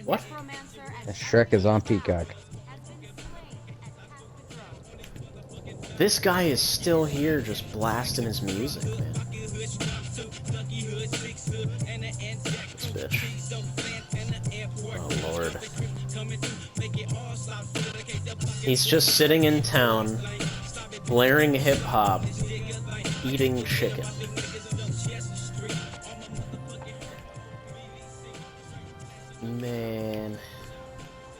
What? Shrek is on Peacock. This guy is still here just blasting his music, man. This bitch. Oh, Lord. He's just sitting in town, blaring hip-hop, eating chicken. Man.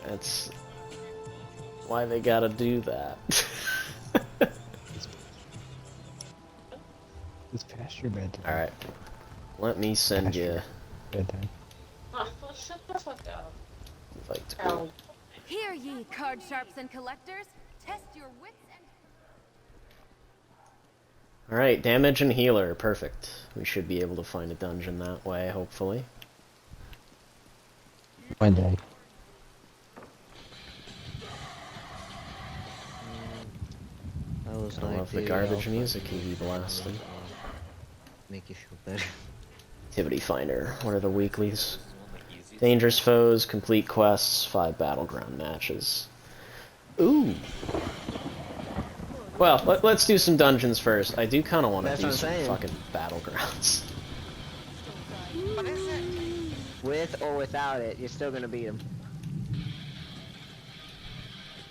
That's why they gotta do that. It's past your bedtime. Alright. Let me send you... Bedtime. Oh, shut the fuck up. Invite to group. Hear ye, card sharps and collectors. Test your wits and... Alright, damage and healer. Perfect. We should be able to find a dungeon that way, hopefully. One day. I was I love the garbage music you be blasting. Make you feel better. Activity Finder. What are the weeklies? Dangerous foes, complete quests, 5 battleground matches. Ooh. Well, let's do some dungeons first. I do kind of want to do some fucking battlegrounds. With or without it, you're still gonna beat him.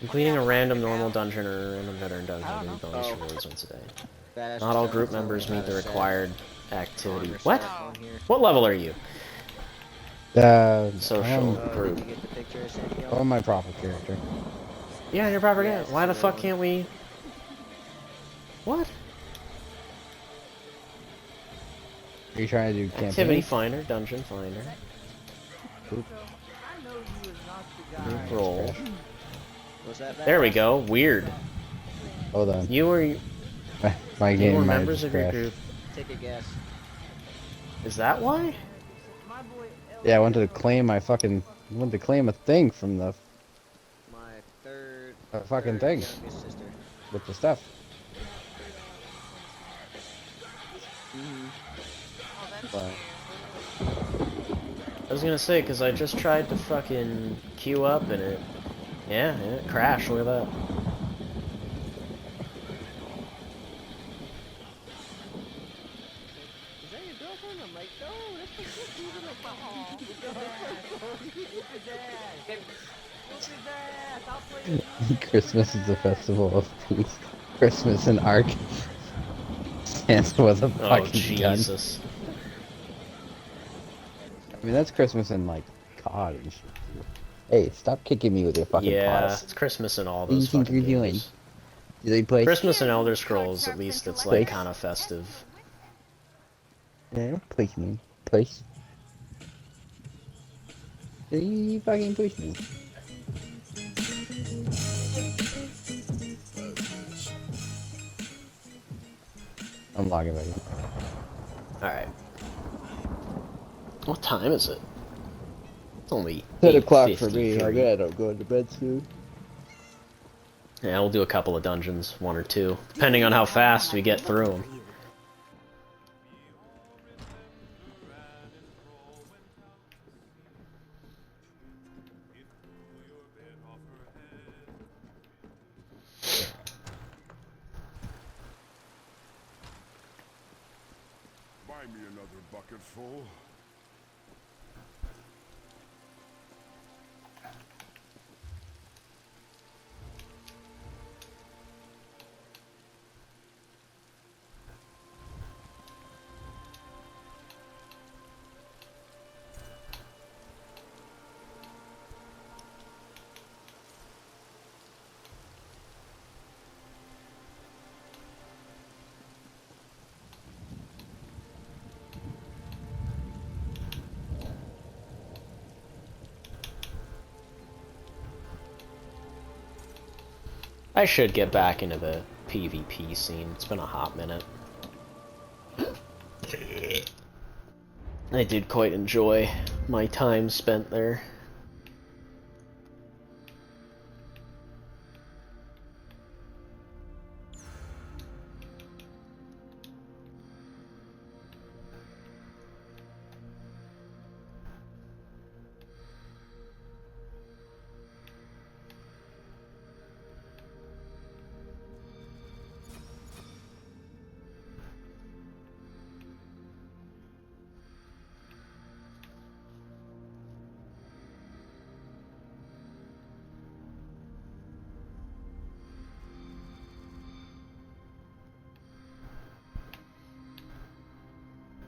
Completing a random normal dungeon or a random veteran dungeon will be bonus rewards once a day. Not all group members meet the required activity. What? What level are you? Social group. Oh, my proper character. Yeah, your proper guy. Why the fuck can't we... What? Are you trying to do campaign? Activity Finder, Dungeon Finder. Oop. Roll. There we go. Weird. Hold on. You were... My You game were might members of your crash. group. Take a guess. Is that why? Yeah, I wanted to claim my fucking... I wanted to claim a thing from the... My third... A fucking thing. youngest sister. With the stuff. But I was gonna say, because I just tried to fucking queue up and it... Yeah, it crashed. Look at that. Is that your girlfriend? I'm like, no, that's my sister. I'm like, Christmas is the festival of peace. Christmas in Ark stands with a Oh, fucking gun. Jesus. I mean, that's Christmas in, like, COD and shit. Hey, stop kicking me with your fucking Yeah, paws. it's Christmas in all What do you those think fucking you're doing? games. Do they play? Christmas and Elder Scrolls, at least it's like kind of festive. Yeah, push me. Push. You fucking push me. I'm logging back in. Alright. What time is it? It's only 10 o'clock for me. 8:53. I gotta go to bed soon. Yeah, we'll do a couple of dungeons, 1 or 2, depending on how fast we get through them. Buy me another bucket full. I should get back into the PvP scene. It's been a hot minute. I did quite enjoy my time spent there.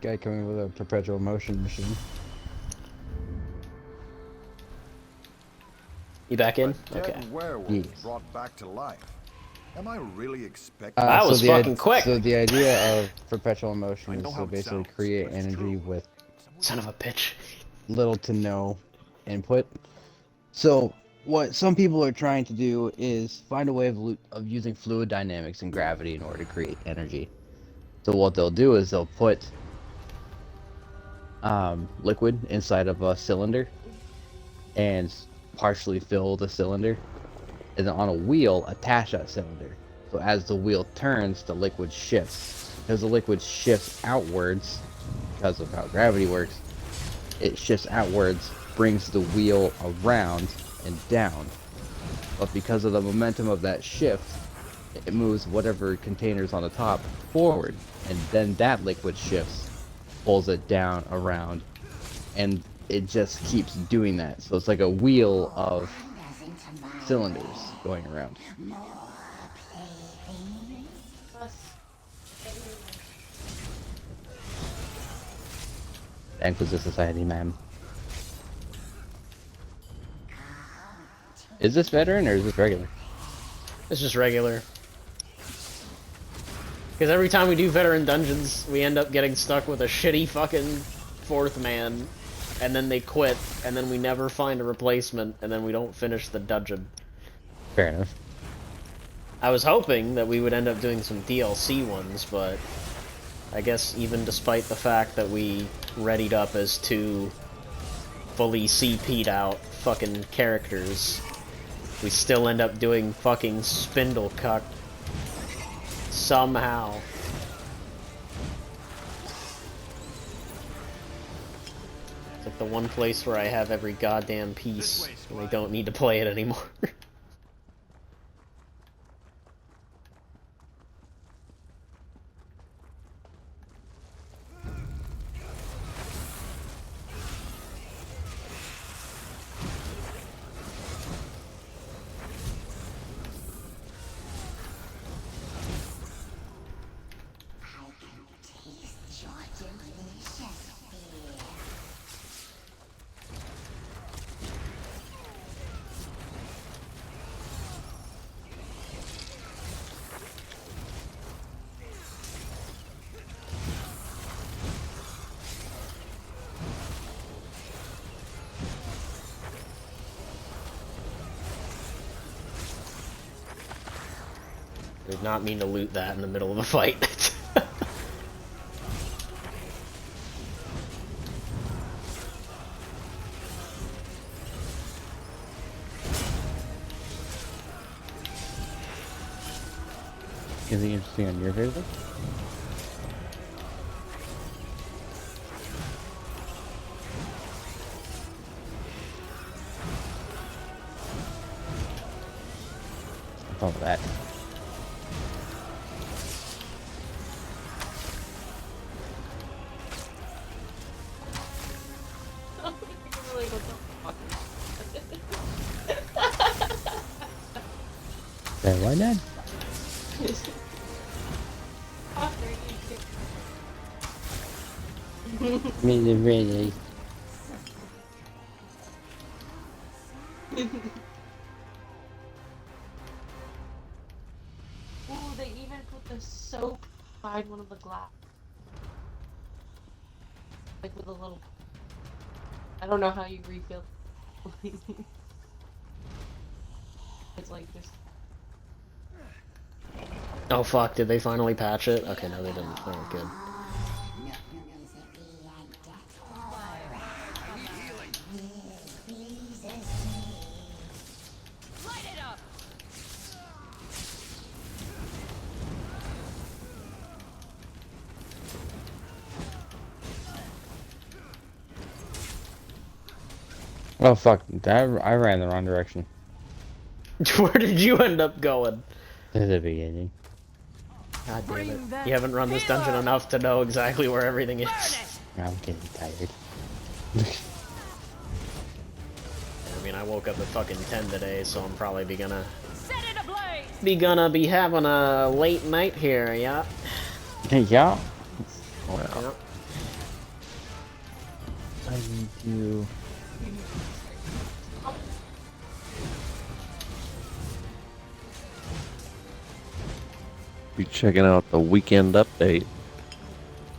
guy coming with a perpetual motion machine. You back in? A dead Okay. werewolf Yes. brought back to life. Am I really expecting? That was fucking quick. So the idea of perpetual motion I is know to how it basically sounds, create but it's energy true. with Son of a bitch. little to no input. So what some people are trying to do is find a way of using fluid dynamics and gravity in order to create energy. So what they'll do is they'll put liquid inside of a cylinder and partially fill the cylinder, and then on a wheel attach that cylinder. So as the wheel turns, the liquid shifts. Because the liquid shifts outwards, because of how gravity works, it shifts outwards, brings the wheel around and down. But because of the momentum of that shift, it moves whatever container's on the top forward, and then that liquid shifts, pulls it down, around, and it just keeps doing that. So it's like a wheel of cylinders going around. Inquisitor Society, man. Is this veteran or is this regular? It's just regular. Because every time we do veteran dungeons, we end up getting stuck with a shitty fucking fourth man, and then they quit, and then we never find a replacement, and then we don't finish the dungeon. Fair enough. I was hoping that we would end up doing some DLC ones, but I guess even despite the fact that we readied up as two fully CP'd out fucking characters, we still end up doing fucking Spindlecuck somehow. It's like the one place where I have every goddamn piece, and I don't need to play it anymore. Did not mean to loot that in the middle of a fight. Anything interesting on your favorite? All that. Like, what the fuck? Say why not? Really. Ooh, they even put the soap inside one of the glass. Like with a little... I don't know how you refill. It's like this. Oh fuck, did they finally patch it? Okay, no they didn't. Oh, good. Oh fuck, I ran the wrong direction. Where did you end up going? To the beginning. God damn it. You haven't run this dungeon enough to know exactly where everything is. I'm getting tired. I mean, I woke up at fucking 10 today, so I'm probably be having a late night here, yeah? Yeah. Yep. You. Be checking out the weekend update.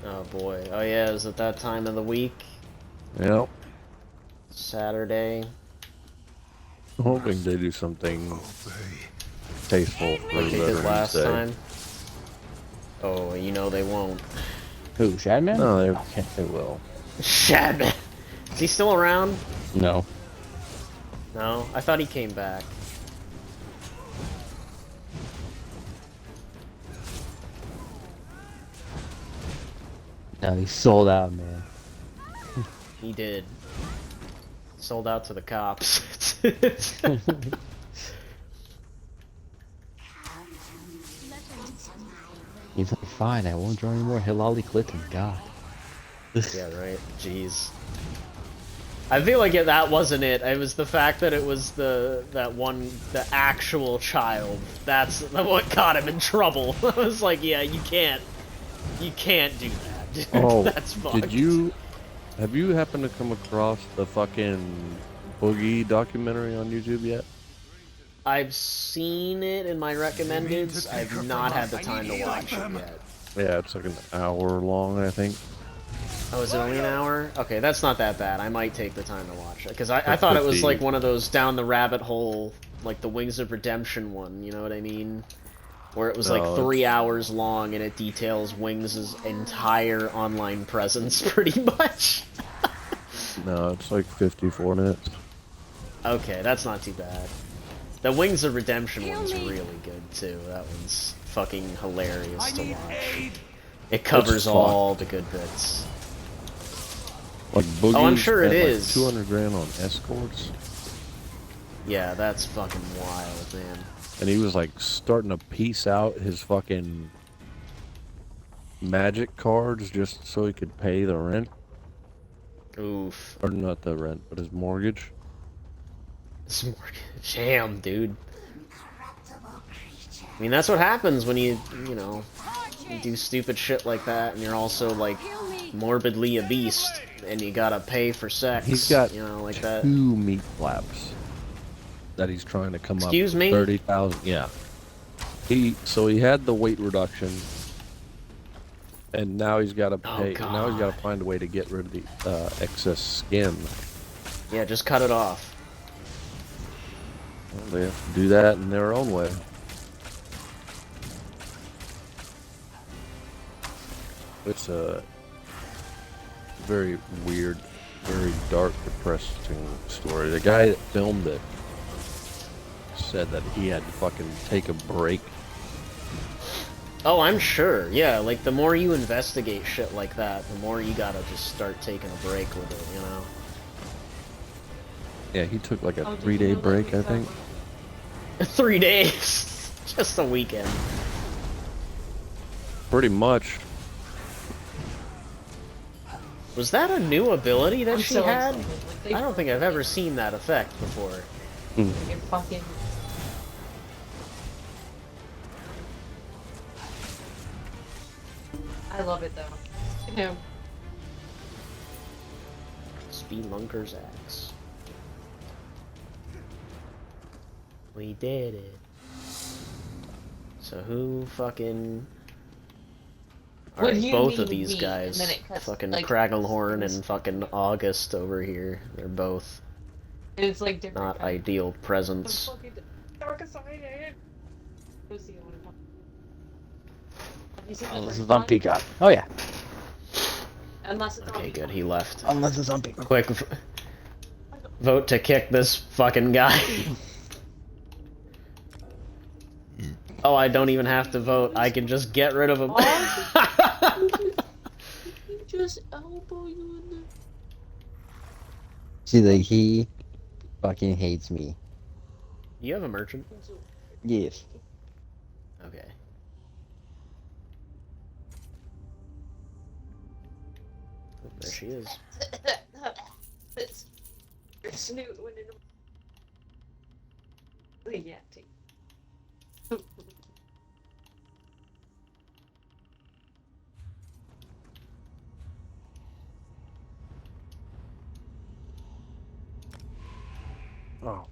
Oh boy. Oh yeah, is it that time of the week? Yep. Saturday. I'm hoping they do something tasteful for Like they did Veterans last Day. time? Oh, you know they won't. Who, Shadman? No, Okay. they will. Shadman! Is he still around? No. No? I thought he came back. No, he sold out, man. He did. Sold out to the cops. He's like, fine, I won't join anymore. Hilali Clinton, God. Yeah, right. Jeez. I feel like that wasn't it. It was the fact that it was the actual child. That's what got him in trouble. I was like, yeah, you can't do that. Dude. Oh, That's fucked. have you happened to come across the fucking Boogie documentary on YouTube yet? I've seen it in my recommendeds. I've not had the time to watch it yet. Yeah, it's like an hour long, I think. Oh, is it only an hour? Okay, that's not that bad. I might take the time to watch it. Because I thought it was like one of those down the rabbit hole, like the Wings of Redemption one, you know what I mean? Where it was like 3 hours long and it details Wings' entire online presence, pretty much. No, it's like 54 minutes. Okay, that's not too bad. The Wings of Redemption one's really good, too. That one's fucking hilarious to watch. It covers all the good bits. Like Boogie Oh, I'm sure it spent, like, is. 200 grand on escorts. Yeah, that's fucking wild, man. And he was like starting to piece out his fucking magic cards just so he could pay the rent. Oof. Or not the rent, but his mortgage. It's more jam, dude. I mean, that's what happens when you know, you do stupid shit like that, and you're also, like, morbidly a beast, and you gotta pay for sex. He's got, you know, like that. 2 meat flaps that he's trying to come Excuse up me? 30,000. Yeah. So he had the weight reduction, and now he's got to pay. Now he's got to find a way to get rid of the excess skin. Yeah, just cut it off. Well, they have to do that in their own way. It's a very weird, very dark, depressing story. The guy that filmed it said that he had to fucking take a break. Oh, I'm sure. Yeah, like, the more you investigate shit like that, the more you gotta just start taking a break with it, you know? Yeah, he took like a 3-day break, I think. 3 days. Just a weekend. Pretty much. Was that a new ability that she had? Like, I don't think I've ever seen that effect before. You're fucking. I love it though. Yeah. Spelunker's axe. We did it. So who fucking... Alright, both of these guys. Fucking like, Cragglehorn and fucking August over here. They're both it's like different. not ideal presence. Unless it's on Peacock. Oh yeah. Unless it's Okay, good, he left. Unless it's on Peacock. Quick, vote to kick this fucking guy. Oh, I don't even have to vote. I can just get rid of him. Just elbow you in the... See, like, he fucking hates me. You have a merchant? Yes. Okay. Oh, there she is. Snoot went into... Yeah, take... Oh,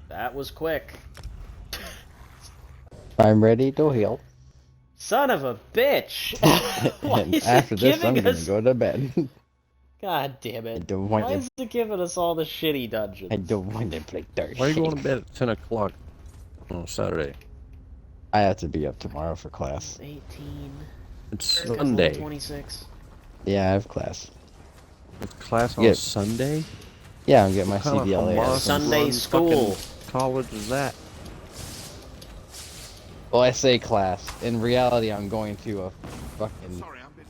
That was quick. I'm ready to heal. Son of a bitch! Why And is after it this, I'm giving gonna us... go to bed. God damn I it. don't want Why to. is it giving us all the shitty dungeons? I don't want to play Dark why are you going to Shade. bed at 10 o'clock on Saturday? I have to be up tomorrow for class. 18... It's Erica's Sunday. level 26. Yeah, I have class. It's class on Yeah. Sunday? Yeah, I'm getting my What kind of CBLA. Hamas Sunday run school. fucking college is that? Well, I say class. In reality, I'm going to a fucking Sorry, I'm busy.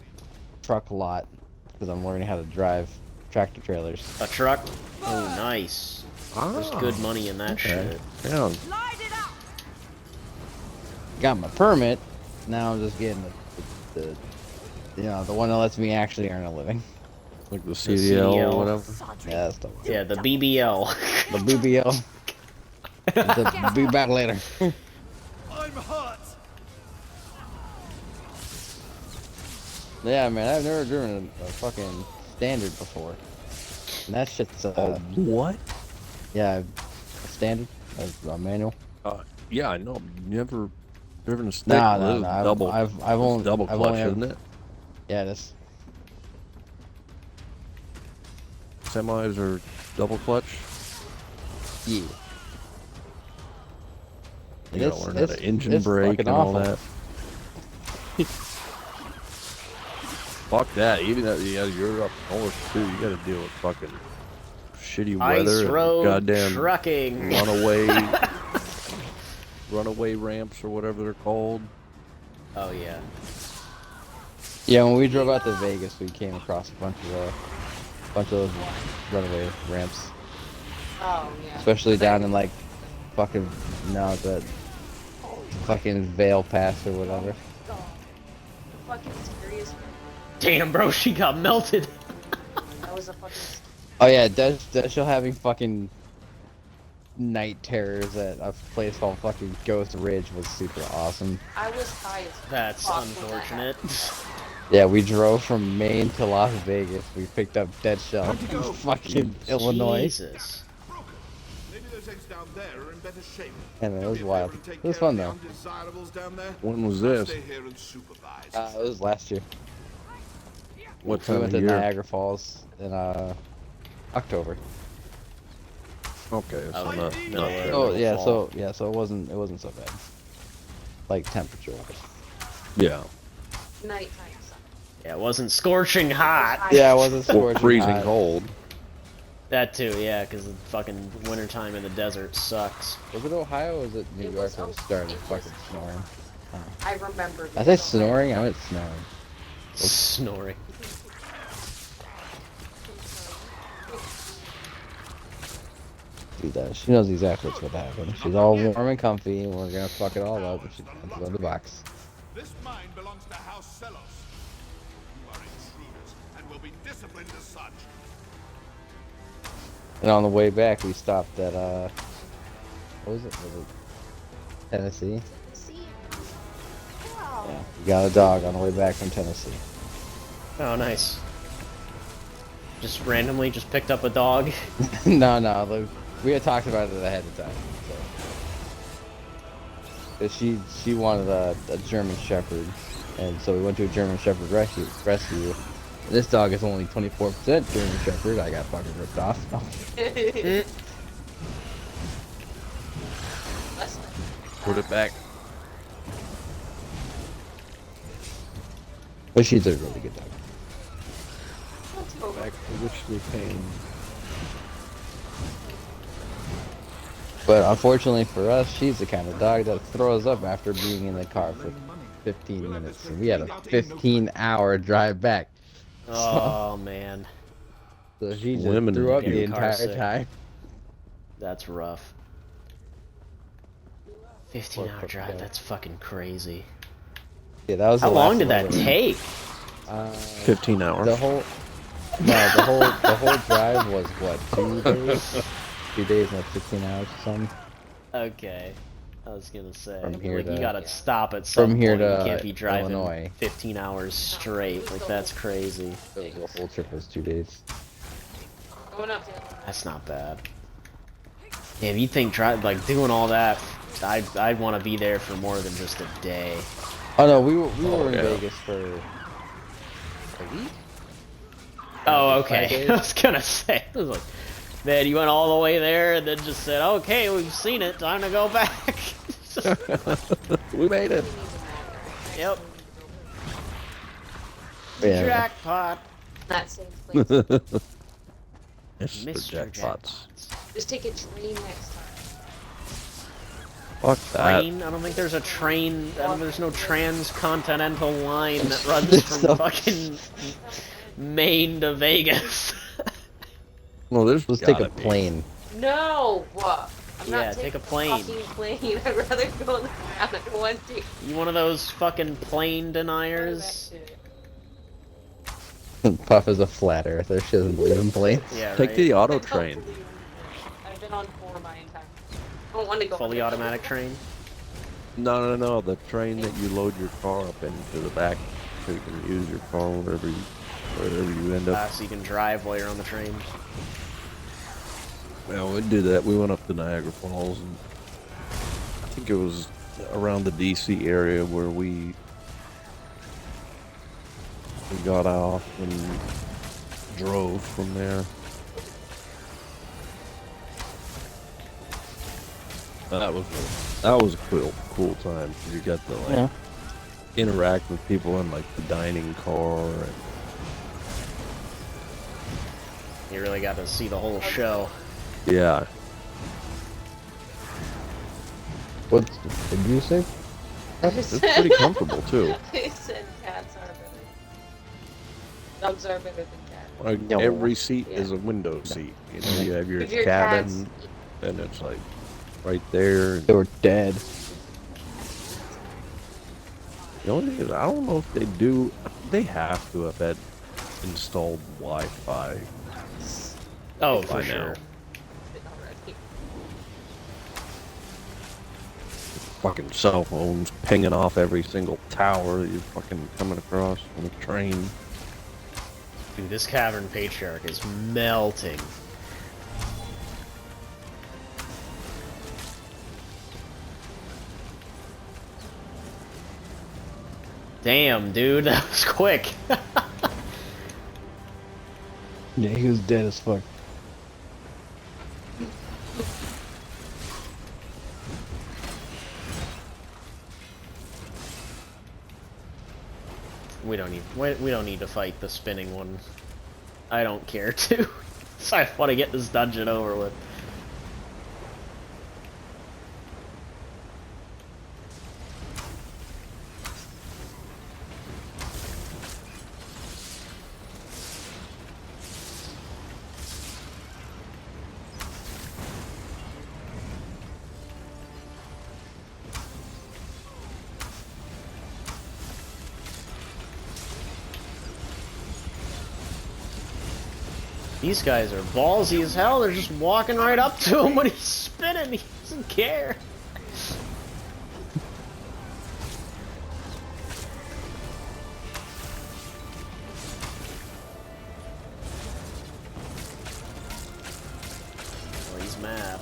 truck lot because I'm learning how to drive tractor trailers. A truck? Oh, nice. There's good money in that shit. Yeah. Light it up! Got my permit. Now I'm just getting the you know, the one that lets me actually earn a living. Like the CDL, CDL. or whatever. Yeah, that's the one. Yeah, the BBL. The BBL. The be back later. I'm hurt. Yeah, man, I've never driven a fucking standard before. And that shit's What? yeah, a standard, a manual. Yeah, I know. Never driven a stick. No, This no, is no. double. I've It's only double I've clutch, only isn't it? Yeah, this. Semis are double clutch. Yeah. You gotta learn how to engine brake fucking and all awful. that. Fuck that. Even though you're up north too, you gotta deal with fucking shitty weather Ice and road goddamn trucking. runaway ramps or whatever they're called. Oh, yeah. Yeah, when we drove out to Vegas, we came across a bunch of those runaway ramps, Oh, yeah. especially down in like fucking the fucking Vale Pass or whatever. The fucking scariest. Damn, bro, she got melted. That was a fucking. Oh yeah, Dead Show having fucking night terrors at a place called fucking Ghost Ridge was super awesome. I was high as That's fuck when that unfortunate. Yeah, we drove from Maine to Las Vegas. We picked up Dead Shell from fucking Illinois. Jesus. Maybe those eggs down there are in better shape. And it Do was me a wild. favor and take It was care of fun the though. undesirables down there. When was I'll this? stay here and supervise. It was last year. What We time went of to year? Niagara Falls in October. Okay, so Oh, not, no, not yeah. Oh yeah, fall. so it wasn't so bad. Like temperature wise. yeah. nighttime. Yeah, it wasn't scorching hot. Yeah, it wasn't Well, scorching freezing hot. cold. That too, yeah, because the fucking wintertime in the desert sucks. Was it Ohio or was it New It York was that was Ohio. starting It was fucking snoring? I remember. I say snoring, I meant snoring. Snoring. She does. She knows exactly what's gonna happen. She's all warm and comfy, and we're gonna fuck it all up, and she's gonna go in the box. This mine belongs to House Celos. You are intruders and will be disciplined as such. And on the way back, we stopped at what was it? Was it Tennessee? See? Wow. Yeah, we got a dog on the way back from Tennessee. Oh, nice. Just randomly just picked up a dog. No, look, we had talked about it ahead of time. So. She wanted a German Shepherd, and so we went to a German Shepherd rescue. This dog is only 24% German Shepherd. I got fucking ripped off. Put it back. But she's a really good dog. Back to richly paying. But unfortunately for us, she's the kind of dog that throws up after being in the car for 15 minutes. And we had a 15-hour drive back. Oh, man. So she just Women threw up getting the car entire sick. time. That's rough. 15-hour drive, that's fucking crazy. Yeah, that was How the long last did one that we- take? 15 hours. The whole drive was what, 2 days? 2 days and like 15 hours or something. Okay. I was gonna say, From here like, you to- gotta stop at some from here point. You to can't be driving Illinois. 15 hours straight. Like, that's crazy. The whole trip was 2 days. Going up. That's not bad. Yeah, if you think like doing all that, I'd want to be there for more than just a day. Oh no, we were in yeah. Vegas for a week. Oh, 5 okay. days. I was gonna say, I was like, man, you went all the way there and then just said, okay, we've seen it, time to go back. We made it. Yep. Yeah. Jackpot. That same place. Mr. Mr. Jackpots. Jackpots. Just take a train next time. Fuck that. Train? I don't think there's a train. There's no transcontinental line that runs from So- fucking Maine to Vegas. Well, there's Let's take a gotta be. plane. No! I'm not Yeah, taking take a plane. fucking plane. I'd rather go on the ground. I don't want to. You one of those fucking plane Go deniers? back to it. Puff is a flat earther. She doesn't believe in planes. Yeah, Take right. the I auto don't train. believe in it. I've been on 4 my entire life. I don't want to go Fully on it. automatic train. No. The train that you load your car up into the back, so you can use your car wherever you end up. So you can drive while you're on the train. Well, we did that. We went up to Niagara Falls, and I think it was around the DC area where we got off and drove from there. That was a cool time. 'Cause you got to like Yeah. interact with people in like the dining car, and You really got to see the whole show. yeah, What did you say? it's pretty comfortable too. They said cats are better. Dogs are better than cats. Like No. every seat Yeah. is a window seat. You know, you have your If your cabin, cats- and it's like right there. They were dead. The only thing is, I don't know if they do. They have to have had installed Wi-Fi. Oh, By for now. sure. Already. Fucking cell phones pinging off every single tower that you're fucking coming across on the train. Dude, this Cavern Patriarch is melting. Damn, dude, that was quick. Yeah, he was dead as fuck. We don't need to fight the spinning one. I don't care to. So I want to get this dungeon over with. These guys are ballsy as hell. They're just walking right up to him when he's spinning. He doesn't care. Oh, he's mad.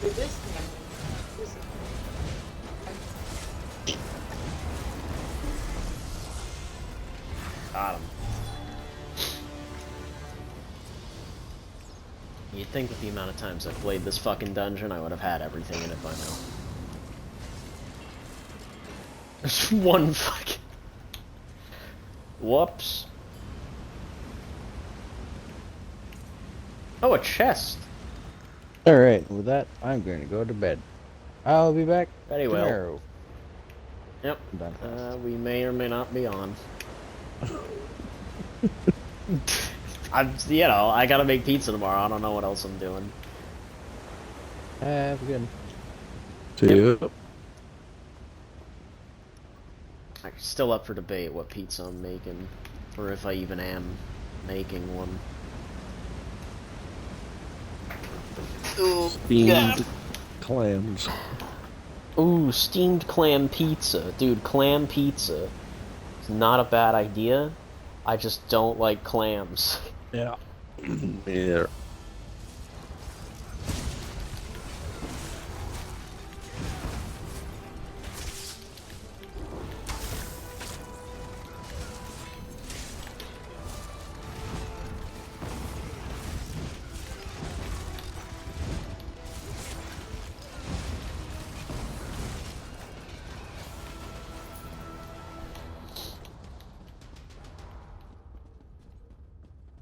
With this camera, this Got him. You'd think with the amount of times I've played this fucking dungeon, I would have had everything in it by now. There's one fucking... Whoops. Oh, a chest. Alright, with that, I'm going to go to bed. I'll be back Very well. tomorrow. Yep. I'm done fast. We may or may not be on. I gotta make pizza tomorrow. I don't know what else I'm doing. Have a good. See you. I'm still up for debate what pizza I'm making, or if I even am making one. Steamed clams. Ooh, steamed clam pizza. Dude, clam pizza is not a bad idea. I just don't like clams. Yeah. Yeah.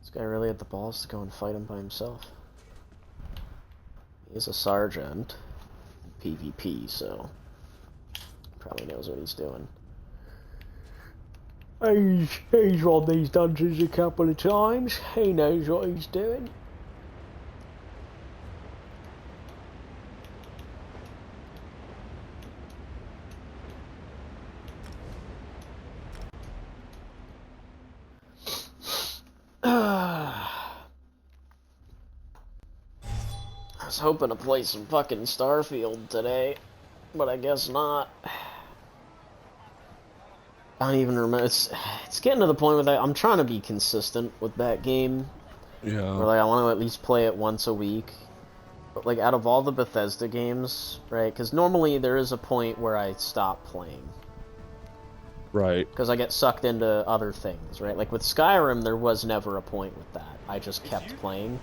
This guy really had the balls to go and fight him by himself. He's a sergeant in PvP, so probably knows what he's doing. He's run these dungeons a couple of times. He knows what he's doing. I was hoping to play some fucking Starfield today, but I guess not. I don't even remember. It's getting to the point where I'm trying to be consistent with that game. Yeah. Or like I want to at least play it once a week. But like out of all the Bethesda games, right? Because normally there is a point where I stop playing. Right. Because I get sucked into other things, right? Like with Skyrim, there was never a point with that. I just kept playing.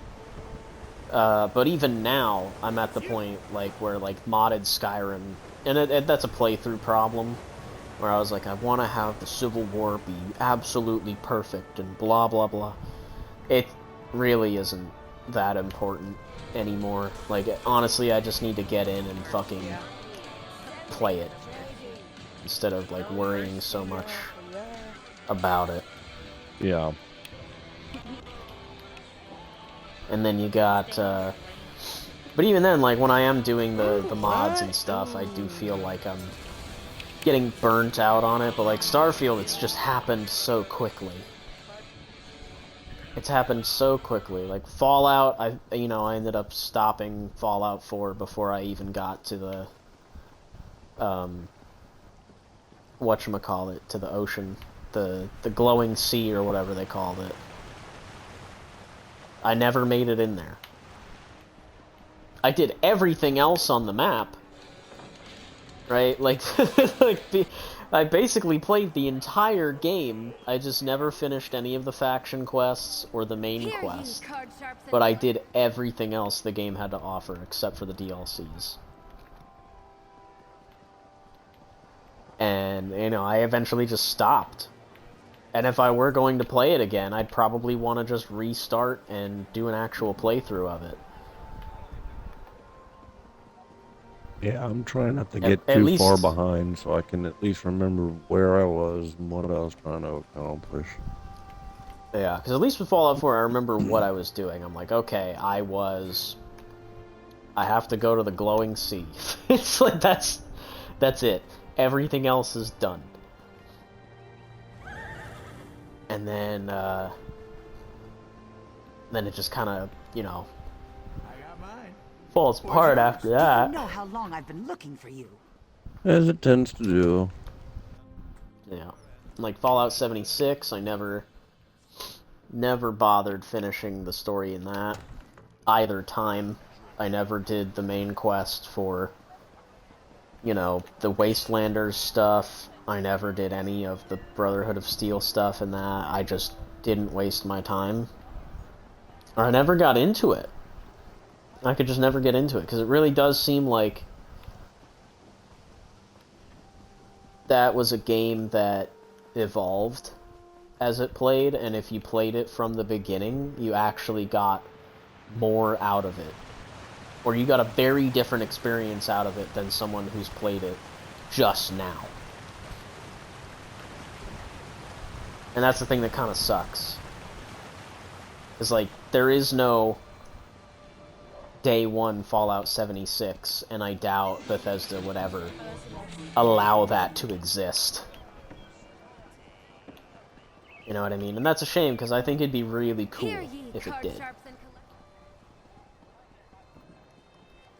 But even now, I'm at the point like where like modded Skyrim, and that's a playthrough problem. Where I was like, I want to have the Civil War be absolutely perfect and blah blah blah. It really isn't that important anymore. Like, honestly, I just need to get in and fucking play it. Instead of, like, worrying so much about it. Yeah. And then you got, but even then, like, when I am doing the mods and stuff, I do feel like I'm getting burnt out on it, but like Starfield, it's just happened so quickly. It's happened so quickly. Like Fallout, I ended up stopping Fallout 4 before I even got to the whatchamacallit, to the ocean, the glowing sea or whatever they called it. I never made it in there. I did everything else on the map. Right, like, I basically played the entire game. I just never finished any of the faction quests or the main quest. But I did everything else the game had to offer, except for the DLCs. And, I eventually just stopped. And if I were going to play it again, I'd probably want to just restart and do an actual playthrough of it. Yeah, I'm trying not to get At too least far behind so I can at least remember where I was and what I was trying to accomplish. Yeah, because at least with Fallout 4, I remember what I was doing. I'm like, okay, I have to go to the glowing sea. It's like, that's it. Everything else is done. And then it just kind of, falls apart after that. You know how long I've been looking for you. As it tends to do. Yeah. Like Fallout 76, I never bothered finishing the story in that either time. I never did the main quest for, the Wastelanders stuff. I never did any of the Brotherhood of Steel stuff in that. I just didn't waste my time. Or I never got into it. I could just never get into it, because it really does seem like that was a game that evolved as it played, and if you played it from the beginning, you actually got more out of it. Or you got a very different experience out of it than someone who's played it just now. And that's the thing that kind of sucks. Is like, there is no day one Fallout 76, and I doubt Bethesda would ever allow that to exist. You know what I mean? And that's a shame, because I think it'd be really cool Hear ye, if it card did. sharps and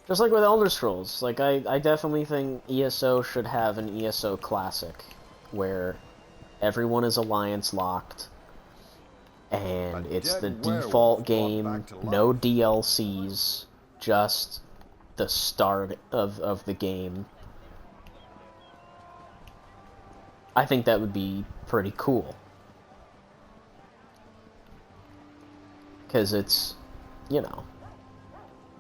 Just like with Elder Scrolls, like I definitely think ESO should have an ESO Classic, where everyone is alliance locked, and it's the default game, no DLCs, just the start of the game. I think that would be pretty cool. Because it's, you know,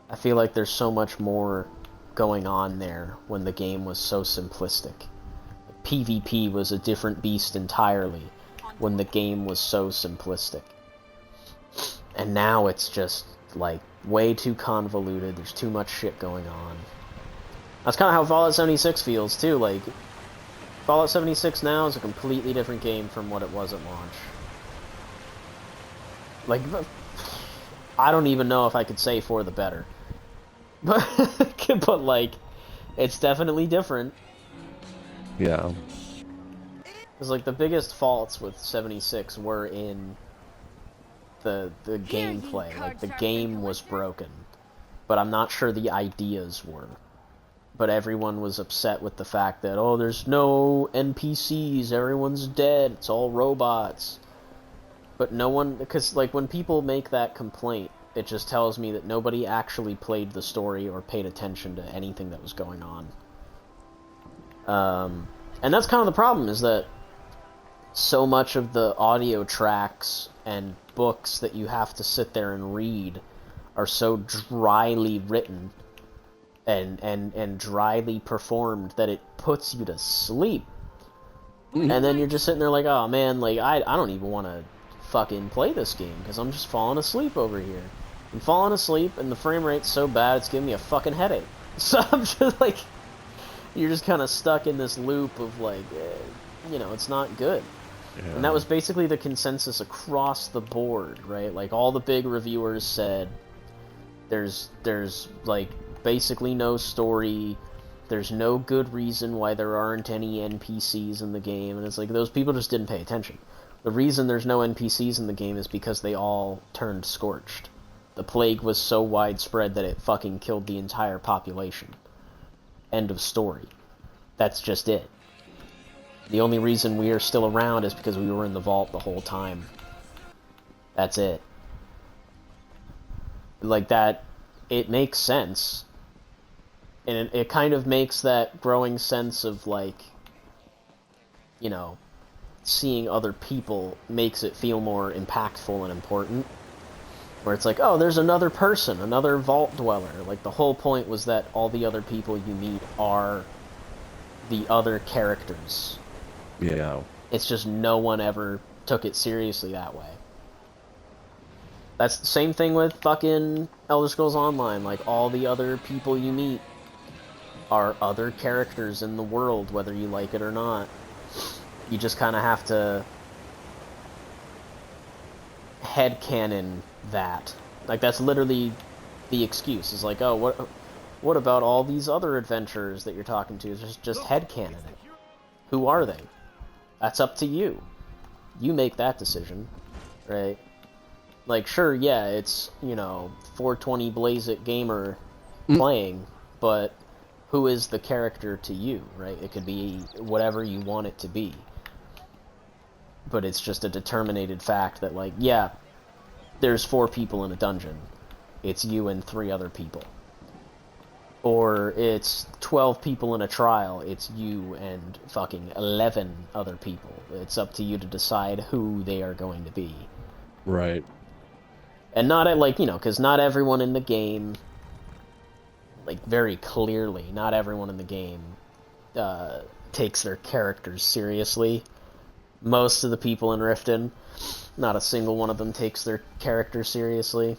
I feel like there's so much more going on there when the game was so simplistic. PvP was a different beast entirely when the game was so simplistic. And now it's just, like, way too convoluted, there's too much shit going on. That's kind of how Fallout 76 feels, too, like, Fallout 76 now is a completely different game from what it was at launch. Like, I don't even know if I could say for the better. But like, it's definitely different. Yeah. Because, like, the biggest faults with 76 were in the gameplay. Like, the game was broken. But I'm not sure the ideas were. But everyone was upset with the fact that, oh, there's no NPCs, everyone's dead, it's all robots. But no one, because, like, when people make that complaint, it just tells me that nobody actually played the story or paid attention to anything that was going on. And that's kind of the problem, is that so much of the audio tracks and books that you have to sit there and read are so dryly written and dryly performed that it puts you to sleep. And then you're just sitting there like, oh man, like, I don't even want to fucking play this game, because I'm just falling asleep over here. I'm falling asleep, and the frame rate's so bad, it's giving me a fucking headache. So I'm just like, you're just kind of stuck in this loop of like, you know, it's not good. Yeah. And that was basically the consensus across the board, right? Like, all the big reviewers said, there's like, basically no story, there's no good reason why there aren't any NPCs in the game, and it's like, those people just didn't pay attention. The reason there's no NPCs in the game is because they all turned scorched. The plague was so widespread that it fucking killed the entire population. End of story. That's just it. The only reason we are still around is because we were in the vault the whole time. That's it. Like, that, it makes sense. And it kind of makes that growing sense of, like, you know, seeing other people makes it feel more impactful and important. Where it's like, oh, there's another person, another vault dweller. Like, the whole point was that all the other people you meet are the other characters. Yeah. It's just no one ever took it seriously that way. That's the same thing with fucking Elder Scrolls Online. Like, all the other people you meet are other characters in the world, whether you like it or not. You just kind of have to headcanon that. Like, that's literally the excuse. It's like, oh, what about all these other adventurers that you're talking to? Just headcanon it. Who are they? That's up to you. You make that decision, right? Like, sure, yeah, it's, you know, 420 Blaze It Gamer playing, but who is the character to you, right? It could be whatever you want it to be. But it's just a determinated fact that, like, yeah, there's 4 people in a dungeon. It's you and 3 other people. Or it's 12 people in a trial. It's you and fucking 11 other people. It's up to you to decide who they are going to be. Right. And not, like, you know, because not everyone in the game, like, very clearly, not everyone in the game takes their characters seriously. Most of the people in Riften, not a single one of them takes their character seriously.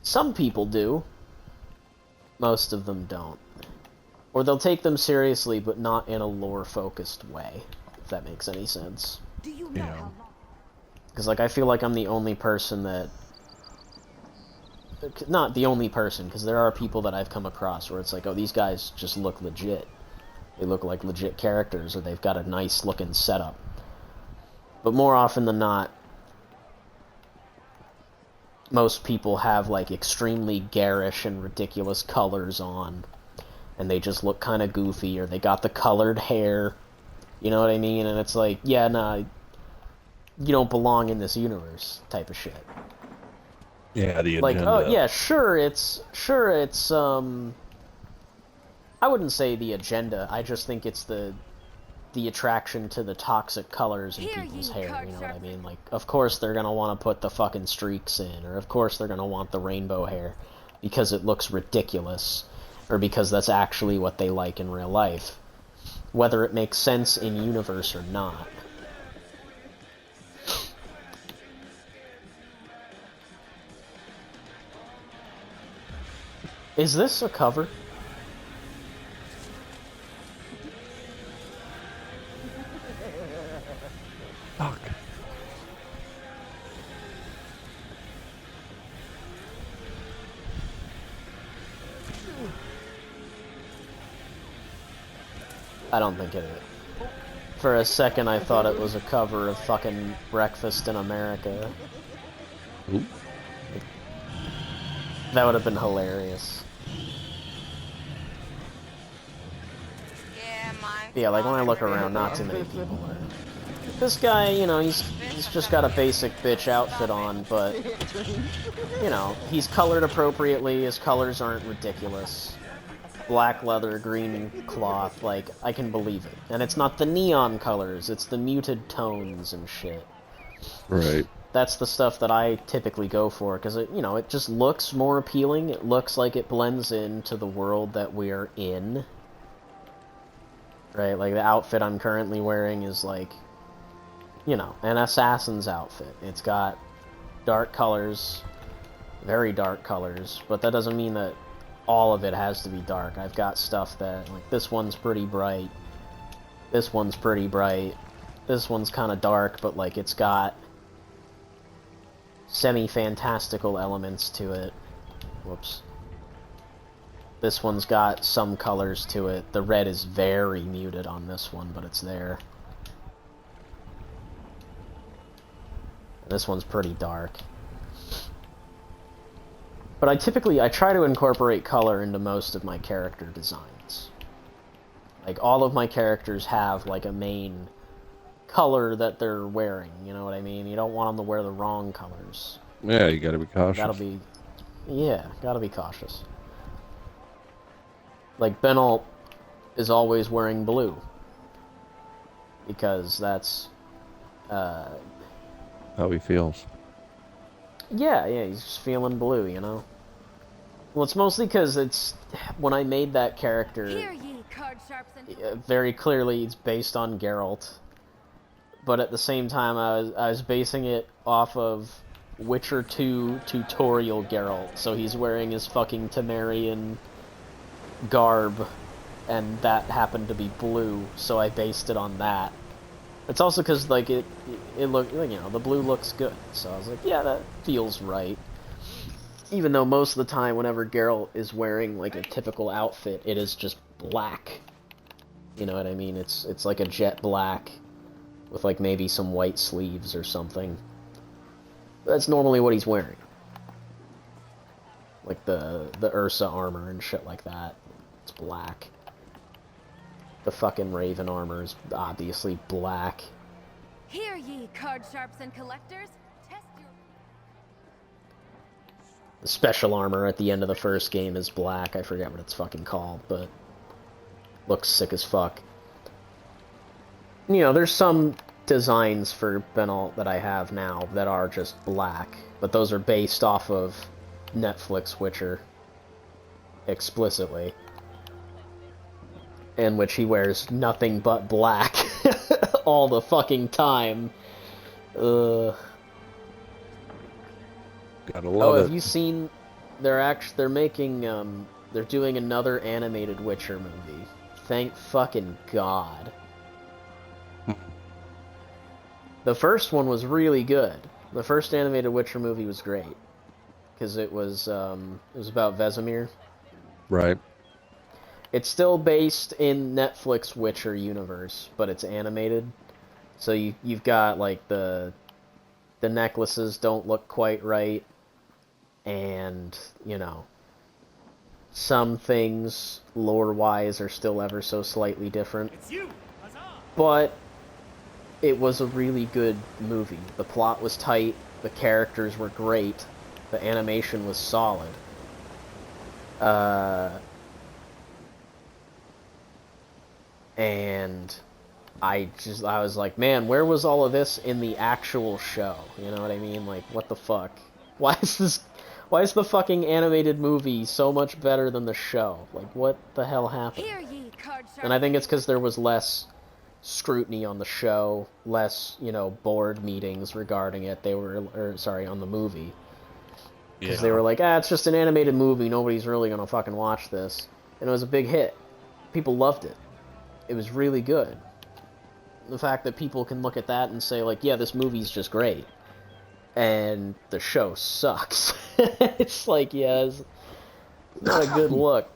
Some people do. Most of them don't. Or they'll take them seriously, but not in a lore-focused way, if that makes any sense. Do you know how long? Because, like, I feel like I'm the only person that... Not the only person, because there are people that I've come across where it's like, oh, these guys just look legit. They look like legit characters, or they've got a nice-looking setup. But more often than not, most people have like extremely garish and ridiculous colors on, and they just look kind of goofy, or they got the colored hair, you know what I mean? And it's like, yeah, nah, you don't belong in this universe type of shit. Yeah, the Like, agenda. oh yeah, sure it's I wouldn't say the agenda, I just think it's the attraction to the toxic colors in people's hair, you know what I mean? Like, of course they're gonna want to put the fucking streaks in, or of course they're gonna want the rainbow hair, because it looks ridiculous, or because that's actually what they like in real life, whether it makes sense in universe or not. Is this a cover? Fuck. I don't think it is. For a second I thought it was a cover of fucking Breakfast in America. Ooh. That would have been hilarious. Yeah, like when I look around, not too many people are. This guy, you know, he's just got a basic bitch outfit on, but, you know, he's colored appropriately, his colors aren't ridiculous. Black leather, green cloth, like, I can believe it. And it's not the neon colors, it's the muted tones and shit. Right. That's the stuff that I typically go for, because it, you know, it just looks more appealing, it looks like it blends into the world that we're in. Right, like the outfit I'm currently wearing is like, you know, an assassin's outfit. It's got dark colors, very dark colors, but that doesn't mean that all of it has to be dark. I've got stuff that, like, this one's pretty bright, this one's pretty bright, this one's kind of dark, but, like, it's got semi-fantastical elements to it. Whoops. This one's got some colors to it. The red is very muted on this one, but it's there. This one's pretty dark. But I try to incorporate color into most of my character designs. Like, all of my characters have, like, a main color that they're wearing, you know what I mean? You don't want them to wear the wrong colors. Yeah, you gotta be cautious. Yeah, gotta be cautious. Like, Benolt is always wearing blue. Because that's, How he feels. yeah, he's just feeling blue, you know? Well, it's mostly because it's... When I made that character, Hear ye, card sharps and very clearly it's based on Geralt. But at the same time, I was basing it off of Witcher 2 tutorial Geralt. So he's wearing his fucking Temerian garb, and that happened to be blue, so I based it on that. It's also because, like, it looked, you know, the blue looks good, so I was like, yeah, that feels right. Even though most of the time, whenever Geralt is wearing, like, a typical outfit, it is just black. You know what I mean? It's like a jet black, with, like, maybe some white sleeves or something. That's normally what he's wearing. Like, the Ursa armor and shit like that. It's black. The fucking Raven armor is obviously black. hear ye, card sharps and collectors. Test your The special armor at the end of the first game is black. I forget what it's fucking called, but looks sick as fuck. You know, there's some designs for Benolt that I have now that are just black, but those are based off of Netflix Witcher explicitly, in which he wears nothing but black all the fucking time. Gotta Oh, love have it. you seen? They're making they're doing another animated Witcher movie. Thank fucking God. The first one was really good. The first animated Witcher movie was great because it was about Vesemir. Right. It's still based in Netflix Witcher universe, but it's animated. So you've got like the necklaces don't look quite right. and, you know, some things, lore-wise, are still ever so slightly different. But it was a really good movie. The plot was tight, the characters were great, the animation was solid. And I was like, man, where was all of this in the actual show? You know what I mean? Like, what the fuck? Why is the fucking animated movie so much better than the show? Like, what the hell happened? Hear ye, card sharp. And I think it's because there was less scrutiny on the show, less, you know, board meetings regarding it. On the movie. Because they were like, it's just an animated movie, nobody's really gonna fucking watch this. And it was a big hit. People loved it. It was really good. The fact that people can look at that and say, like, yeah, this movie's just great. And the show sucks. It's like, yeah, it's not a good look.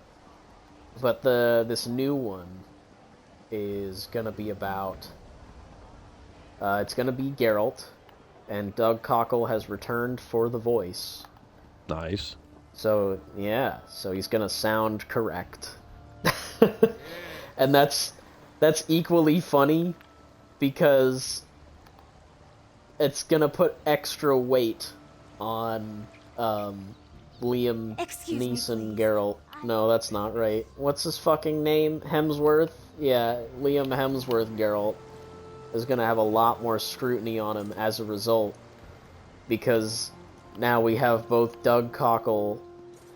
But this new one is gonna be about... it's gonna be Geralt, and Doug Cockle has returned for the voice. Nice. So, yeah, so he's gonna sound correct. And that's equally funny, because it's gonna put extra weight on Liam Neeson Geralt. No, that's not right. What's his fucking name? Hemsworth? Yeah, Liam Hemsworth Geralt is gonna have a lot more scrutiny on him as a result, because now we have both Doug Cockle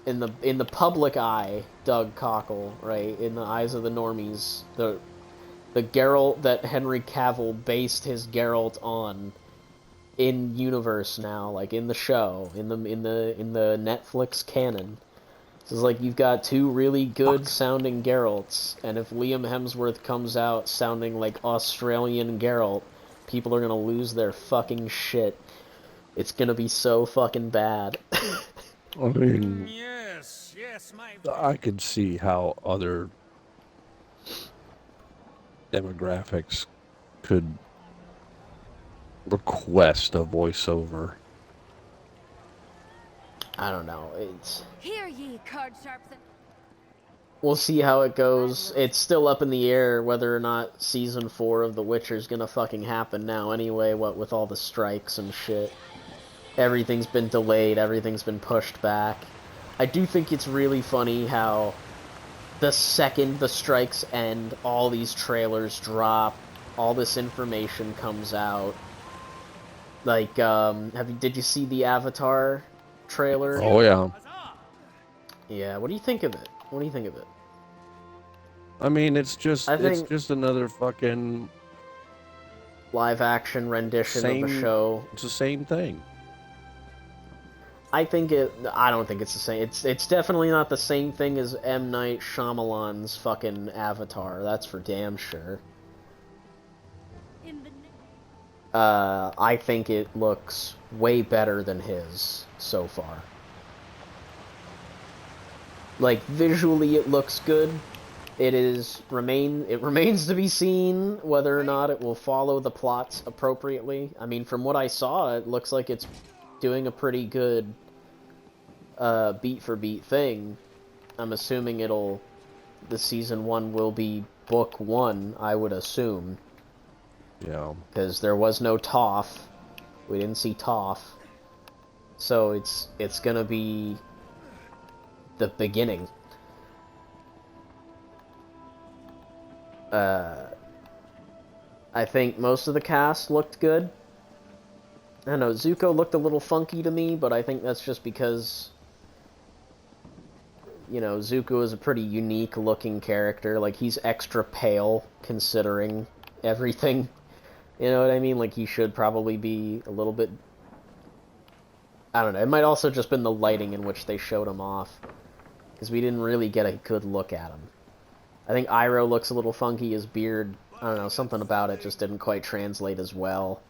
in the public eye, Doug Cockle, right? In the eyes of the normies, the Geralt that Henry Cavill based his Geralt on in universe now, like in the show, in the Netflix canon. So it's like you've got two really good sounding Geralts, and if Liam Hemsworth comes out sounding like Australian Geralt, people are gonna lose their fucking shit. It's gonna be so fucking bad. I mean, Yes, my I could see how other demographics could request a voiceover. I don't know. Hear ye, card sharps. We'll see how it goes. It's still up in the air whether or not Season 4 of The Witcher is gonna fucking happen now anyway, what with all the strikes and shit. Everything's been delayed, everything's been pushed back. I do think it's really funny how the second the strikes end, all these trailers drop, all this information comes out. Like, did you see the Avatar trailer? Oh yeah. Yeah, what do you think of it? What do you think of it? I mean, it's just think- another fucking Live action rendition of a show. It's the same thing. I don't think it's the same. It's definitely not the same thing as M. Night Shyamalan's fucking Avatar. That's for damn sure. I think it looks way better than his so far. Like, visually it looks good. It remains to be seen whether or not it will follow the plots appropriately. I mean, from what I saw, it looks like it's doing a pretty good beat for beat thing. I'm assuming the season 1 will be book 1, I would assume. Yeah. Because there was no Toph. We didn't see Toph. So it's gonna be the beginning. I think most of the cast looked good. I don't know, Zuko looked a little funky to me, but I think that's just because, you know, Zuko is a pretty unique looking character. Like, he's extra pale considering everything. You know what I mean? Like, he should probably be a little bit... I don't know, it might also just been the lighting in which they showed him off. Because we didn't really get a good look at him. I think Iroh looks a little funky, his beard, I don't know, something about it just didn't quite translate as well.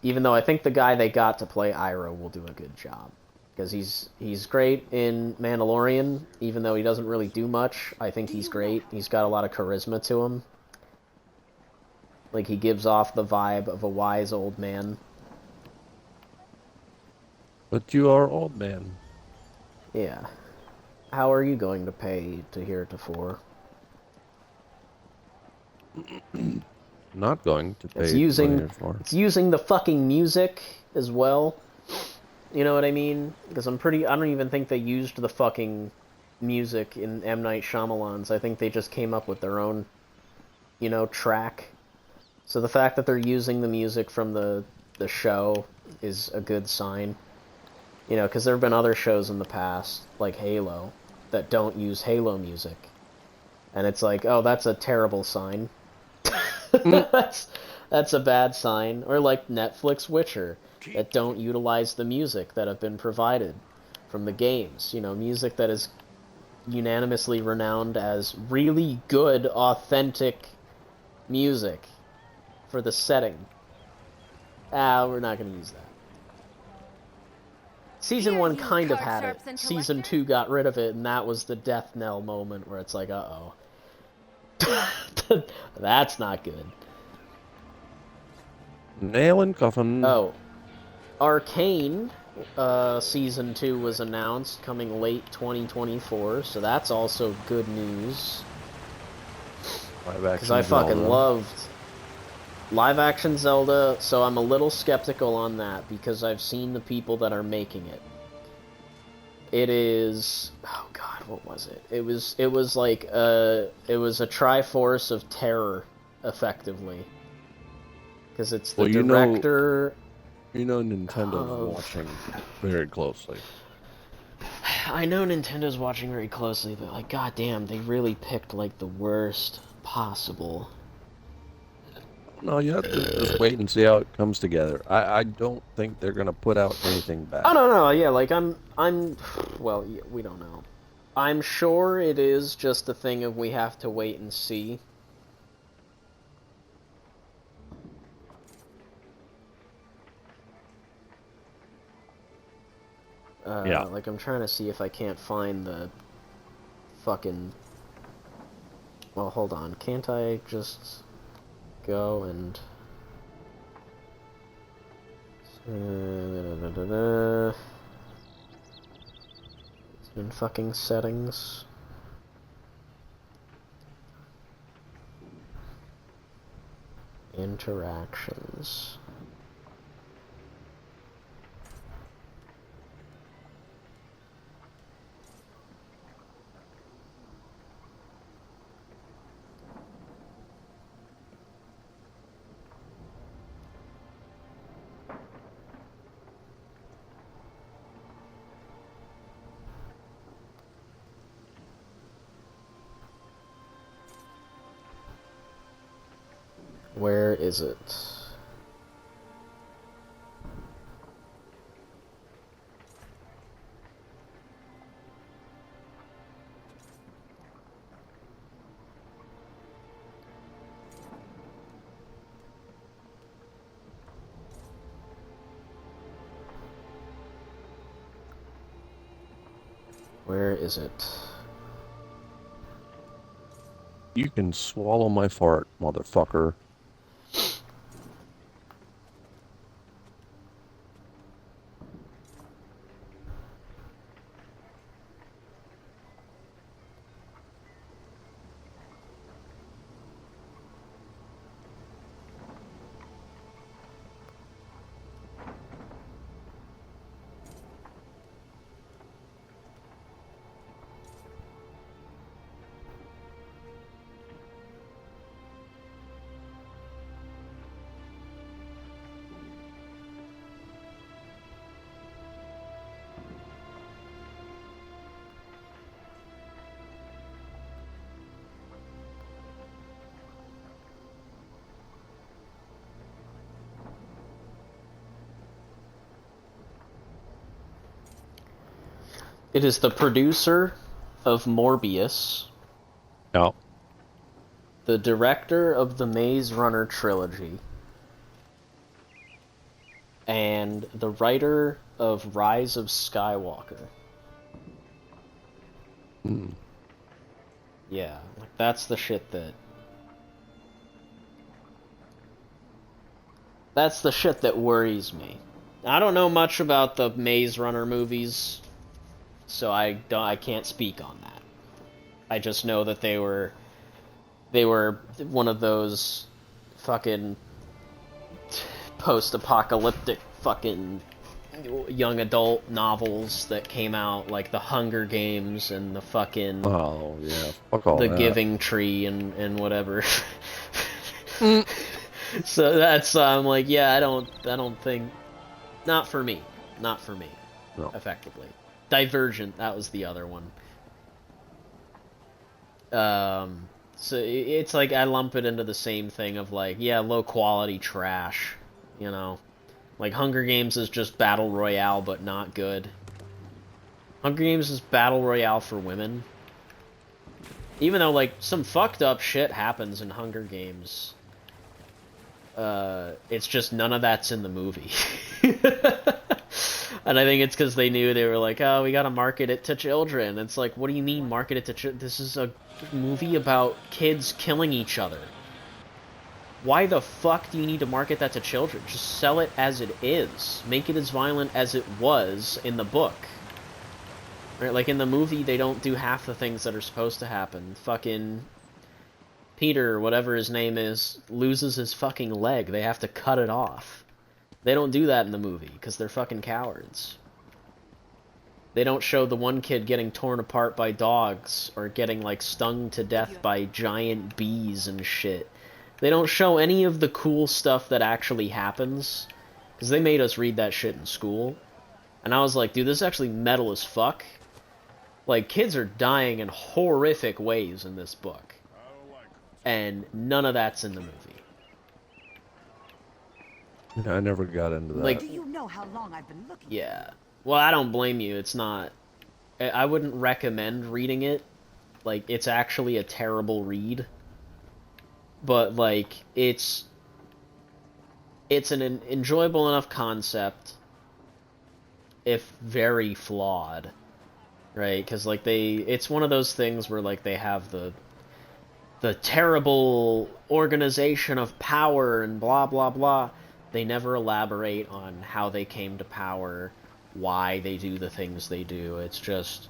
Even though I think the guy they got to play Iroh will do a good job. Because he's great in Mandalorian, even though he doesn't really do much. I think he's great. He's got a lot of charisma to him. Like, he gives off the vibe of a wise old man. But you are old man. Yeah. How are you going to pay to heretofore? Not going to It's pay to using hear for. it's using the fucking music as well. You know what I mean? Because I don't even think they used the fucking music in M. Night Shyamalan's. I think they just came up with their own, track. So the fact that they're using the music from the show is a good sign. Because there have been other shows in the past, like Halo, that don't use Halo music. And it's like, oh, that's a terrible sign. That's a bad sign. Or like Netflix Witcher, that don't utilize the music that have been provided from the games. Music that is unanimously renowned as really good, authentic music for the setting. We're not going to use that. Season Here, 1 you kind of card had it. sharps and Season collectors. 2 got rid of it, and that was the death knell moment where it's like, uh-oh. That's not good. Nail in coffin. Oh. Arcane, Season 2 was announced, coming late 2024, so that's also good news. Because I fucking loved live-action Zelda, so I'm a little skeptical on that, because I've seen the people that are making it. It is... oh god, what was it? It was like, it was a Triforce of terror, effectively. Because it's the director... Nintendo's watching very closely. I know Nintendo's watching very closely, but like, goddamn, they really picked like the worst possible. No, you have to just wait and see how it comes together. I don't think they're gonna put out anything bad. I don't know. Yeah, like well, we don't know. I'm sure it is just a thing of we have to wait and see. Yeah. Like, I'm trying to see if I can't find the fucking... well, hold on. Can't I just go and... it's in fucking settings. Interactions. Where is it? Where is it? You can swallow my fart, motherfucker. It is the producer of Morbius, No. the director of the Maze Runner trilogy, and the writer of Rise of Skywalker. Yeah, like that's the shit that... that's the shit that worries me. I don't know much about the Maze Runner movies, so I can't speak on that. I just know that they were one of those fucking post-apocalyptic fucking young adult novels that came out, like The Hunger Games and the fucking Oh yeah, fuck all The that. Giving Tree and whatever. So that's I'm like, yeah, I don't think, not for me, No. effectively. Divergent, that was the other one. So it's like I lump it into the same thing of like, yeah, low quality trash, you know. Like Hunger Games is just battle royale, but not good. Hunger Games is battle royale for women. Even though like some fucked up shit happens in Hunger Games. It's just none of that's in the movie. And I think it's because they knew they were like, oh, we gotta market it to children. It's like, what do you mean market it to children? This is a movie about kids killing each other. Why the fuck do you need to market that to children? Just sell it as it is. Make it as violent as it was in the book. Right? Like in the movie, they don't do half the things that are supposed to happen. Fucking Peter, whatever his name is, loses his fucking leg. They have to cut it off. They don't do that in the movie, because they're fucking cowards. They don't show the one kid getting torn apart by dogs, or getting, like, stung to death by giant bees and shit. They don't show any of the cool stuff that actually happens, because they made us read that shit in school. And I was like, dude, this is actually metal as fuck. Like, kids are dying in horrific ways in this book. And none of that's in the movie. I never got into that. Like, Do you know how long I've been looking? yeah. Well, I don't blame you. It's not... I wouldn't recommend reading it. Like, it's actually a terrible read. But, like, it's an enjoyable enough concept, if very flawed. Right? Because, like, it's one of those things where, like, they have the terrible organization of power and blah, blah, blah. They never elaborate on how they came to power, why they do the things they do. It's just,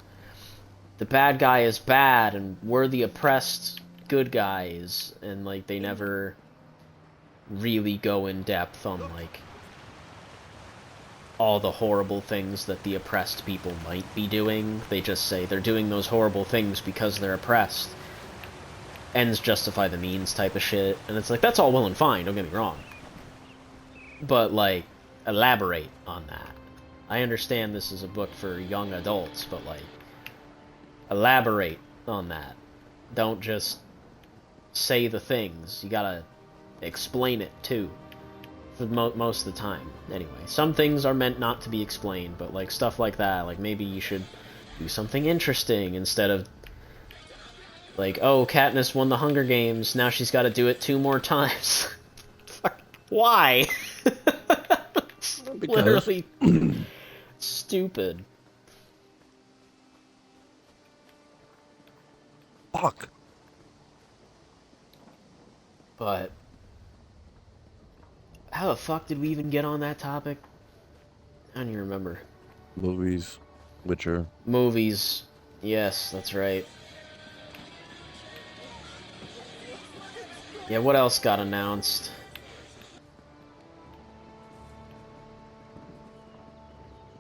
the bad guy is bad, and we're the oppressed good guys, and, like, they never really go in depth on, like, all the horrible things that the oppressed people might be doing. They just say they're doing those horrible things because they're oppressed. Ends justify the means type of shit. And it's like, that's all well and fine, don't get me wrong. But, like, elaborate on that. I understand this is a book for young adults, but, like, elaborate on that. Don't just say the things. You gotta explain it, too. For most of the time, anyway. Some things are meant not to be explained, but, like, stuff like that, like, maybe you should do something interesting instead of, like, oh, Katniss won the Hunger Games, now she's gotta do it 2 more times. Why? It's literally stupid. Fuck. But how the fuck did we even get on that topic? I don't even remember. Movies, Witcher. Movies. Yes, that's right. Yeah, what else got announced?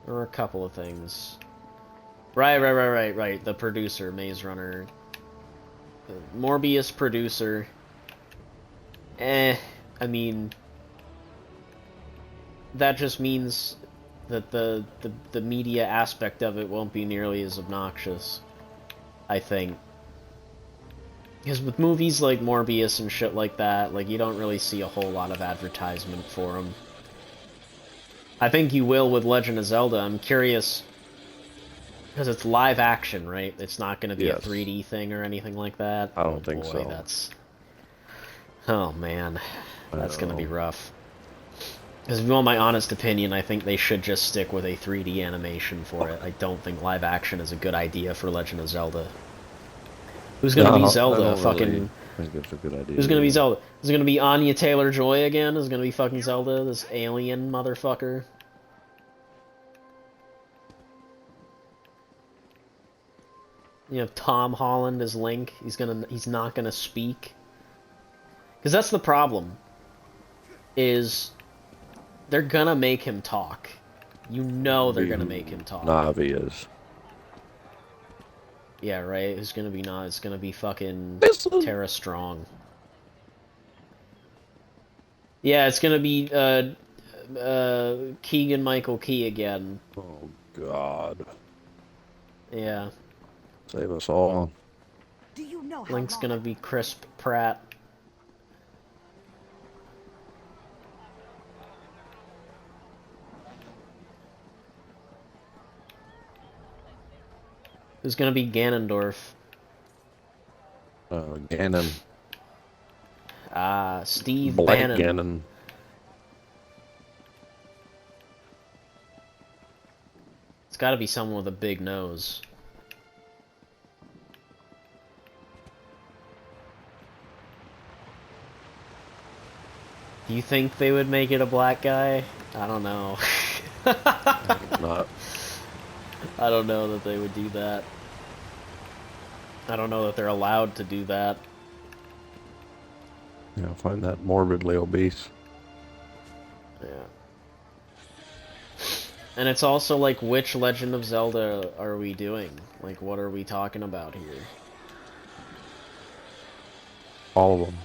There were a couple of things. Right. The producer, Maze Runner. The Morbius producer. I mean, that just means that the media aspect of it won't be nearly as obnoxious, I think. Because with movies like Morbius and shit like that, like, you don't really see a whole lot of advertisement for them. I think you will with Legend of Zelda. I'm curious, because it's live action, right? It's not going to be a 3D thing or anything like that. I don't think so. That's... Oh, man. That's going to be rough. Because if you want my honest opinion, I think they should just stick with a 3D animation for it. I don't think live action is a good idea for Legend of Zelda. Who's going to be Zelda? Fucking... I think that's a good idea. Who's going to be Zelda? Is it going to be Anya Taylor-Joy again? Is it going to be fucking Zelda? This alien motherfucker? You have Tom Holland as Link. He's not gonna speak. Because that's the problem. Is they're gonna make him talk. You know they're gonna make him talk. Navi is. Yeah, right? It's gonna be not. It's gonna be fucking Tara Strong. Yeah, it's gonna be Keegan-Michael Key again. Oh God. Yeah. Save us all. Do you know how Link's long gonna be Crisp Pratt. Who's gonna be Ganondorf? Ganon. Steve Black Bannon. Ganon. It's gotta be someone with a big nose. Do you think they would make it a black guy? I don't know. Not. I don't know that they would do that. I don't know that they're allowed to do that. Yeah, I find that morbidly obese. Yeah. And it's also like, which Legend of Zelda are we doing? Like, what are we talking about here? All of them.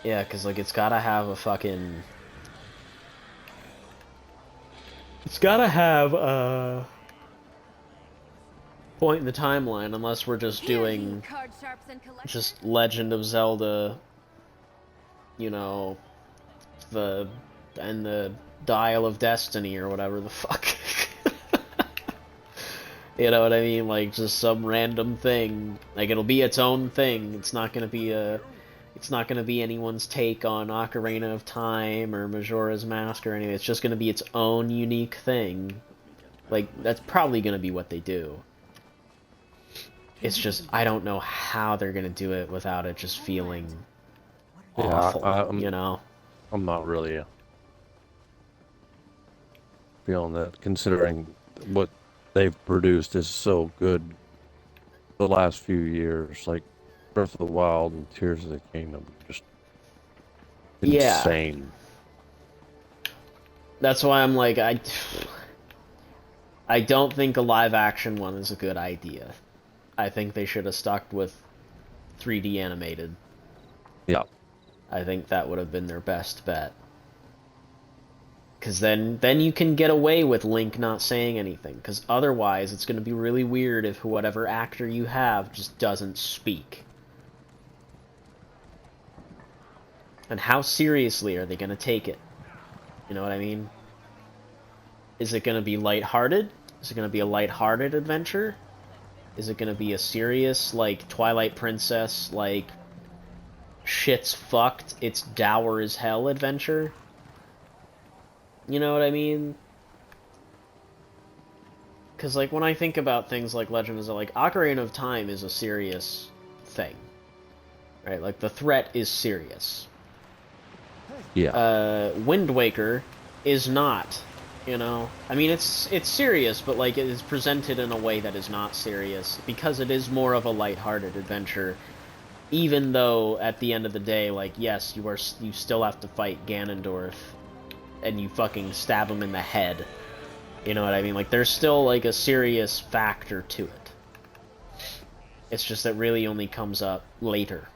Yeah, because, like, it's gotta have a fucking... It's gotta have a point in the timeline, unless we're just doing Card sharps and collectors. just Legend of Zelda, you know, the Dial of Destiny or whatever the fuck. You know what I mean? Like, just some random thing. Like, it'll be its own thing. It's not gonna be anyone's take on Ocarina of Time or Majora's Mask or anything. It's just gonna be its own unique thing. Like, that's probably gonna be what they do. It's just, I don't know how they're gonna do it without it just feeling awful, you know? I'm not really feeling that, considering what they've produced is so good the last few years. Like Breath of the Wild and Tears of the Kingdom, just insane. That's why I'm like, I don't think a live action one is a good idea. I think they should have stuck with 3D animated. Yeah. I think that would have been their best bet. Because then you can get away with Link not saying anything. Because otherwise, it's going to be really weird if whatever actor you have just doesn't speak. And how seriously are they going to take it? You know what I mean? Is it going to be lighthearted? Is it going to be a lighthearted adventure? Is it going to be a serious, like, Twilight Princess, like, shit's fucked, it's dour as hell adventure? You know what I mean? Because, like, when I think about things like Legend of Zelda, like, Ocarina of Time is a serious thing. Right? Like, the threat is serious. Yeah. Wind Waker is not, you know? I mean, it's serious, but, like, it is presented in a way that is not serious, because it is more of a lighthearted adventure, even though, at the end of the day, like, yes, you still have to fight Ganondorf, and you fucking stab him in the head. You know what I mean? Like, there's still, like, a serious factor to it. It's just that really only comes up later.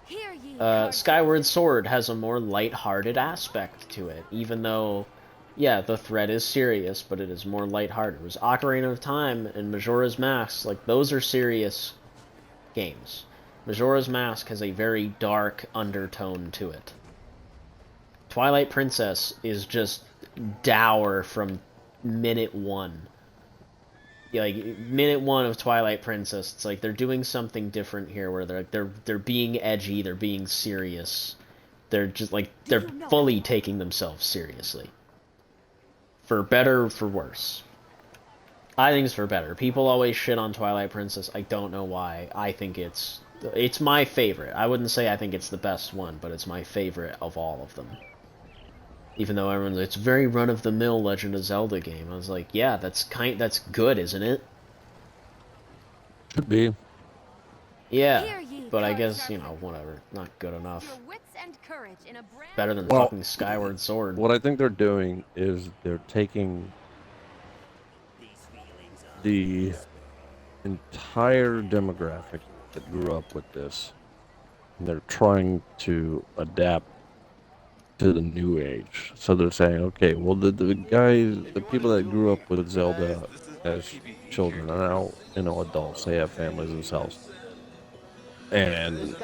Hear ye, Skyward Sword has a more light-hearted aspect to it, even though, yeah, the threat is serious, but it is more light-hearted. Whereas Ocarina of Time and Majora's Mask, like, those are serious games. Majora's Mask has a very dark undertone to it. Twilight Princess is just dour from minute one. Yeah, like, minute one of Twilight Princess, it's like they're doing something different here, where they're being edgy, they're being serious. They're just like, they're fully taking themselves seriously. For better or for worse. I think it's for better. People always shit on Twilight Princess. I don't know why. I think it's my favorite. I wouldn't say I think it's the best one, but it's my favorite of all of them. Even though everyone's, it's a very run-of-the-mill Legend of Zelda game. I was like, yeah, that's good, isn't it? Could be. Yeah, Hear ye, but I card guess, sharps you know, and whatever. Not good your enough. wits and courage in a brand Better than Well, fucking Skyward Sword. what I think they're doing is they're taking the entire demographic that grew up with this, and they're trying to adapt to the new age. So they're saying, okay, well, the guys, the people that grew up with Zelda as children are now, adults. They have families themselves. And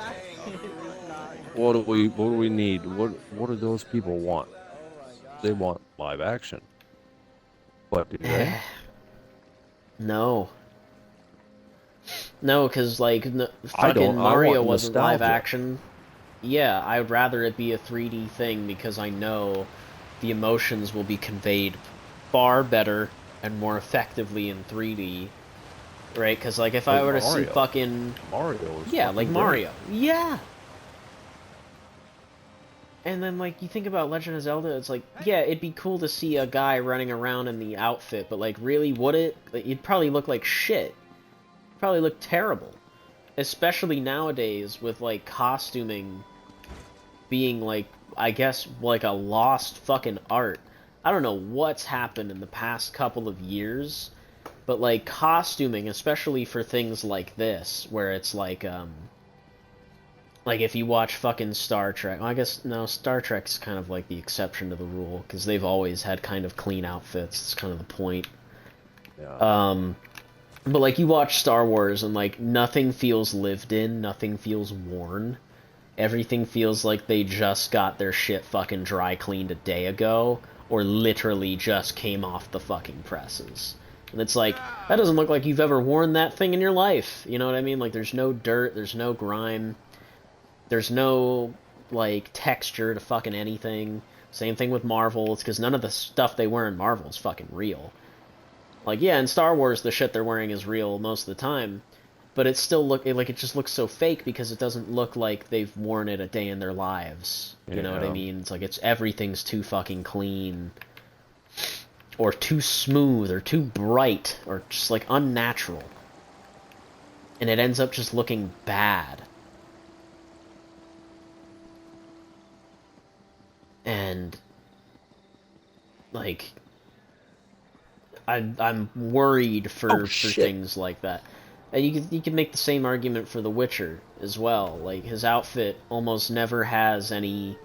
what do we need? What do those people want? They want live action. What do they? No. No, because, like, I don't. fucking I want Mario wasn't live nostalgia. action. Yeah, I'd rather it be a 3D thing because I know the emotions will be conveyed far better and more effectively in 3D, right? Because, like, if I Like were to see Mario. fucking... Mario is Yeah, fucking like great. Mario. Yeah! And then, like, you think about Legend of Zelda, it's like, yeah, it'd be cool to see a guy running around in the outfit, but, like, really, would it? Like, you'd probably look like shit. Probably look terrible. Especially nowadays with, like, costuming being, like, I guess, like a lost fucking art. I don't know what's happened in the past couple of years, but, like, costuming, especially for things like this, where it's like, if you watch fucking Star Trek, well, I guess, no, Star Trek's kind of like the exception to the rule, because they've always had kind of clean outfits. It's kind of the point. Yeah. But, like, you watch Star Wars, and, like, nothing feels lived in, nothing feels worn. Everything feels like they just got their shit fucking dry cleaned a day ago, or literally just came off the fucking presses. And it's like, that doesn't look like you've ever worn that thing in your life. You know what I mean? Like, there's no dirt, there's no grime. There's no, like, texture to fucking anything. Same thing with Marvel. It's because none of the stuff they wear in Marvel is fucking real. Like, yeah, in Star Wars, the shit they're wearing is real most of the time. But it still it just looks so fake because it doesn't look like they've worn it a day in their lives. You know what I Yeah. mean? It's like, everything's too fucking clean. Or too smooth, or too bright, or just, like, unnatural. And it ends up just looking bad. And, like, I'm worried for things like that. And you can make the same argument for The Witcher as well. Like, his outfit almost never has any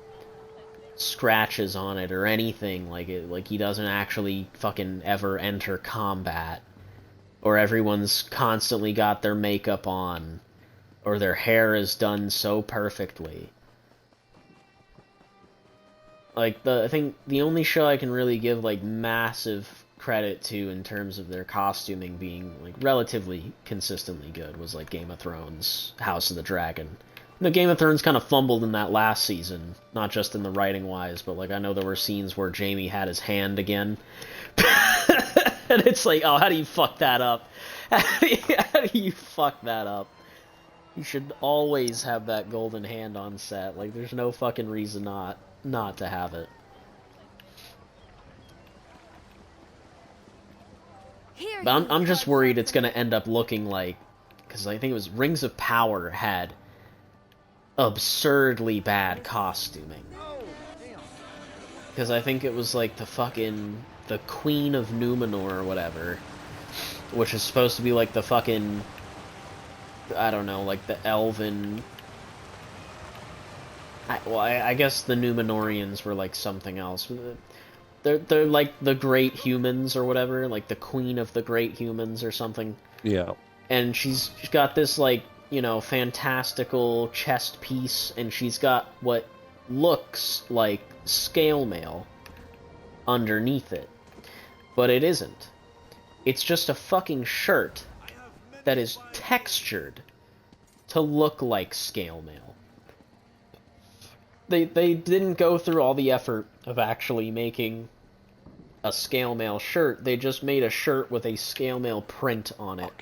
scratches on it or anything. Like he doesn't actually fucking ever enter combat, or everyone's constantly got their makeup on, or their hair is done so perfectly. Like, I think the only show I can really give, like, massive credit to in terms of their costuming being, like, relatively consistently good was, like, Game of Thrones, House of the Dragon. The Game of Thrones kind of fumbled in that last season, not just in the writing-wise, but, like, I know there were scenes where Jaime had his hand again. And it's like, oh, how do you fuck that up? How do you fuck that up? You should always have that golden hand on set. Like, there's no fucking reason not to have it. But I'm just worried it's gonna end up looking like, because I think it was Rings of Power had absurdly bad costuming. Because I think it was like the Queen of Numenor or whatever, which is supposed to be like the fucking, I don't know, like the elven. I guess the Numenorians were like something else. They're like the great humans or whatever, like the queen of the great humans or something. Yeah. And she's got this, like, you know, fantastical chest piece, and she's got what looks like scale mail underneath it. But it isn't. It's just a fucking shirt that is textured to look like scale mail. They didn't go through all the effort of actually making a scale mail shirt. They just made a shirt with a scale mail print on it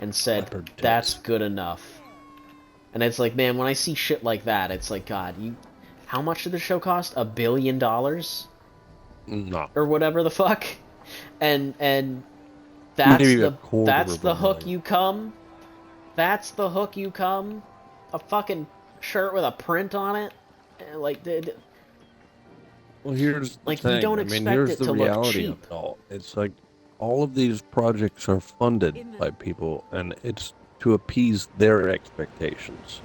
and said, that's good enough. And it's like, man, when I see shit like that, it's like, God, how much did the show cost? $1 billion? No. Or whatever the fuck? And that's Maybe the hook you come? That's the hook you come? A fucking shirt with a print on it? Like, Well, here's the like you thing. don't I mean, expect here's it the to look reality of cheap. it all. It's like all of these projects are funded by people, and it's to appease their expectations.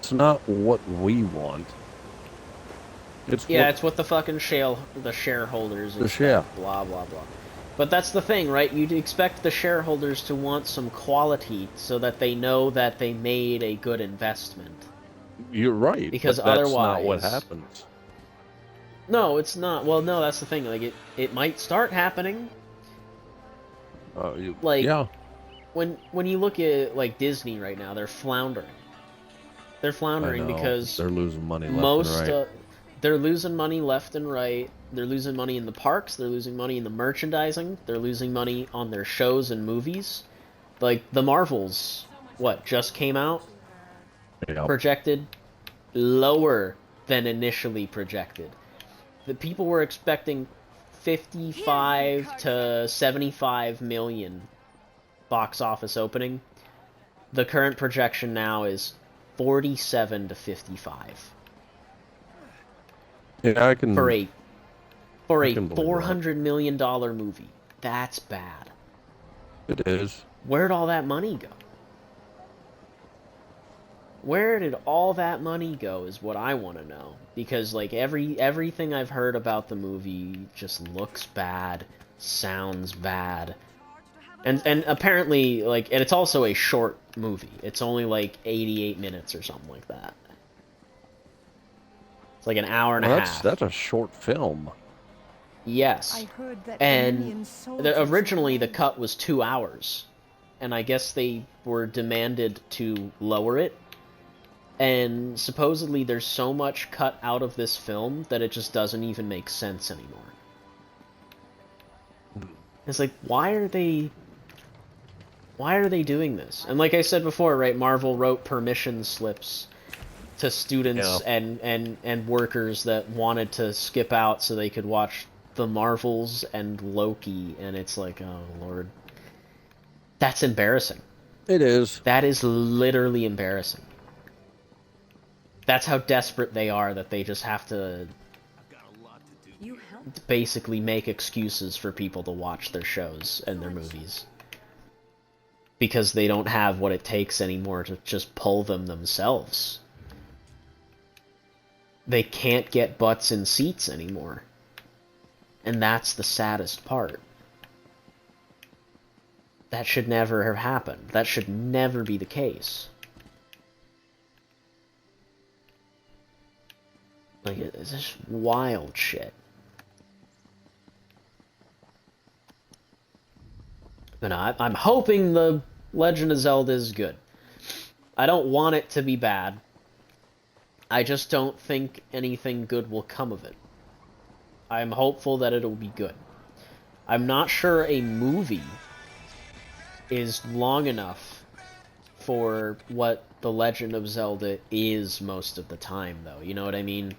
It's not what we want. It's Yeah, what it's what the fucking the shareholders the share. expect, blah, blah, blah. But that's the thing, right? You'd expect the shareholders to want some quality so that they know that they made a good investment. You're right, Because but that's not what otherwise... happens. No, it's not. Well, no, that's the thing. Like, it might start happening. Like, Yeah, when you look at, like, Disney right now, they're floundering. They're I floundering know. because They're losing money left and most right. they're losing money left and right. They're losing money in the parks, they're losing money in the merchandising, they're losing money on their shows and movies. Like the Marvels, what just came out, Yep. projected lower than initially projected. The people were expecting 55 to 75 million box office opening. The current projection now is 47 to 55 Yeah, I can. for a I can believe that. $400 million movie. That's bad. It is. Where'd all that money go? Where did all that money go is what I want to know. Because like everything I've heard about the movie just looks bad, sounds bad. And apparently like and it's also a short movie. It's only like 88 minutes or something like that. It's like an hour and a half. That's a short film. Yes. I heard that And originally the the cut was 2 hours. And I guess they were demanded to lower it. And supposedly there's so much cut out of this film that it just doesn't even make sense anymore. It's like, why are they doing this? And like I said before, right, Marvel wrote permission slips to students and workers that wanted to skip out so they could watch the Marvels and Loki, and it's like, oh lord. That's embarrassing. It is. That is literally embarrassing. That's how desperate they are that they just have to basically make excuses for people to watch their shows and their movies. Because they don't have what it takes anymore to just pull them themselves. They can't get butts in seats anymore. And that's the saddest part. That should never have happened. That should never be the case. Like, it's just wild shit. But I'm hoping the Legend of Zelda is good. I don't want it to be bad. I just don't think anything good will come of it. I'm hopeful that it'll be good. I'm not sure a movie is long enough for what The Legend of Zelda is most of the time, though. You know what I mean?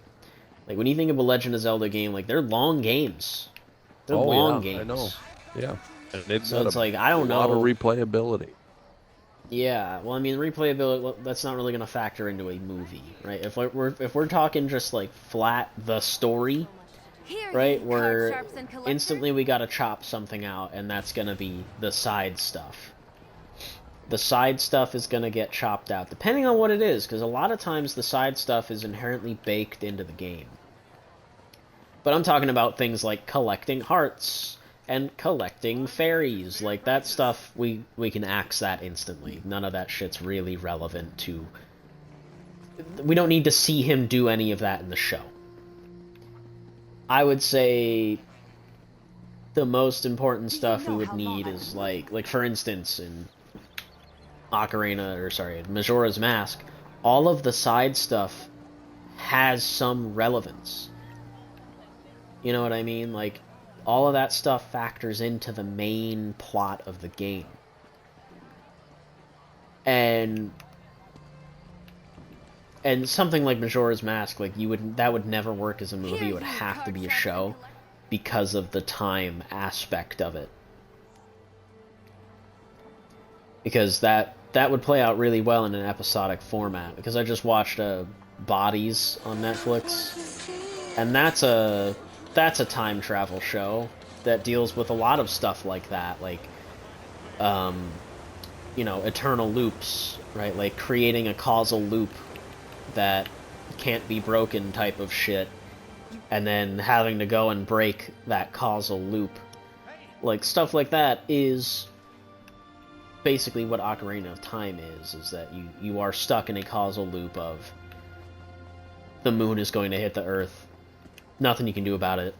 Like, when you think of a Legend of Zelda game, like, they're long games. They're long games. I know. Yeah. And it's So it's like, I don't know. A lot of replayability. Yeah, well, I mean, replayability, that's not really going to factor into a movie, right? If we're talking just, like, flat the story, right, where instantly we gotta chop something out, and that's gonna be the side stuff. The side stuff is gonna get chopped out, depending on what it is, because a lot of times the side stuff is inherently baked into the game. But I'm talking about things like collecting hearts, and collecting fairies. Like, that stuff, we can axe that instantly. None of that shit's really relevant to... We don't need to see him do any of that in the show. I would say the most important stuff we would need is like for instance in Majora's Mask, all of the side stuff has some relevance. You know what I mean? Like, all of that stuff factors into the main plot of the game. And something like Majora's Mask, like, that would never work as a movie. It would have to be a show because of the time aspect of it. Because that that would play out really well in an episodic format, because I just watched Bodies on Netflix, and that's a time travel show that deals with a lot of stuff like that, like you know, eternal loops, right? Like creating a causal loop that can't be broken type of shit, and then having to go and break that causal loop. Like, stuff like that is basically what Ocarina of Time is that you are stuck in a causal loop of the moon is going to hit the Earth, nothing you can do about it,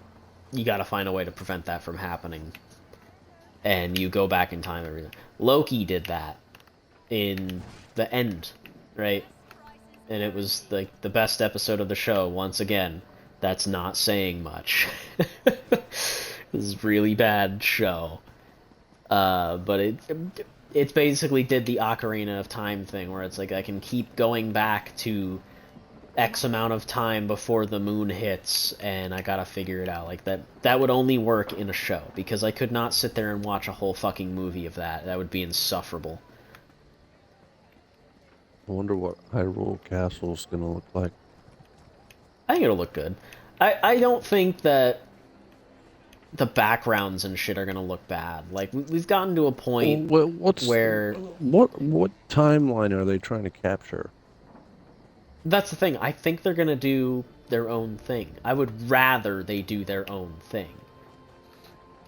you gotta find a way to prevent that from happening, and you go back in time. Everything. Loki did that in the end, right? And it was like the best episode of the show. Once again, that's not saying much. This is a really bad show, but it's basically did the Ocarina of Time thing, where it's like I can keep going back to X amount of time before the moon hits, and I gotta figure it out. Like, that would only work in a show, because I could not sit there and watch a whole fucking movie of that. That would be insufferable. I wonder what Hyrule Castle's gonna look like. I think it'll look good. I don't think that the backgrounds and shit are gonna look bad. Like, we've gotten to a point where... What timeline are they trying to capture? That's the thing. I think they're gonna do their own thing. I would rather they do their own thing.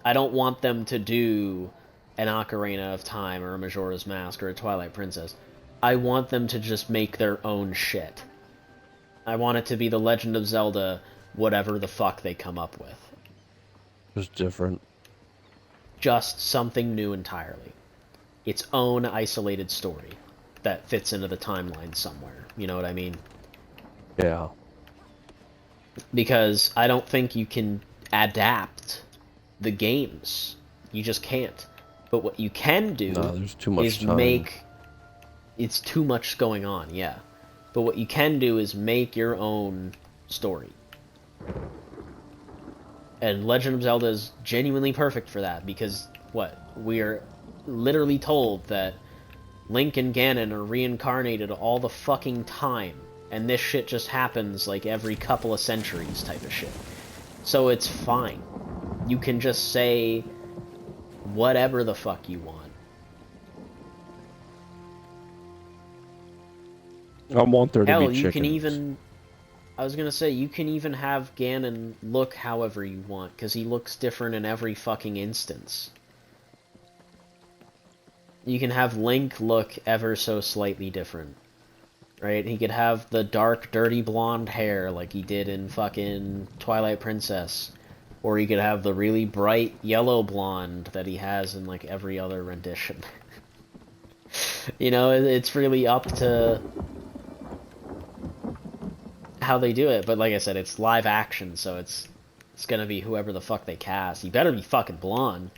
I don't want them to do an Ocarina of Time or a Majora's Mask or a Twilight Princess. I want them to just make their own shit. I want it to be the Legend of Zelda, whatever the fuck they come up with. Just different. Just something new entirely. Its own isolated story that fits into the timeline somewhere. You know what I mean? Yeah. Because I don't think you can adapt the games. You just can't. But what you can do there's too much is time. make... It's too much going on, yeah. But what you can do is make your own story. And Legend of Zelda is genuinely perfect for that, because, we're literally told that Link and Ganon are reincarnated all the fucking time, and this shit just happens, like, every couple of centuries type of shit. So it's fine. You can just say whatever the fuck you want. I want there to Hell, be you chickens. can even... I was gonna say, you can even have Ganon look however you want, because he looks different in every fucking instance. You can have Link look ever so slightly different. Right? He could have the dark, dirty blonde hair like he did in fucking Twilight Princess. Or he could have the really bright yellow blonde that he has in, like, every other rendition. You know, it's really up to how they do it, but like I said, it's live action, so it's gonna be whoever the fuck they cast. You better be fucking blonde.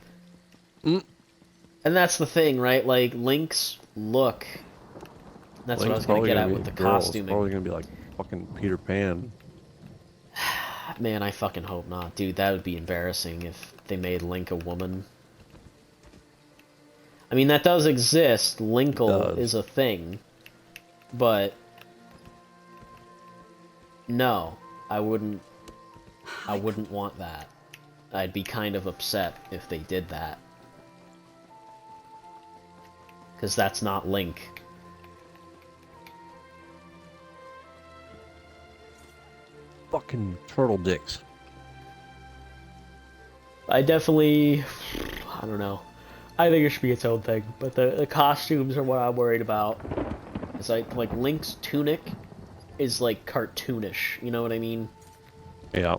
And that's the thing, right? Like, Link's look... That's what I was gonna get at with the costuming. It's probably gonna be like fucking Peter Pan. Man, I fucking hope not. Dude, that would be embarrassing if they made Link a woman. I mean, that does exist. Linkle is a thing. But... no, I wouldn't want that. I'd be kind of upset if they did that. Because that's not Link. Fucking turtle dicks. I definitely... I don't know. I think it should be its own thing, but the costumes are what I'm worried about. It's like Link's tunic is like cartoonish, you know what I mean? Yeah.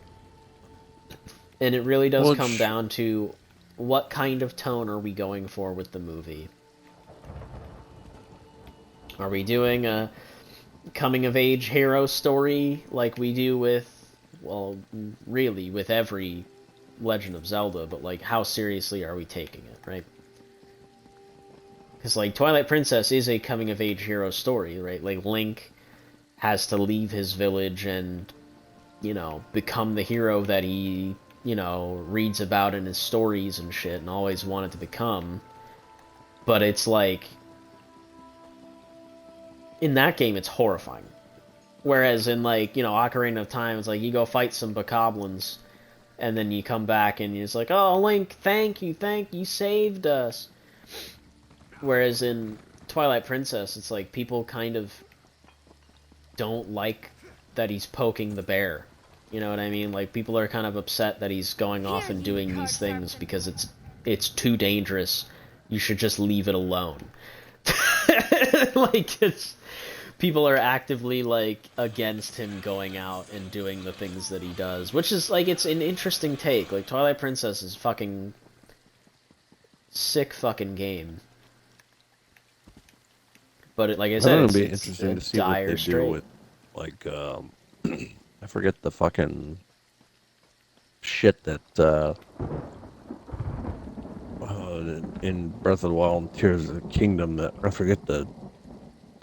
And it really does come down to what kind of tone are we going for with the movie? Are we doing a coming-of-age hero story like we do with, well, really, with every Legend of Zelda, but, like, how seriously are we taking it, right? Because, like, Twilight Princess is a coming-of-age hero story, right? Like, Link has to leave his village and, you know, become the hero that he, you know, reads about in his stories and shit and always wanted to become. But it's like, in that game, it's horrifying. Whereas in, like, you know, Ocarina of Time, it's like you go fight some bokoblins, and then you come back and it's like, oh, Link, thank you, saved us. Whereas in Twilight Princess, it's like people kind of don't like that he's poking the bear. You know what I mean? Like, people are kind of upset that he's going off and doing these things because it's too dangerous. You should just leave it alone. Like, it's people are actively like against him going out and doing the things that he does, which is like, it's an interesting take. Like, Twilight Princess is fucking sick fucking game. But like I said, It'd be it's interesting a to see what dire they straight. do with, like, I forget the fucking shit that in Breath of the Wild and Tears of the Kingdom, that I forget the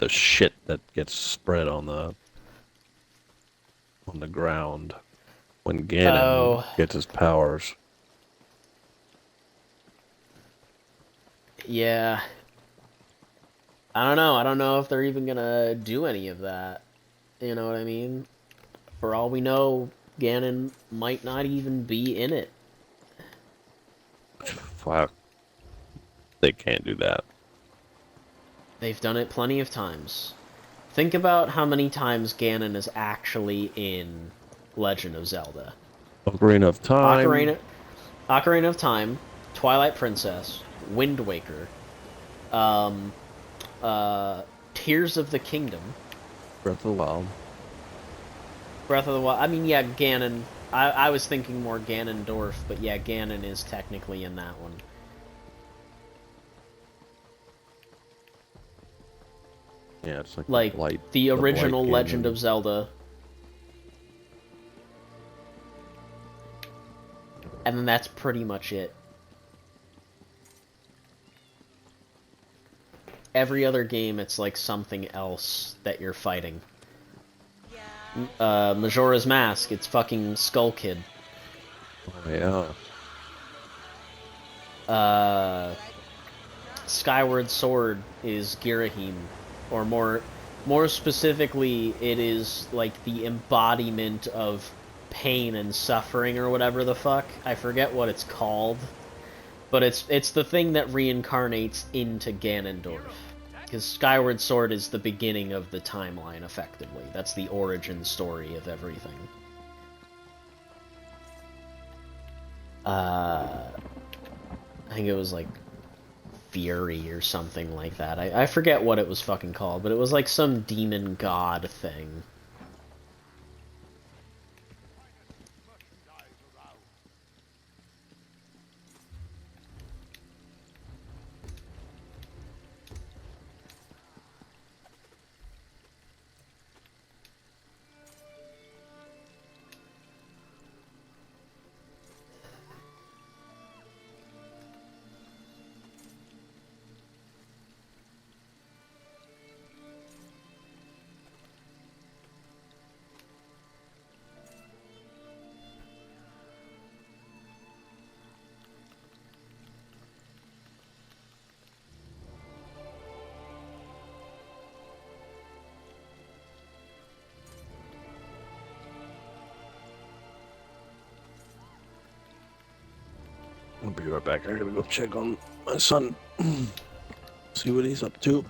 shit that gets spread on the ground when Ganon Oh, gets his powers. yeah. I don't know. I don't know if they're even gonna do any of that. You know what I mean? For all we know, Ganon might not even be in it. Fuck. They can't do that. They've done it plenty of times. Think about how many times Ganon is actually in Legend of Zelda. Ocarina of Time. Ocarina of Time, Twilight Princess, Wind Waker, um, Tears of the Kingdom, Breath of the Wild. Breath of the Wild. I mean, yeah, Ganon. I was thinking more Ganondorf, but yeah, Ganon is technically in that one. Yeah, it's like Like, the Blight, the original Blight Legend Ganon. of Zelda. And then that's pretty much it. Every other game, it's like something else that you're fighting. Majora's Mask, it's fucking Skull Kid. Oh yeah. Skyward Sword is Girahim, or more specifically, it is like the embodiment of pain and suffering, or whatever the fuck. I forget what it's called, but it's the thing that reincarnates into Ganondorf. Because Skyward Sword is the beginning of the timeline, effectively. That's the origin story of everything. I think it was like Fury or something like that. I forget what it was fucking called, but it was like some demon god thing. I'll be right back. I gotta go check on my son. See what he's up to.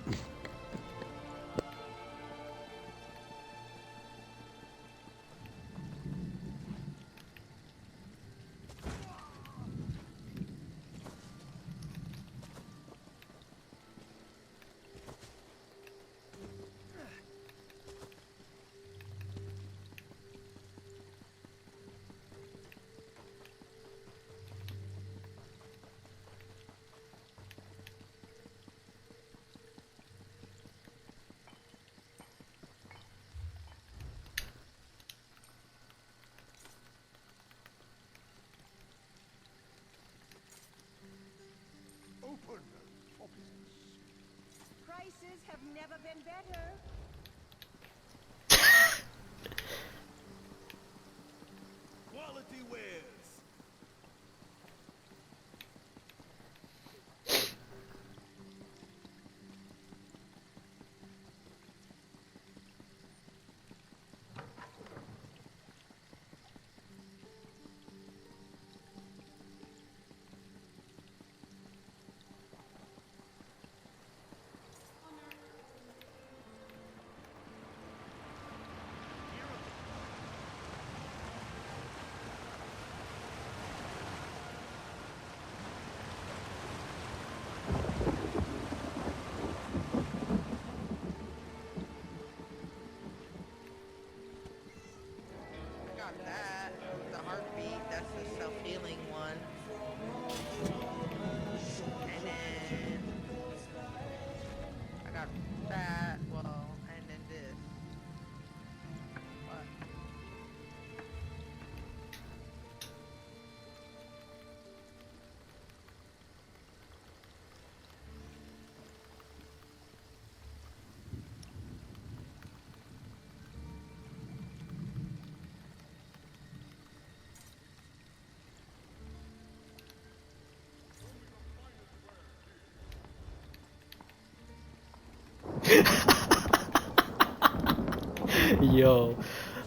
Yo,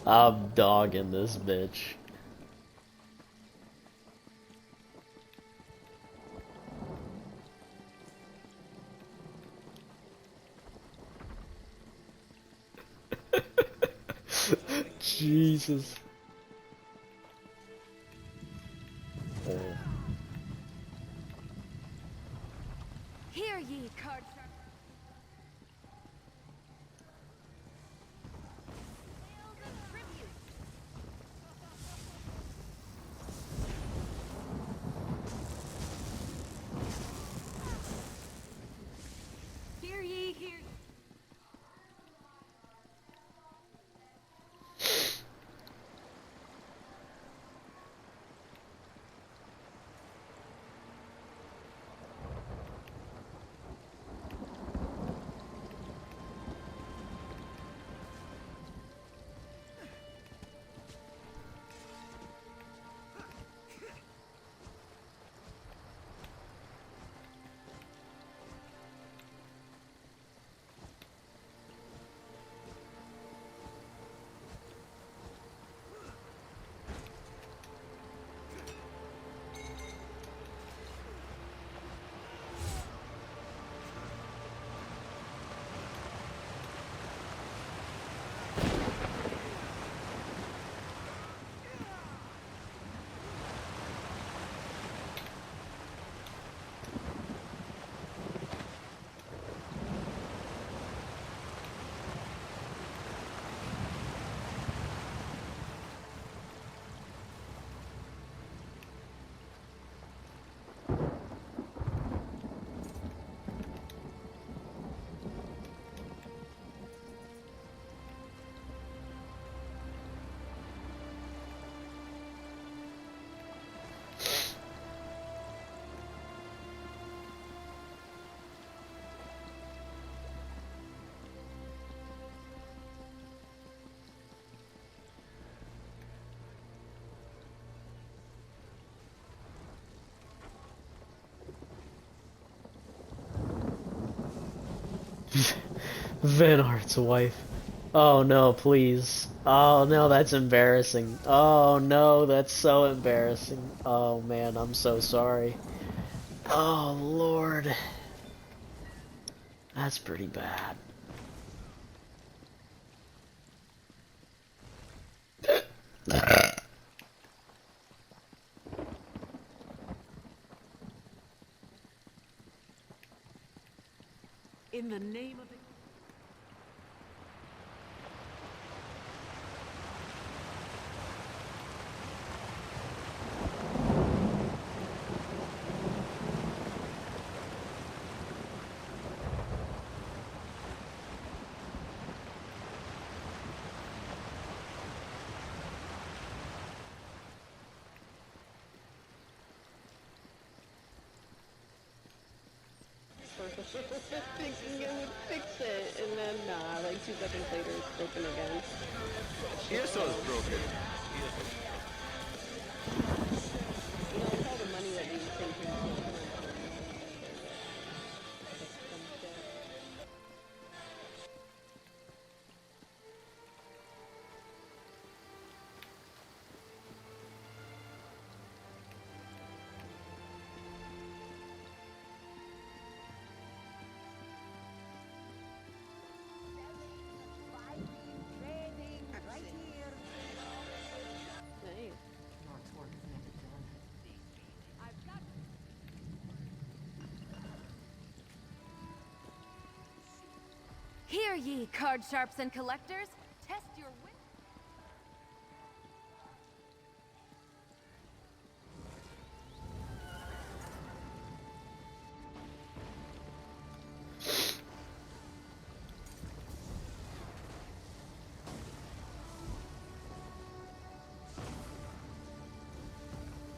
I'm dogging this bitch. Jesus. Oh. Hear ye, card sharp. Hail the tribute. Hear ye, hear ye. Van Hart's wife. Oh no, please. Oh no, that's embarrassing. Oh no, that's so embarrassing. Oh man, I'm so sorry. Oh Lord. That's pretty bad. In the name of the... Thinking it would fix it, and then nah, like 2 seconds later it's broken again. ESO is broken. You know, it's all the money that these things are spent on. Right here. Nice. I've got Hear ye, card sharps and collectors. Test your wit.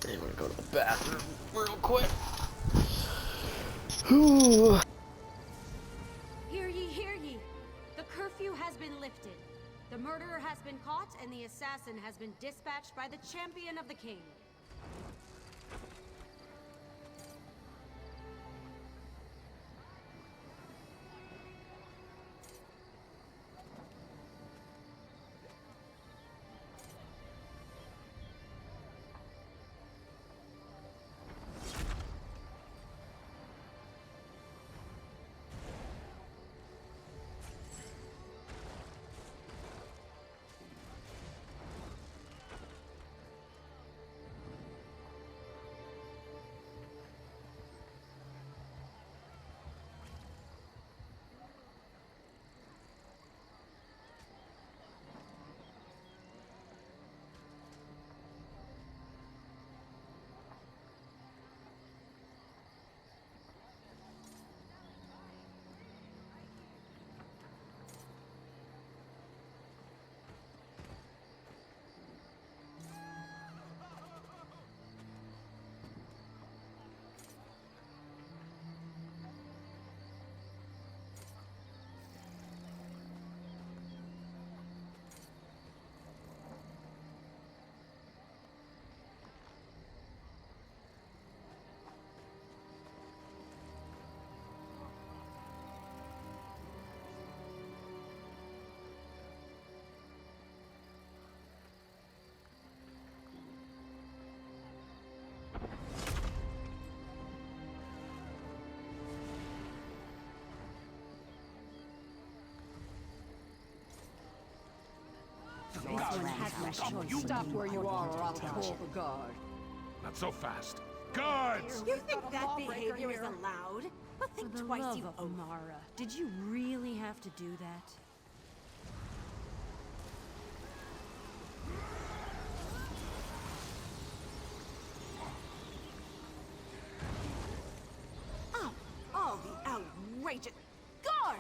I'm gonna go to the bathroom real quick. Whew. Hear ye, hear ye. The curfew has been lifted. The murderer has been caught, and the assassin has been dispatched by the champion of the king. one has no choice. Stop where you are or I'll call the guard. Not so fast. Guards! You think that behavior is allowed? But think For the twice, love you of Amara, did you really have to do that? Oh, the outrageous guard!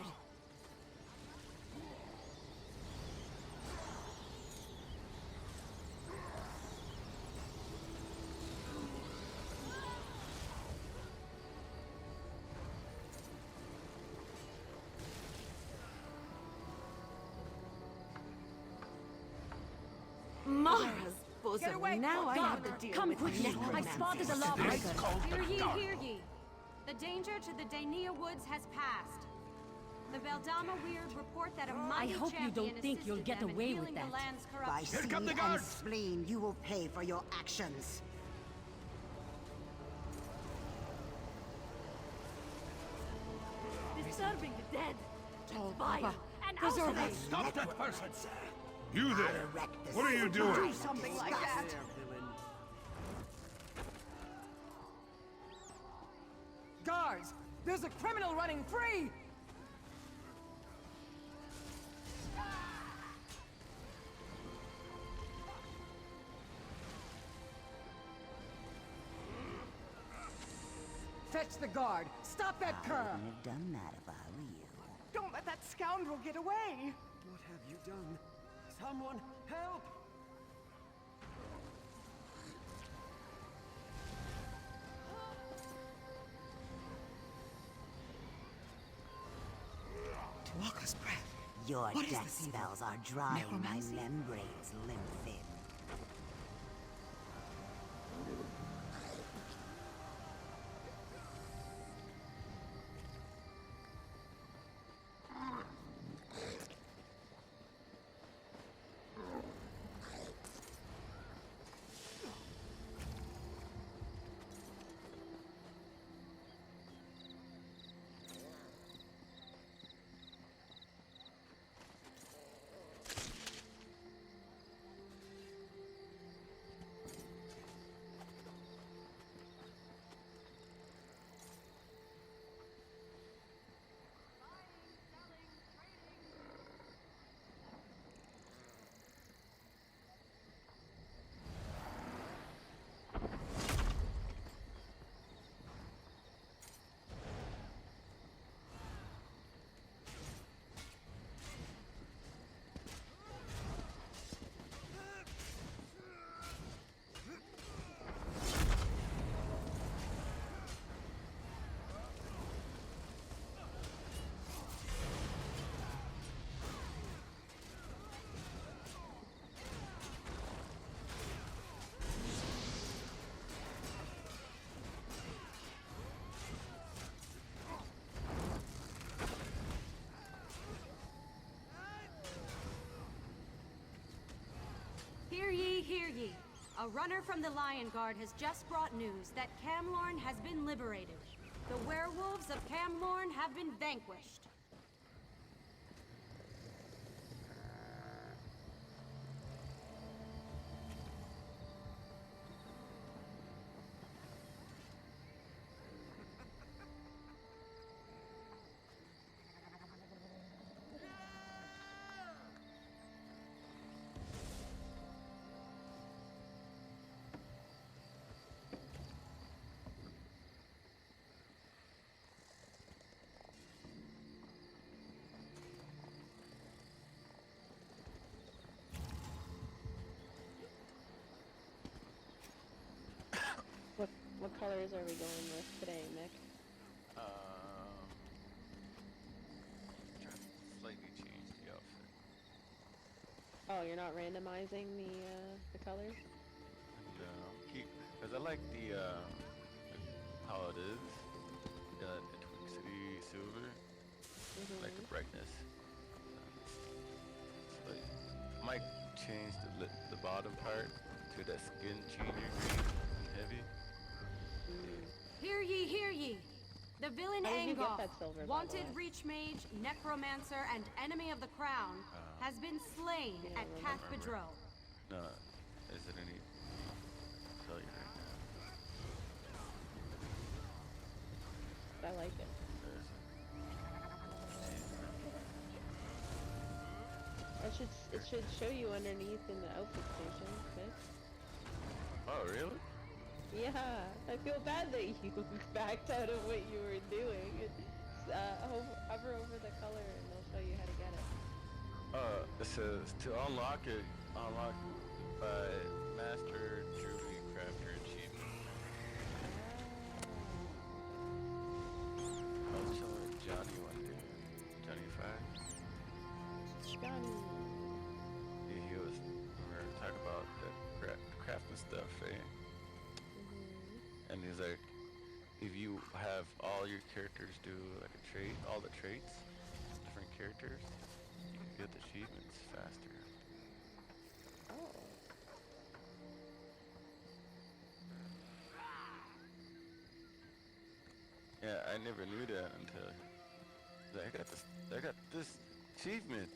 Mara's bosom. Now I have to deal Come with quickly! I necromancers. spotted a lawbreaker! Hear ye, hear ye. The danger to the Daenia Woods has passed. The Beldama Weird report that a mighty hope you champion don't think you'll assisted get them in away with healing the that. land's By corruption. sea come the and guards! spleen, you will pay for your actions. Disturbing the dead! Oh, Vile Papa. and Preserve outrage! us. Stop that person! You there! Erect the What are you symbol of doing? Something like disgust. that. Guards! There's a criminal running free! Fetch the guard! Stop that I cur! wouldn't have done that if I were you. Don't let that scoundrel get away! What have you done? Someone help! Tuaka's breath. Your What is death this evil? spells are drying my Necromancy? membranes limp thin. Hear ye, hear ye. A runner from the Lion Guard has just brought news that Camlorn has been liberated. The werewolves of Camlorn have been vanquished. What colors are we going with today, Mick? Trying to slightly change the outfit. Oh, you're not randomizing the colors? And keep, because I like the how it is. The Twin City silver. I like the brightness. So I might change the bottom part to that skin changer green and heavy. Hear ye, hear ye. The villain How did you get Angol, that silver, by the wanted way? reach mage, necromancer, and enemy of the crown, has been slain at Path Bedro. No, is it any? Tell you right now. I like it. It should show you underneath in the outfit station, okay? Oh, really? Yeah, I feel bad that you backed out of what you were doing. Hover over the color and they'll show you how to get it. It says to unlock it, unlock by Master Jewelry Crafter Achievement. I was telling Johnny one day, Johnny 5. Johnny. He was, we were talking about the crafting stuff, eh? And he's like, if you have all your characters do like a trait, all the traits, different characters, you can get the achievements faster. Oh. Yeah, I never knew that until I got this achievement.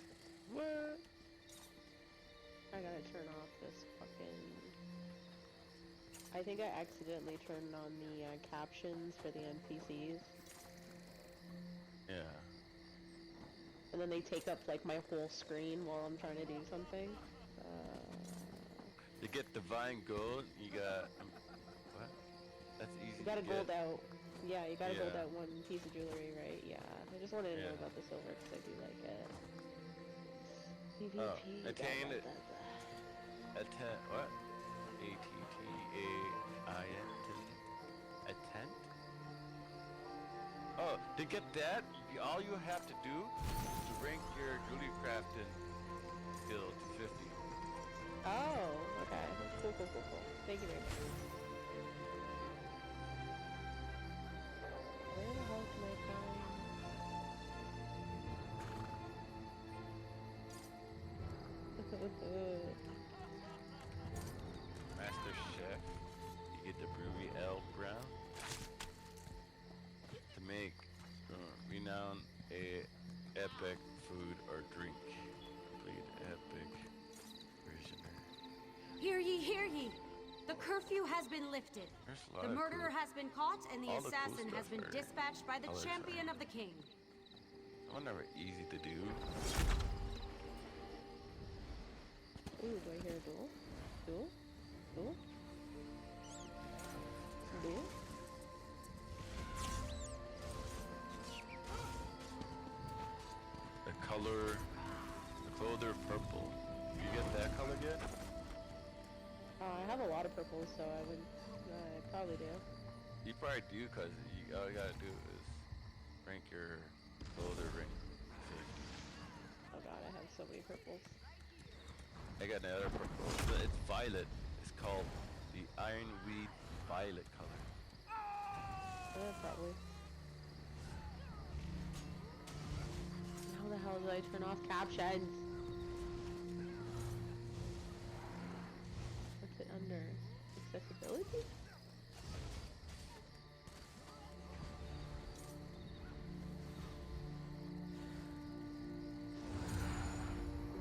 What? I gotta turn off this fucking... I think I accidentally turned on the captions for the NPCs. Yeah. And then they take up like my whole screen while I'm trying to do something. You get divine gold, you got... what? That's easy. You gotta to gold get. out. Yeah, you gotta gold Yeah. out one piece of jewelry, right? Yeah. I just wanted to know Yeah. about the silver because I do like it. PvP. Oh, attain it. blah. Attent, what? A-T-T-A-I-N-T. Attent? Oh, to get that, all you have to do is to rank your jewelry crafting skill to 50. Oh, okay. Cool. Thank you very much. Where the hell can I find... Master Chef, you get the brewery L Brown to make renowned a epic food or drink. Complete epic prisoner. Hear ye, hear ye! The curfew has been lifted. There's a lot The of murderer cool- has been caught and the all the cool assassin has stuff been are dispatched by the colors champion are- of the king. One never easy to do. Ooh, do I hear a duel? Duel? Duel? Duel? The clother purple. You get that color yet? I have a lot of purples, so I would probably do. You probably do, cause all you gotta do is rank your clother ring. Oh god, I have so many purples. I got another purple. It's violet. It's called the Ironweed Violet color. Probably. How the hell do I turn off captions? What's it under? Accessibility?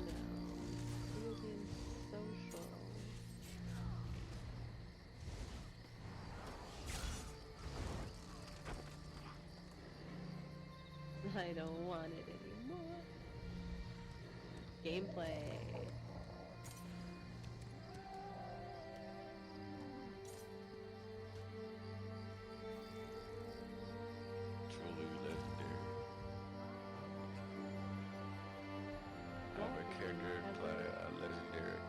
No. Ability and social. I don't want it anymore. Gameplay. Truly legendary. Have a character play a legendary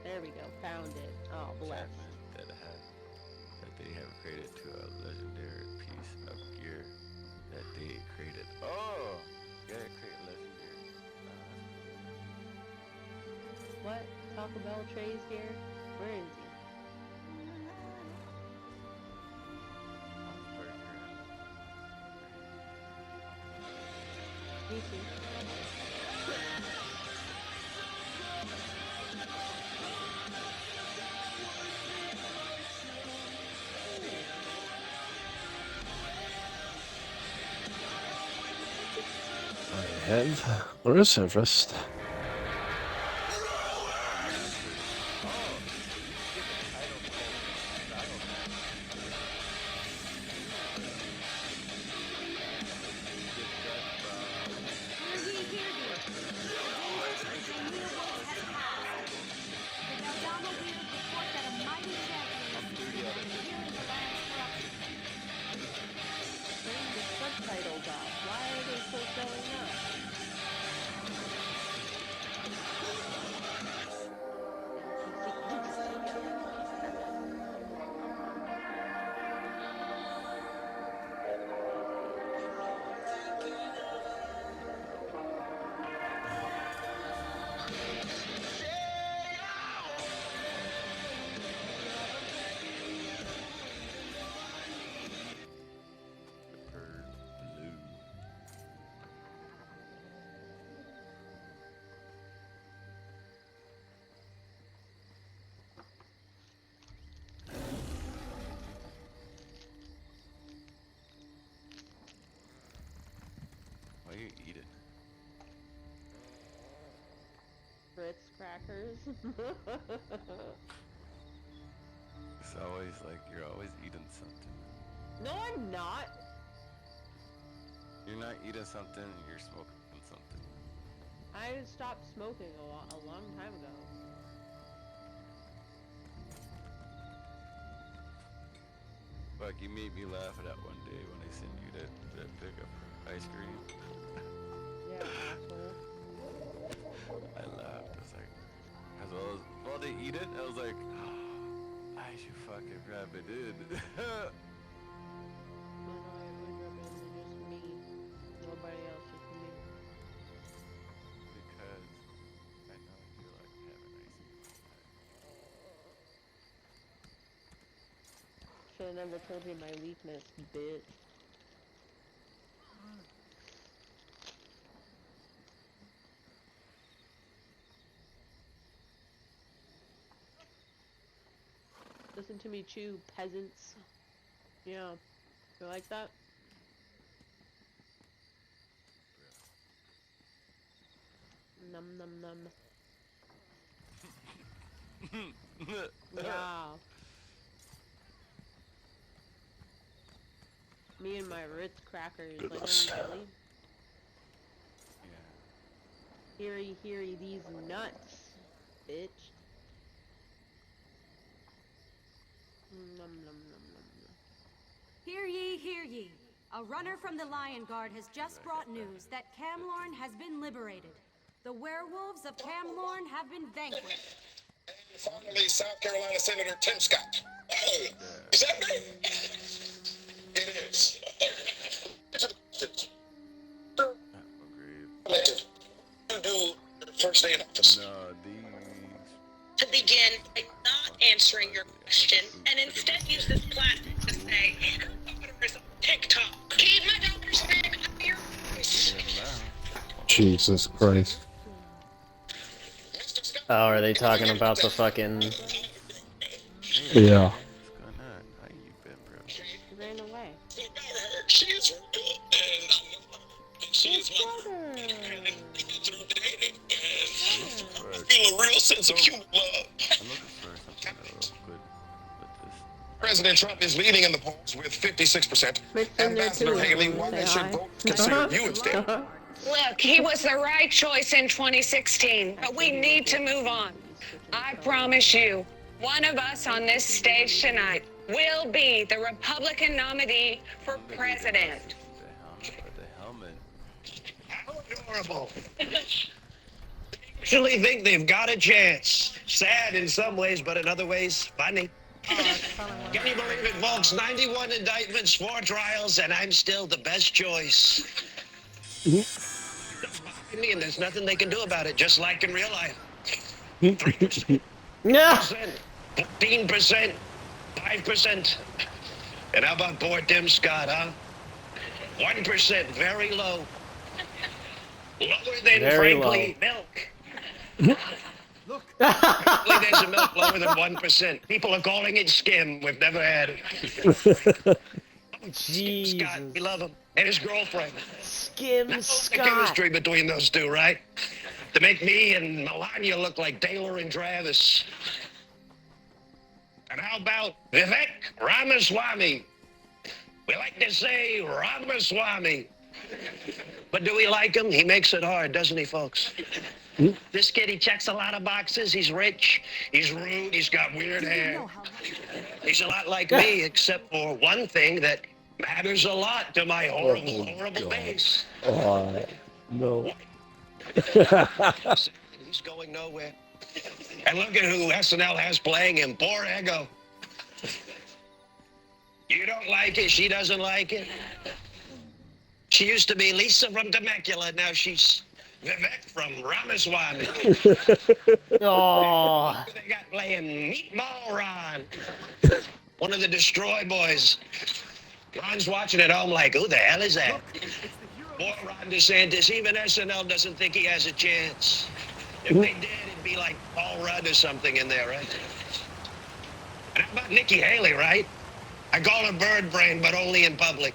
There we go. Found it. Oh, bless. enchantment that they have created to a legendary piece of gear that they created. Oh! You gotta create legendary. What? Taco Bell Trey's here? Where is he? Me too. And there is interest. Turn the subtitles off. Why are they still showing up? Why you eat it? Ritz crackers. It's always like you're always eating something. No, I'm not. You're not eating something, you're smoking something. I stopped smoking a long time ago. Fuck, you made me laugh at that one day when I sent you that pic of ice cream. Yeah, asshole. I laughed. I was like, while they eat it, I was like, oh, I should fucking grab it in. Just me. Nobody else, just me. Because I know you like having ice cream. Should've never told you my weakness, bitch. Listen to me chew, peasants. Yeah. You like that? Num num num. Yeah. Me and my Ritz crackers, like jelly. Heary, heary, these nuts, bitch. Num num num num. Hear ye, hear ye. A runner from the Lion Guard has just brought news that Camlorn has been liberated. The werewolves of Camlorn have been vanquished. Finally, South Carolina Senator Tim Scott. Oh, is that me? It is. Elected to do first day in office. No, To begin by not answering your question and instead use this platform to say, her daughter is on TikTok. Keep my daughter's name out of your voice. Jesus Christ. Oh, are they talking about the fucking... Yeah. what's going on? How you been, bro? She ran away. She is very good, and I know her. And she is my through dating, and I feel a real sense of human love. I'm looking for something good with this. President Trump is leading in the polls with 56%. Ambassador Haley, why they should vote consider you instead. Look, he was the right choice in 2016, but we need to move on. I promise you, one of us on this stage tonight will be the Republican nominee for president. The helmet. How adorable. Actually think they've got a chance. Sad in some ways, but in other ways, funny. Can you believe it, folks? 91 indictments, 4 trials, and I'm still the best choice. Me, and there's nothing they can do about it, just like in real life. 3%, Yeah. 15%, 5%. And how about poor Tim Scott, huh? 1%, very low. Lower than, Very frankly, low. milk. Frankly, there's a milk lower than 1%. People are calling it skim. We've never had it. Jesus. Scott, we love him. and his girlfriend. Skim The Scott. chemistry between those two, right? To make me and Melania look like Taylor and Travis. And how about Vivek Ramaswamy? We like to say Ramaswamy. But do we like him? He makes it hard, doesn't he, folks? This kid, he checks a lot of boxes. He's rich, he's rude, he's got weird hair. He's a lot like me, except for one thing that matters a lot to my horrible, horrible face. Oh, no. He's going nowhere. And look at who SNL has playing him. Poor Ego. You don't like it, she doesn't like it. She used to be Lisa from Temecula, now she's Vivek from Ramaswamy. Oh. They got playing Meatball Ron, one of the Destroy Boys. Ron's watching at home like, who the hell is that? Poor Ron DeSantis, even SNL doesn't think he has a chance. If they did, it'd be like Paul Rudd or something in there, right? And how about Nikki Haley, right? I call her bird brain, but only in public.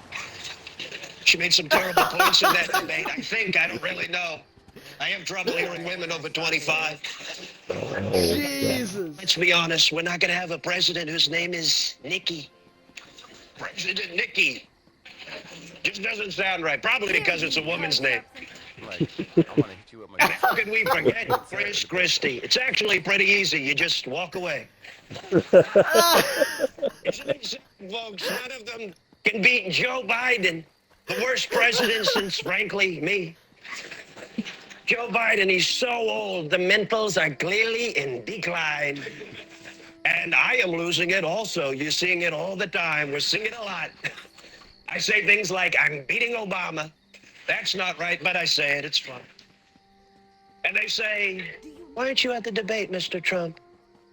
She made some terrible points in that debate. I think, I don't really know. I have trouble hearing women over 25. Jesus. Let's be honest, we're not going to have a president whose name is Nikki. President Nikki. Just doesn't sound right. Probably because it's a woman's name. Like, I want to hit you with my. And how can we forget Chris Christie? It's actually pretty easy. You just walk away. Isn't it sad, folks? None of them can beat Joe Biden, the worst president since, frankly, me. Joe Biden, he's so old. The mentals are clearly in decline. And I am losing it also. You're seeing it all the time. We're seeing it a lot. I say things like, I'm beating Obama. That's not right, but I say it. It's fun. And they say, why aren't you at the debate, Mr. Trump?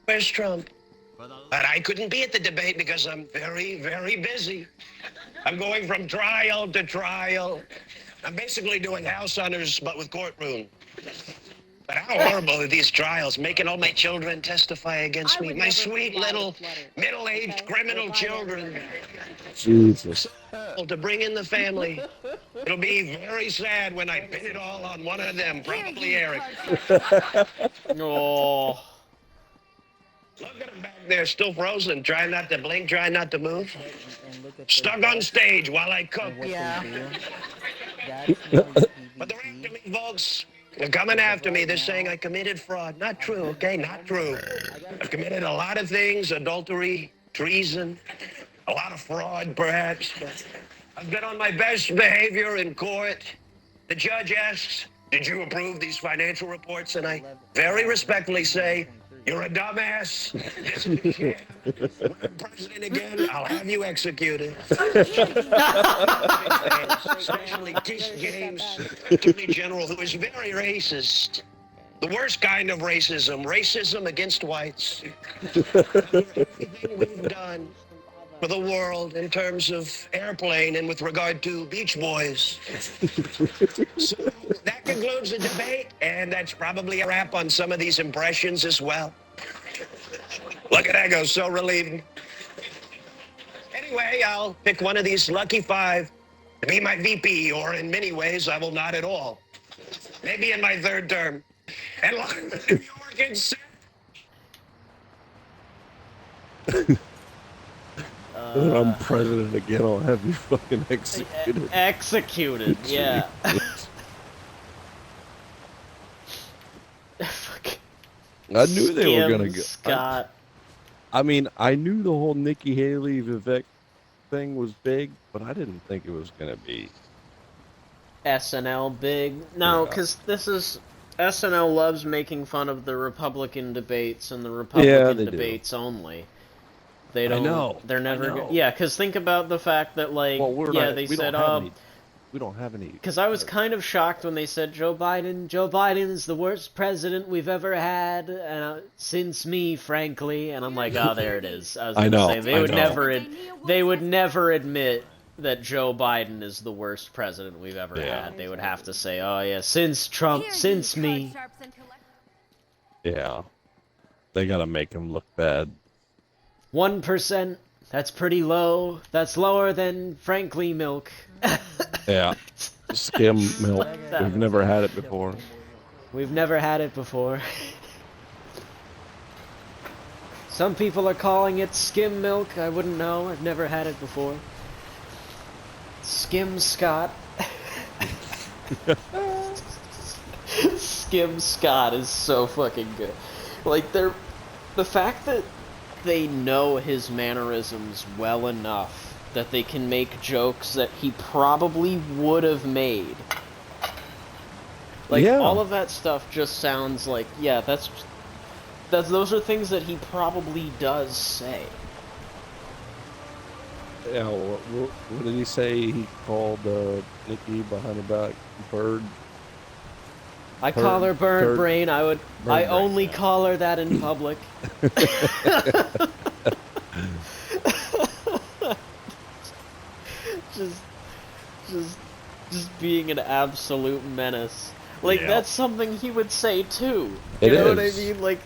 Where's Trump? But I couldn't be at the debate because I'm very, very busy. I'm going from trial to trial. I'm basically doing house hunters, but with courtroom. But how horrible are these trials, making all my children testify against me? My sweet little middle-aged criminal children. Jesus. To bring in the family. It'll be very sad when I pin it all on one of them, probably Eric. Oh. Look at him back there, still frozen, trying not to blink, trying not to move. Stuck on stage while I cook. Yeah. But they're after me, folks. They're coming after me. They're saying I committed fraud. Not true, okay? Not true. I've committed a lot of things, adultery, treason, a lot of fraud, perhaps. I've been on my best behavior in court. The judge asks, did you approve these financial reports? And I very respectfully say, you're a dumbass. This is shit. When I'm president again, I'll have you executed. Especially Tish James, Attorney General, who is very racist. The worst kind of racism, racism against whites. Everything we've done for the world in terms of airplane and with regard to Beach Boys. So that concludes the debate, and that's probably a wrap on some of these impressions as well. Look at Ego, so relieved. Anyway, I'll pick one of these lucky five to be my VP, or in many ways, I will not at all. Maybe in my third term. And long live New York and I'm president again. I'll have you fucking executed. Executed, yeah. I knew they were gonna Skim go. Scott. I mean, I knew the whole Nikki Haley Vivek thing was big, but I didn't think it was gonna be SNL big. No, because this is SNL loves making fun of the Republican debates and the Republican they do. debates only. They don't. I know. They're never. I know. Yeah, because think about the fact that like they said we don't have any. Because I was kind of shocked when they said Joe Biden is the worst president we've ever had since me, frankly, and I'm like, oh, there it is. I was I gonna know, say they I would know. they would never admit that Joe Biden is the worst president we've ever had. They would have to say, oh yeah, since Trump, since me. Yeah, they gotta make him look bad. 1%. That's pretty low. That's lower than Frankly milk. Yeah. Skim milk. We've never had it before. We've never had it before. Some people are calling it skim milk. I wouldn't know. I've never had it before. Skim Scott. Skim Scott is so fucking good. Like, the fact that they know his mannerisms well enough that they can make jokes that he probably would have made. Like, all of that stuff just sounds like, yeah, those are things that he probably does say. Yeah, what did he say he called Nikki behind her back? Bird? I call her bird brain. I only call her that in public. just being an absolute menace. Like, that's something he would say too. You know what I mean? Like,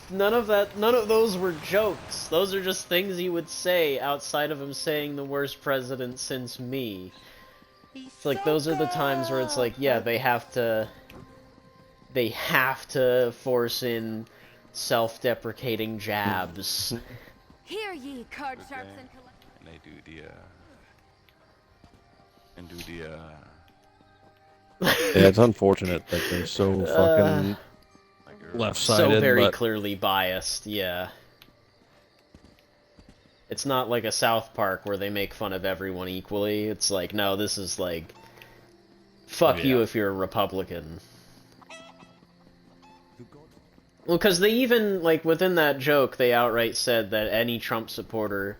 none of those were jokes. Those are just things he would say outside of him saying the worst president since me. It's like, those are the times where it's like, yeah, they have to force in self-deprecating jabs. Hear ye, card sharps and collectors. And they do Yeah, it's unfortunate that they're so fucking left-sided. So very clearly biased, yeah. It's not like a South Park where they make fun of everyone equally. It's like, no, this is like, fuck you if you're a Republican. Well, because they even, like, within that joke, they outright said that any Trump supporter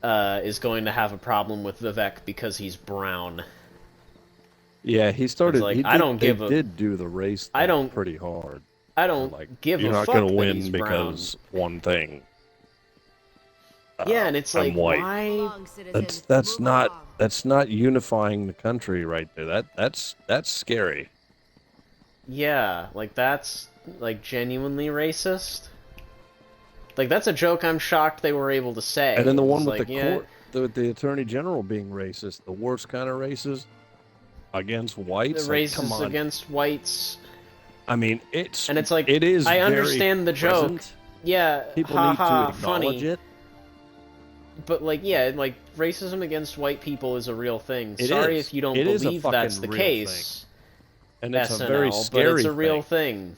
is going to have a problem with Vivek because he's brown. Yeah, he started. Like, They did do the race thing pretty hard. I don't give a fuck. You're not gonna that he's win because one thing. Yeah, and it's I'm like, white. why? That's not unifying the country right there. That's scary. Yeah, like, that's, like, genuinely racist. Like, that's a joke I'm shocked they were able to say. And then the one with like, the court, the attorney general being racist, the worst kind of racist against whites. The like, racist come on. against whites. I mean, it is. I very understand the joke. present. Yeah, People need to acknowledge funny. it. But, like, yeah, like, racism against white people is a real thing. It Sorry is. if you don't It is a believe that's the fucking real case. thing. And it's SNL, a very but scary it's a real thing.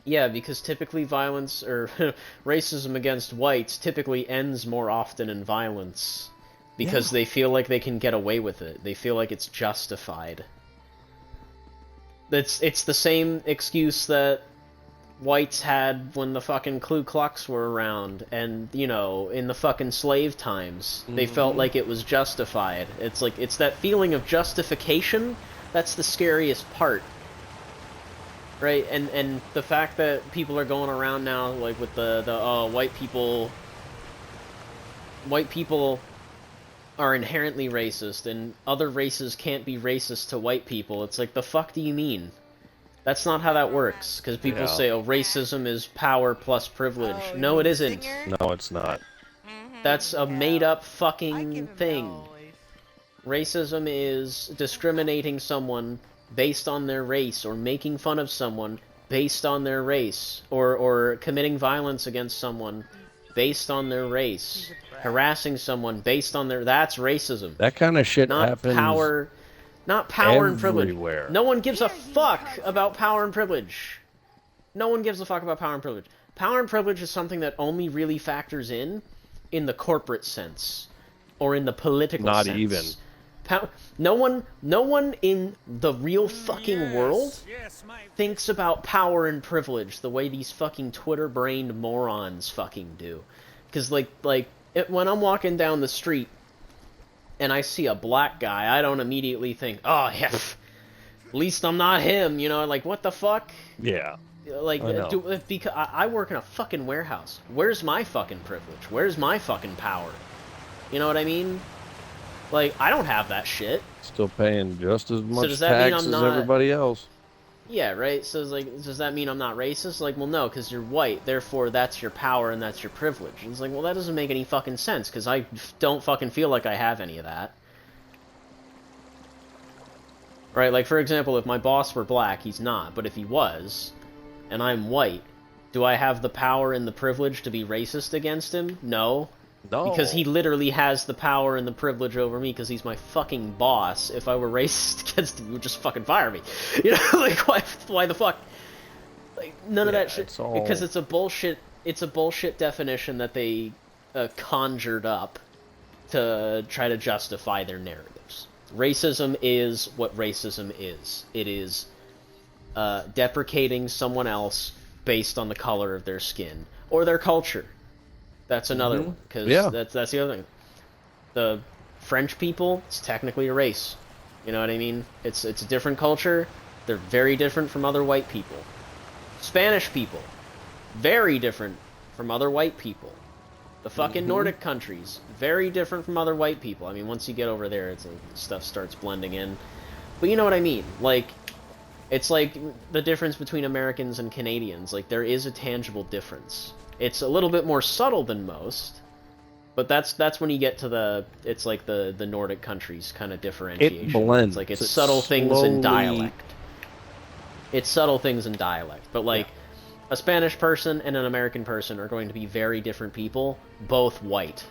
Yeah, because typically violence, or racism against whites, typically ends more often in violence. Because they feel like they can get away with it. They feel like it's justified. It's the same excuse that whites had when the fucking Ku Klux were around, and, you know, in the fucking slave times. They felt like it was justified. It's like, it's that feeling of justification that's the scariest part. Right? And the fact that people are going around now, like, with the white people are inherently racist, and other races can't be racist to white people. It's like, the fuck do you mean? That's not how that works, because people say, oh, racism is power plus privilege. No, it isn't. No, it's not. That's a made-up fucking thing. Racism is discriminating someone based on their race, or making fun of someone based on their race, or committing violence against someone based on their race, harassing someone based on their... That's racism. That kind of shit Not happens. Not power and privilege. Everywhere. No one gives a fuck about power and privilege. No one gives a fuck about power and privilege. Power and privilege is something that only really factors in the corporate sense, or in the political sense. Not even. No one in the real fucking world thinks about power and privilege the way these fucking Twitter-brained morons fucking do. Because, when I'm walking down the street and I see a black guy, I don't immediately think, oh, yeah, at least I'm not him, you know? Like, what the fuck? Yeah. Like, because I work in a fucking warehouse. Where's my fucking privilege? Where's my fucking power? You know what I mean? Like, I don't have that shit. Still paying just as much does that mean tax I'm as not... everybody else. Yeah, right? So it's like, does that mean I'm not racist? Like, well, no, because you're white, therefore that's your power and that's your privilege. And it's like, well, that doesn't make any fucking sense, because I don't fucking feel like I have any of that. Right, like, for example, if my boss were black, he's not, but if he was, and I'm white, do I have the power and the privilege to be racist against him? No. No. Because he literally has the power and the privilege over me because he's my fucking boss. If I were racist against him, he would just fucking fire me. You know, like, why the fuck? Like, none of that shit. Because it's a bullshit definition that they conjured up to try to justify their narratives. Racism is what racism is. It is deprecating someone else based on the color of their skin or their culture. That's another one, because that's the other thing. The French people, it's technically a race. You know what I mean? It's a different culture. They're very different from other white people. Spanish people, very different from other white people. The fucking Nordic countries, very different from other white people. I mean, once you get over there, it's like, stuff starts blending in. But you know what I mean? Like, it's like the difference between Americans and Canadians. Like, there is a tangible difference. It's a little bit more subtle than most, but that's when you get to the Nordic countries kind of differentiation. It blends. It's like it's subtle things in dialect. It's subtle things in dialect, but like a Spanish person and an American person are going to be very different people, both white.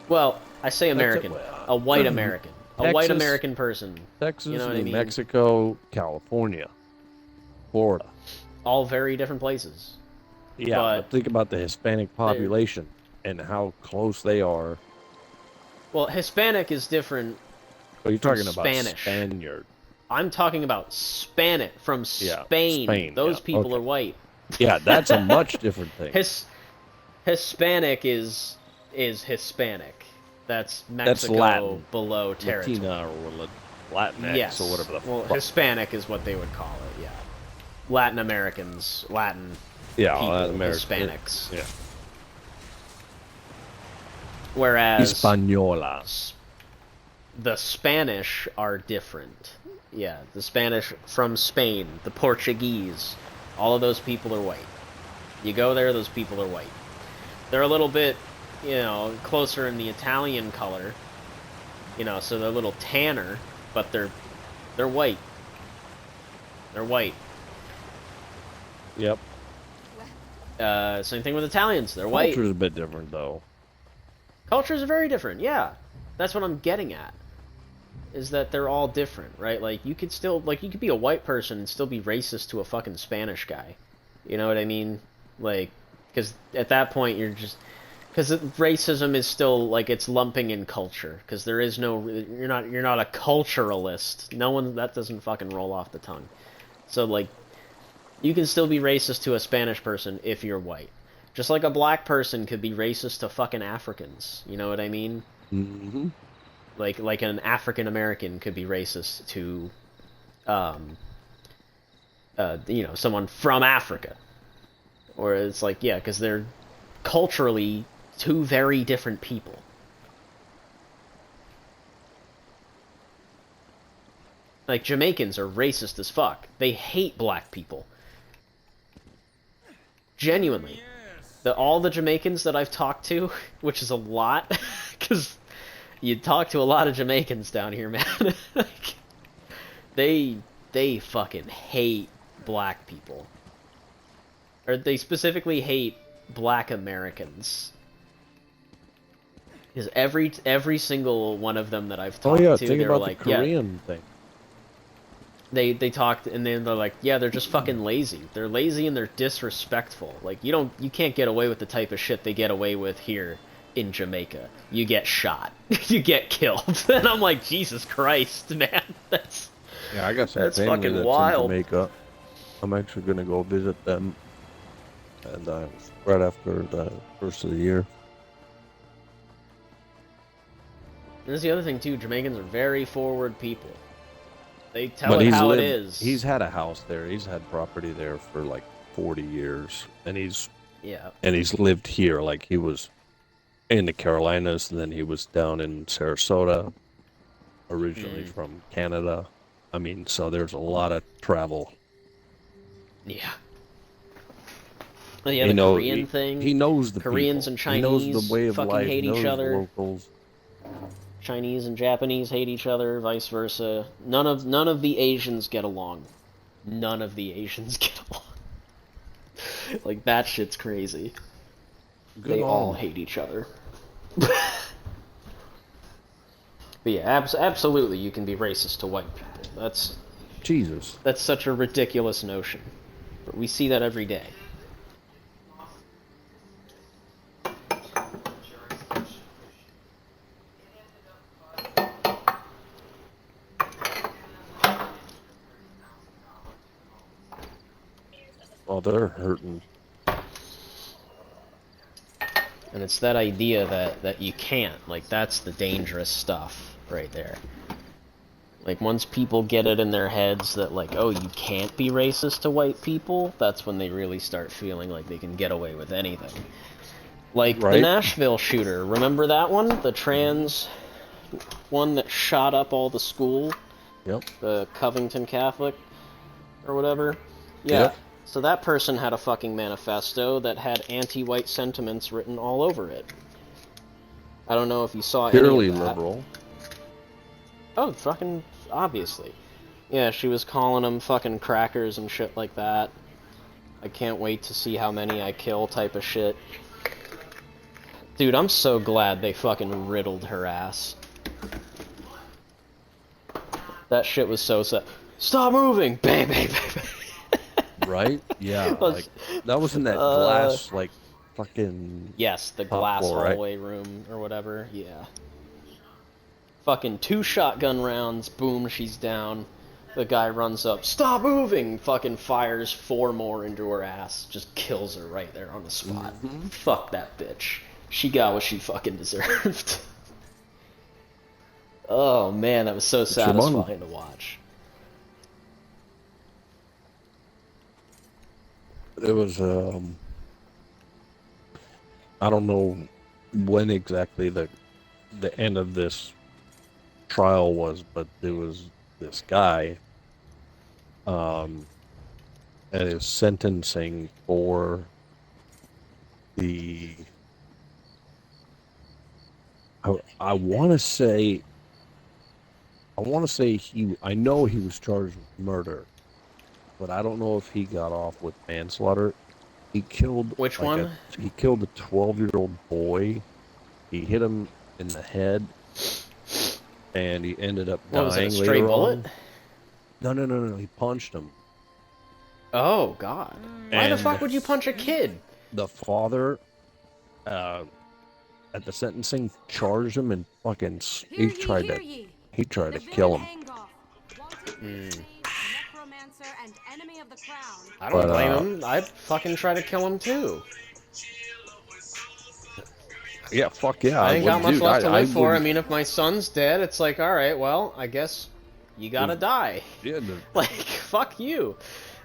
Well, I say American, a white American, a white American person. Texas, you know what I New mean? Mexico, California, Florida. All very different places. Yeah, but think about the Hispanic population and how close they are. Well, Hispanic is different. But you're talking about Spanish. Spaniard. I'm talking about Spanish from Spain. Spain. Those people are white. Yeah, that's a much different thing. Hispanic is Hispanic. That's Mexico that's Latin. Below territory. Latina or Latinx yes. or whatever the fuck. Hispanic is what they would call it, yeah. Latin Americans, Latin people, Latin Hispanics. Yeah. Whereas Hispaniola. The Spanish are different. Yeah, the Spanish from Spain, the Portuguese, all of those people are white. You go there, those people are white. They're a little bit, closer in the Italian color. So they're a little tanner, but they're white. They're white. Yep. Same thing with Italians. They're white. Culture's a bit different, though. Cultures are very different, yeah. That's what I'm getting at. Is that they're all different, right? Like, you could be a white person and still be racist to a fucking Spanish guy. You know what I mean? Like, because at that point you're just... Because racism is still, like, it's lumping in culture. Because there is no... You're not a culturalist. No one... That doesn't fucking roll off the tongue. So, like, you can still be racist to a Spanish person if you're white. Just like a black person could be racist to fucking Africans. You know what I mean? Mm-hmm. Like an African American could be racist to, someone from Africa. Or it's like, yeah, because they're culturally two very different people. Like, Jamaicans are racist as fuck. They hate black people. Genuinely. All the Jamaicans that I've talked to, which is a lot, because you talk to a lot of Jamaicans down here, man. Like, they fucking hate black people. Or they specifically hate black Americans. Because every single one of them that I've talked to, think they're about like, the Korean thing. They talked, and then they're like, yeah, they're just fucking lazy. They're lazy and they're disrespectful. Like, you can't get away with the type of shit they get away with here in Jamaica. You get shot. You get killed. And I'm like, Jesus Christ, man. I got some that's family fucking that's wild. in Jamaica. I'm actually gonna go visit them, and right after the first of the year. This is the other thing too. Jamaicans are very forward people. They tell it how it is. He's had a house there. He's had property there for like 40 years, and he's lived here. Like, he was in the Carolinas, and then he was down in Sarasota, originally from Canada. I mean, so there's a lot of travel. Yeah. Yeah, the Korean thing. He knows the Koreans people. and He knows Chinese the way of fucking life. hate He knows each the other. locals. Chinese and Japanese hate each other, vice versa. None of the Asians get along. None of the Asians get along. Like, that shit's crazy. They all hate each other. But yeah, absolutely, you can be racist to white people. That's Jesus. That's such a ridiculous notion. But we see that every day. Oh, they're hurting. And it's that idea that you can't. Like, that's the dangerous stuff right there. Like, once people get it in their heads that, like, oh, you can't be racist to white people, that's when they really start feeling like they can get away with anything. Like, the Nashville shooter, remember that one? The trans one that shot up all the school? Yep. The Covington Catholic, or whatever? Yeah. Yep. So that person had a fucking manifesto that had anti-white sentiments written all over it. I don't know if you saw Purely any of that. liberal. Oh, fucking obviously. Yeah, she was calling them fucking crackers and shit like that. I can't wait to see how many I kill type of shit. Dude, I'm so glad they fucking riddled her ass. That shit was so sad. Stop moving! Bang, bang, bang, bang. Right? Yeah. Like, that was in that glass, like, fucking... Yes, the glass floor, hallway room, or whatever, yeah. Fucking 2 shotgun rounds, boom, she's down. The guy runs up, stop moving! Fucking fires 4 more into her ass, just kills her right there on the spot. Fuck that bitch. She got what she fucking deserved. Oh man, that was so satisfying to watch. It was, I don't know when exactly the end of this trial was, but there was this guy, and his sentencing for the, I want to say I know he was charged with murder, but I don't know if he got off with manslaughter. He killed... Which one? He killed a 12-year-old boy. He hit him in the head, and he ended up dying was it, a stray bullet? No. He punched him. Oh, God. Why the fuck would you punch a kid? The father, at the sentencing, charged him and fucking... He tried to kill him. I don't blame him. I'd fucking try to kill him too. Yeah, fuck yeah. I ain't got much left to live for. I mean, if my son's dead, it's like, alright, well, I guess you gotta die. Yeah, like, fuck you.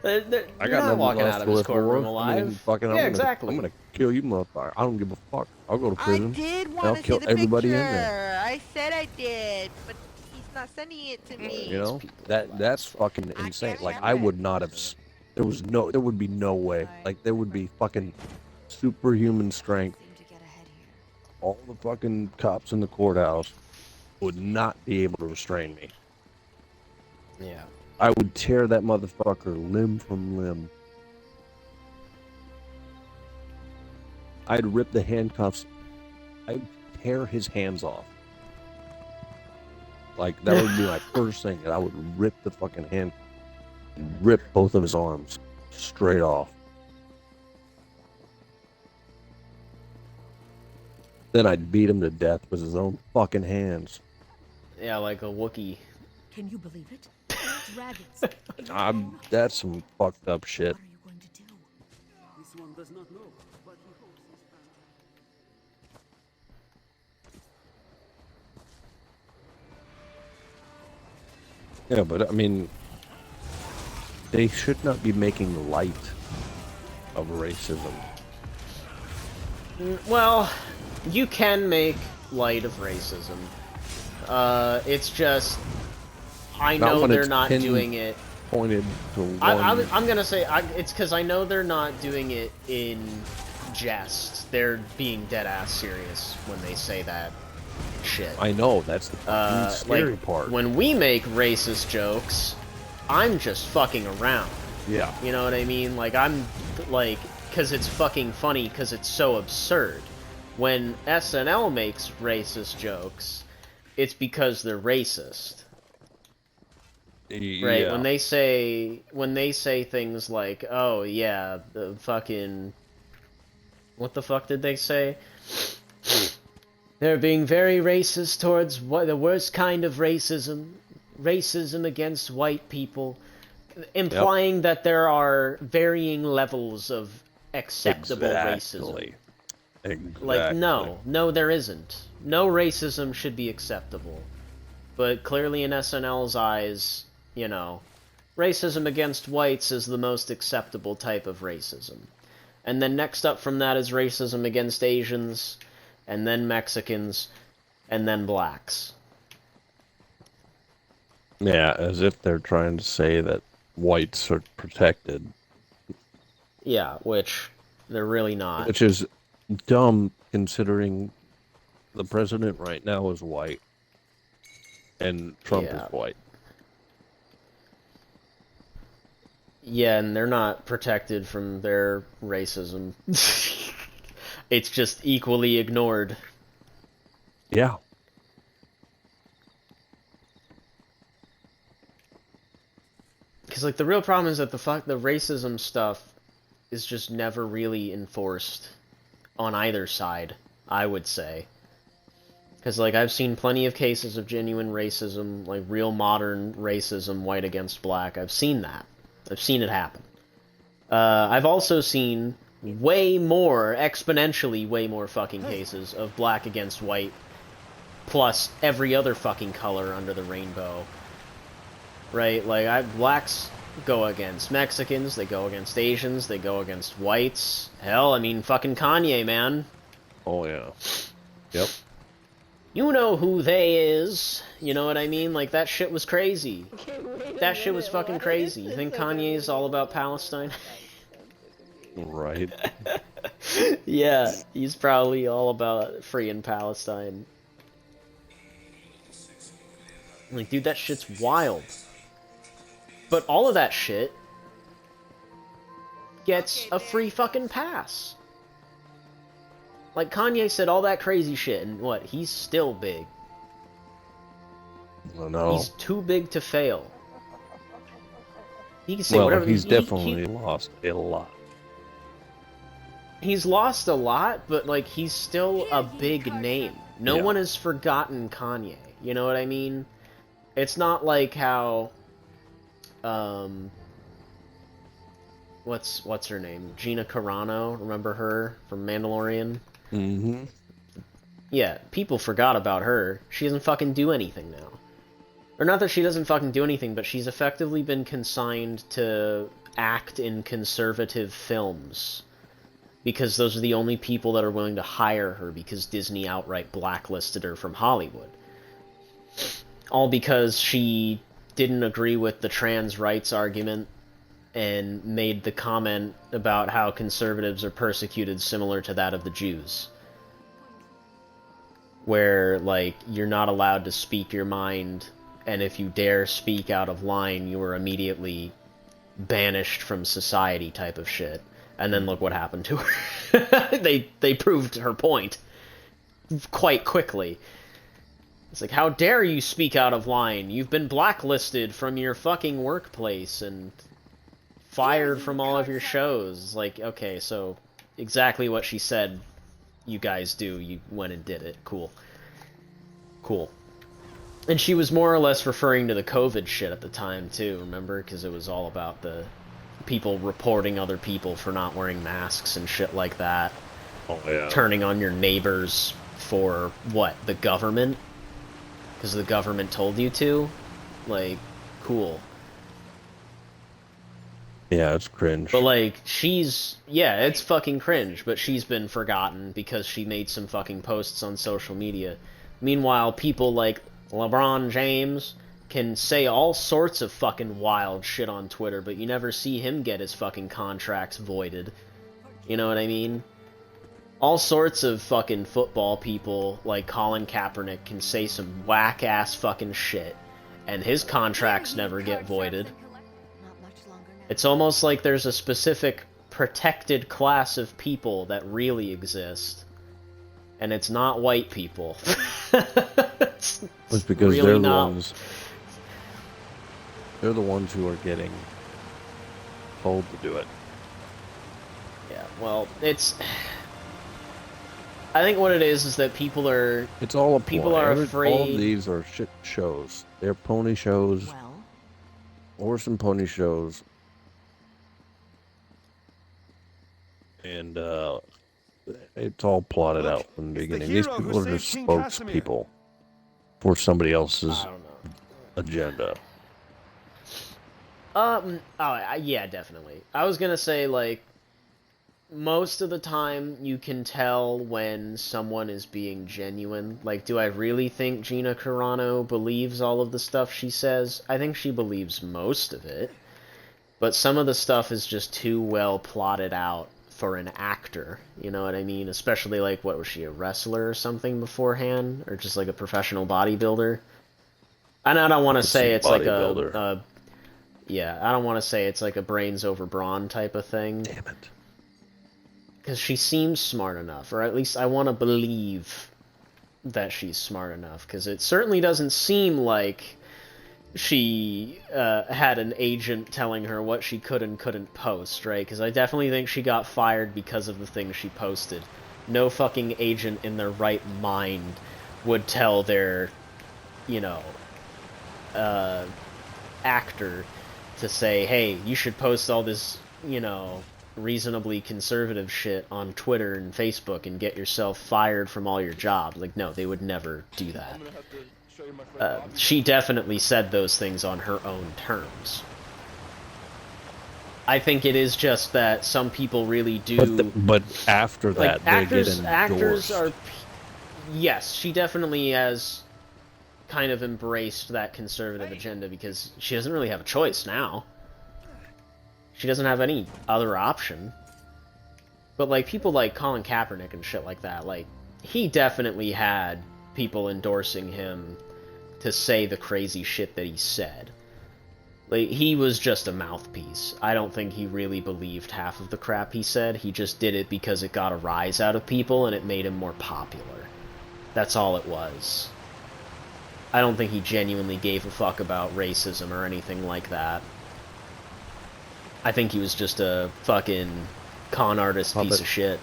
I got not walking out of his courtroom alive. I mean, fucking, exactly. I'm gonna kill you, motherfucker. I don't give a fuck. I'll go to prison. I did want I'll to kill see the everybody picture. in there. I said I did, but he's not sending it to me. You know, that's fucking insane. Like, I would not have... there would be no way. Like, there would be fucking superhuman strength. All the fucking cops in the courthouse would not be able to restrain me. Yeah. I would tear that motherfucker limb from limb. I'd rip the handcuffs. I'd tear his hands off. Like, that would be my first thing. I would rip the fucking hand, rip both of his arms straight off. Then I'd beat him to death with his own fucking hands. Yeah, like a Wookiee. Can you believe it? Dragons. That's some fucked up shit. This one does not know, but he hopes his Yeah, but I mean, they should not be making light of racism. Well, you can make light of racism. It's just I Not know when they're it's not doing it. pointed to one. I'm gonna say it's because I know they're not doing it in jest. They're being dead ass serious when they say that shit. I know, that's the fucking scary like, part. When we make racist jokes, I'm just fucking around. Yeah. You know what I mean? Like, I'm, like, because it's fucking funny because it's so absurd. When SNL makes racist jokes, it's because they're racist. Right? Yeah. When they say things like, oh, yeah, the fucking... What the fuck did they say? They're being very racist towards the worst kind of racism. Racism against white people. Implying that there are varying levels of acceptable racism. Exactly. Like, no, there isn't. No racism should be acceptable. But clearly in SNL's eyes, you know, racism against whites is the most acceptable type of racism. And then next up from that is racism against Asians, and then Mexicans, and then blacks. Yeah, as if they're trying to say that whites are protected. Yeah, which they're really not. Which is dumb considering the president right now is white. And Trump is white. Yeah, and they're not protected from their racism. It's just equally ignored. Yeah. Because, like, the real problem is that the racism stuff is just never really enforced on either side, I would say. Because, like, I've seen plenty of cases of genuine racism, like, real modern racism, white against black. I've seen that. I've seen it happen. I've also seen exponentially way more fucking cases of black against white, plus every other fucking color under the rainbow. Right? Like, blacks go against Mexicans, they go against Asians, they go against whites. Hell, I mean, fucking Kanye, man. Oh, yeah. Yep. You know who they is. You know what I mean? Like, that shit was crazy. That shit was fucking crazy. You think Kanye's all about Palestine? Right. Yeah, he's probably all about freeing Palestine. Like, dude, that shit's wild. But all of that shit gets a free fucking pass. Like, Kanye said all that crazy shit, and what? He's still big. I know. He's too big to fail. He can say whatever. He's definitely lost a lot. He's lost a lot, but, like, he's still a big name. No one has forgotten Kanye. You know what I mean? It's not like how, what's her name? Gina Carano, remember her from Mandalorian? Mm-hmm. Yeah, people forgot about her. She doesn't fucking do anything now. Or not that she doesn't fucking do anything, but she's effectively been consigned to act in conservative films. Because those are the only people that are willing to hire her because Disney outright blacklisted her from Hollywood. All because she didn't agree with the trans rights argument and made the comment about how conservatives are persecuted similar to that of the Jews. Where, like, you're not allowed to speak your mind, and if you dare speak out of line, you are immediately banished from society type of shit. And then look what happened to her. They proved her point quite quickly. It's like, how dare you speak out of line? You've been blacklisted from your fucking workplace and fired from all of your shows. Like, okay, so exactly what she said you guys do, you went and did it. Cool. Cool. And she was more or less referring to the COVID shit at the time, too, remember? Because it was all about the people reporting other people for not wearing masks and shit like that. Oh, yeah. Turning on your neighbors for, what, the government? Because the government told you to? Like, cool. Yeah, it's cringe. But, like, yeah, it's fucking cringe, but she's been forgotten because she made some fucking posts on social media. Meanwhile, people like LeBron James can say all sorts of fucking wild shit on Twitter, but you never see him get his fucking contracts voided. You know what I mean? All sorts of fucking football people, like Colin Kaepernick, can say some whack-ass fucking shit, and his contracts never get voided. It's almost like there's a specific protected class of people that really exist, and it's not white people. It's because really they're the not. ones. They're the ones who are getting told to do it. Yeah, well, it's... I think what it is that people are... It's all a ploy. People are afraid... All of these are shit shows. They're pony shows. Horse and pony shows. And, it's all plotted out from the beginning. These people are just spokespeople for somebody else's agenda. Yeah, definitely. I was gonna say, like, most of the time you can tell when someone is being genuine. Like, do I really think Gina Carano believes all of the stuff she says? I think she believes most of it. But some of the stuff is just too well plotted out for an actor, you know what I mean? Especially, like, what was she, a wrestler or something beforehand? Or just, like, a professional bodybuilder? And I don't want to say it's like yeah, I don't want to say it's like a brains over brawn type of thing. Damn it. Because she seems smart enough, or at least I want to believe that she's smart enough, because it certainly doesn't seem like she had an agent telling her what she could and couldn't post, right? Because I definitely think she got fired because of the things she posted. No fucking agent in their right mind would tell their, you know, actor to say, hey, you should post all this, you know, reasonably conservative shit on Twitter and Facebook and get yourself fired from all your jobs. Like, no, they would never do that. She definitely said those things on her own terms. I think it is just that some people really do... But after that, like, they get endorsed. actors are... Yes, she definitely has kind of embraced that conservative agenda because she doesn't really have a choice now. She doesn't have any other option. But, like, people like Colin Kaepernick and shit like that, like, he definitely had people endorsing him to say the crazy shit that he said. Like, he was just a mouthpiece. I don't think he really believed half of the crap he said. He just did it because it got a rise out of people and it made him more popular. That's all it was. I don't think he genuinely gave a fuck about racism or anything like that. I think he was just a fucking con artist piece of shit.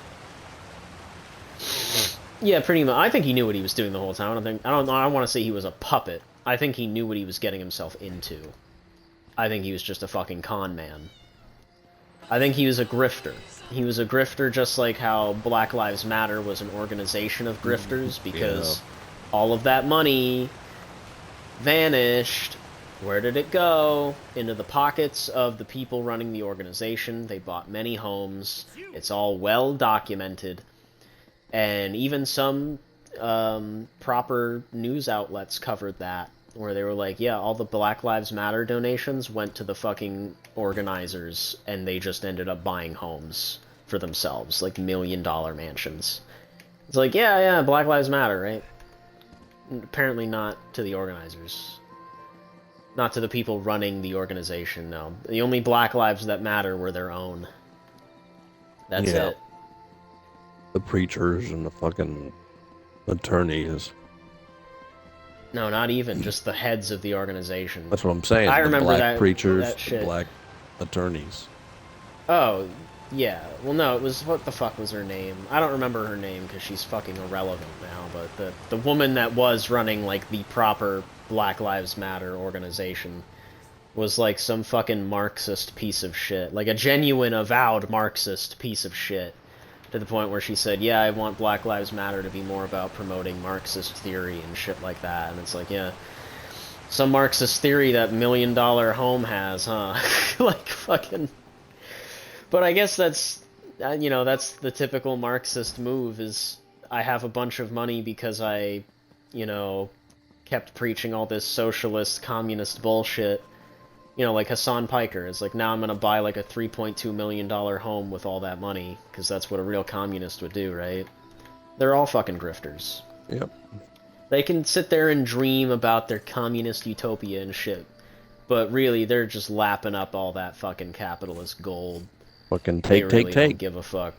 Yeah, pretty much. I think he knew what he was doing the whole time. I don't want to say he was a puppet. I think he knew what he was getting himself into. I think he was just a fucking con man. I think he was a grifter. He was a grifter just like how Black Lives Matter was an organization of grifters, because all of that money vanished. Where did it go? Into the pockets of the people running the organization. They bought many homes. It's all well documented. And even some proper news outlets covered that, where they were like, yeah, all the Black Lives Matter donations went to the fucking organizers, and they just ended up buying homes for themselves, like $1 million mansions. It's like, yeah, Black Lives Matter, right? Apparently not to the organizers. Not to the people running the organization, no. The only Black Lives that matter were their own. That's it. The preachers and the fucking attorneys. No, not even. Just the heads of the organization. That's what I'm saying. I the remember black that preachers, that shit. the black attorneys. Oh, yeah. Well, no, it was... What the fuck was her name? I don't remember her name because she's fucking irrelevant now, but the woman that was running, like, the proper Black Lives Matter organization was, like, some fucking Marxist piece of shit. Like, a genuine, avowed Marxist piece of shit. To the point where she said, yeah, I want Black Lives Matter to be more about promoting Marxist theory and shit like that. And it's like, yeah, some Marxist theory that $1 million home has, huh? Like, fucking... But I guess that's, you know, that's the typical Marxist move, is I have a bunch of money because I, you know, kept preaching all this socialist, communist bullshit. You know, like Hassan Piker is like, now I'm gonna buy like a $3.2 million home with all that money, because that's what a real communist would do, right? They're all fucking grifters. Yep. They can sit there and dream about their communist utopia and shit, but really, they're just lapping up all that fucking capitalist gold. Fucking They take, really take. don't give a fuck.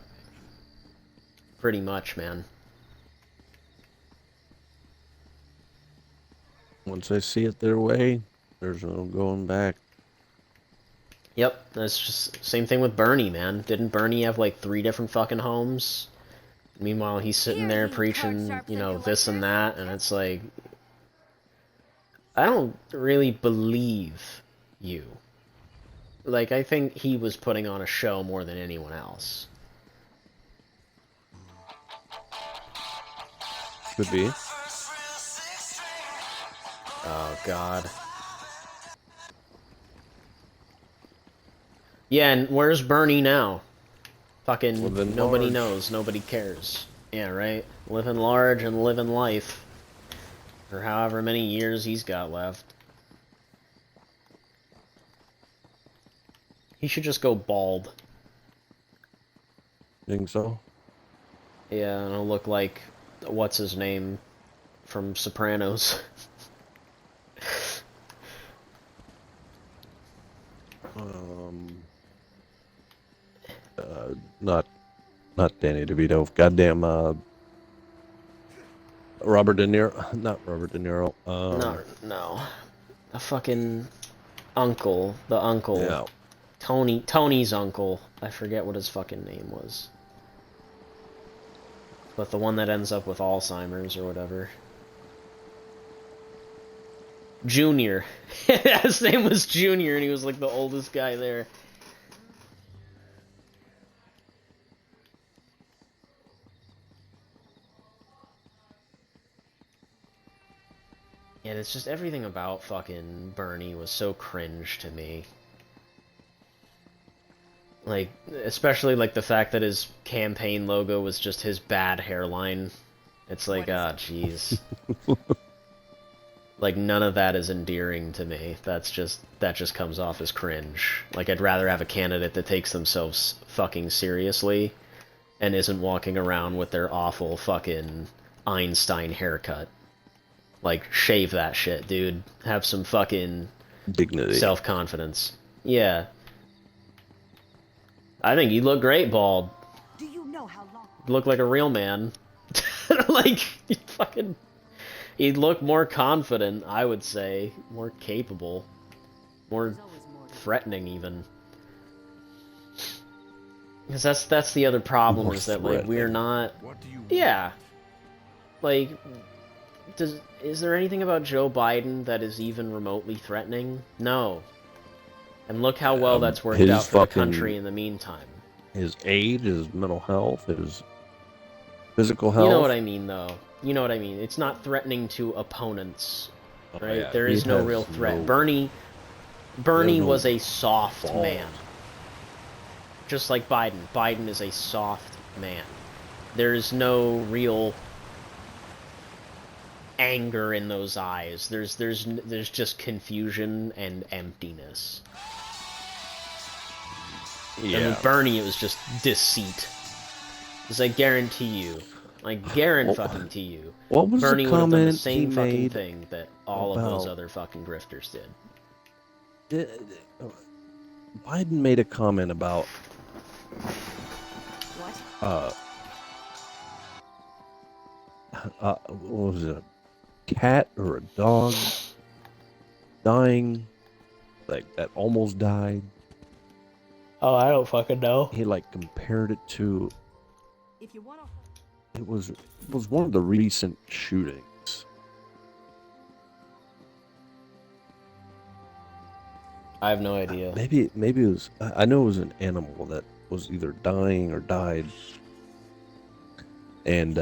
Pretty much, man. Once I see it their way, there's no going back. Yep, that's just same thing with Bernie, man. Didn't Bernie have like 3 different fucking homes? Meanwhile, he's sitting there preaching, you know, this and that, and it's like, I don't really believe you. Like, I think he was putting on a show more than anyone else. Could be. Oh, God. Yeah, and where's Bernie now? Fucking Living nobody large. knows, nobody cares. Yeah, right? Living large and living life. For however many years he's got left. He should just go bald. Think so? Yeah, and he'll look like, what's his name from Sopranos. Not Danny DeVito. Goddamn, Robert De Niro. Not Robert De Niro. No. The fucking uncle. The uncle. Yeah. Tony's uncle. I forget what his fucking name was. But the one that ends up with Alzheimer's or whatever. Junior. His name was Junior, and he was like the oldest guy there. Yeah, it's just everything about fucking Bernie was so cringe to me. Like, especially like the fact that his campaign logo was just his bad hairline. It's like, ah, jeez. Like, none of that is endearing to me. That just comes off as cringe. Like, I'd rather have a candidate that takes themselves fucking seriously and isn't walking around with their awful fucking Einstein haircut. Like, shave that shit, dude. Have some fucking dignity, self-confidence. Yeah. I think you look great bald. Do you know how long? You look like a real man. Like, he'd look more confident, I would say. More capable. More threatening, even. Because that's the other problem, More is that, like, we're not... Yeah. Like... Is there anything about Joe Biden that is even remotely threatening? No. And look how well that's worked out for the country in the meantime. His age, his mental health, his physical health. You know what I mean, though. You know what I mean. It's not threatening to opponents, right? Yeah, there is no real threat. Bernie was a soft man. Just like Biden. Biden is a soft man. There's no real anger in those eyes. There's just confusion and emptiness. Yeah. And with Bernie, it was just deceit. Because I guarantee you, fucking you, what was Bernie the would have done the comment same he fucking made thing that all of those other fucking grifters did. Biden made a comment about What? What was it? A cat or a dog dying, like that almost died. Oh, I don't fucking know. He like compared it to. If you want to. It was one of the recent shootings. I have no idea. Maybe it was. I know it was an animal that was either dying or died. And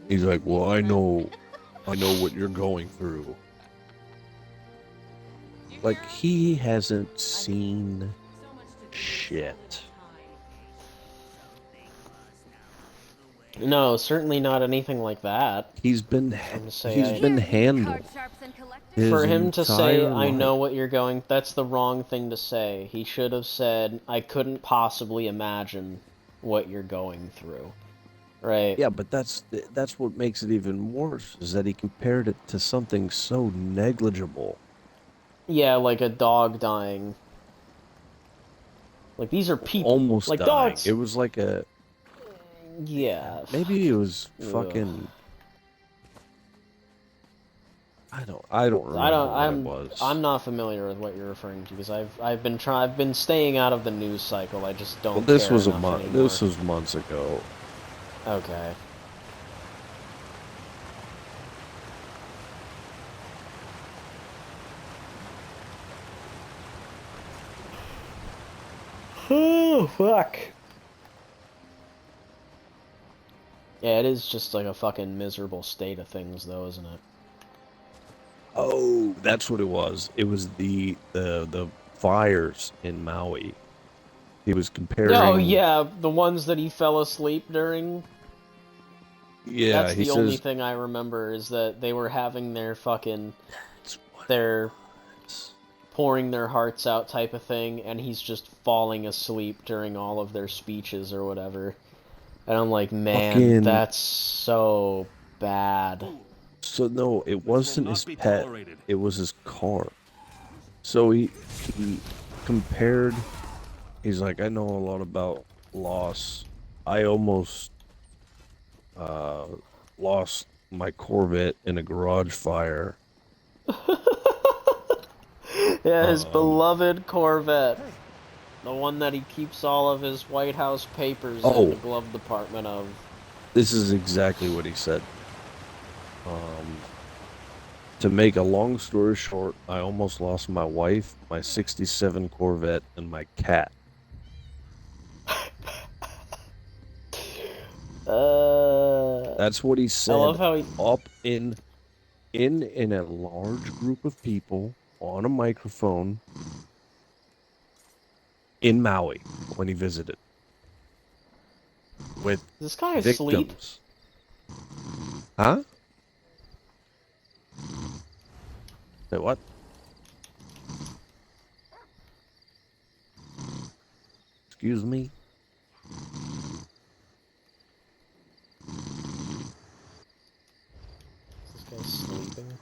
he's like, "Well, I know what you're going through." Like, he hasn't seen shit. No, certainly not anything like that. He's been handled his For him to say, entire I know life. what you're going, that's the wrong thing to say. He should have said, I couldn't possibly imagine what you're going through. Right? Yeah, but that's what makes it even worse, is that he compared it to something so negligible. Yeah, like a dog dying. Like, these are people. Almost like dying. dogs. It was like a... Yeah. Maybe it was Ugh. fucking... I don't remember what it was. I'm not familiar with what you're referring to because I've been staying out of the news cycle. I just don't Well, this care was a enough month. anymore. This was months ago. Okay. Oh, fuck. Yeah, it is just like a fucking miserable state of things, though, isn't it? Oh, that's what it was. It was the fires in Maui. He was comparing... Oh, yeah, the ones that he fell asleep during. Yeah, That's he the only says... thing I remember, is that they were having their fucking... their pouring their hearts out type of thing, and he's just falling asleep during all of their speeches or whatever. And I'm like, man, that's so bad. So no, it wasn't his pet. It was his car. So he compared. He's like, I know a lot about loss. I almost lost my Corvette in a garage fire. Yeah, his beloved Corvette. The one that he keeps all of his White House papers in the glove department of. This is exactly what he said. To make a long story short, I almost lost my wife, my 67 Corvette, and my cat. That's what he said. I love how he... Up in a large group of people on a microphone in Maui when he visited with this guy victims. Asleep? Huh? Say what? Excuse me? This guy's sleeping.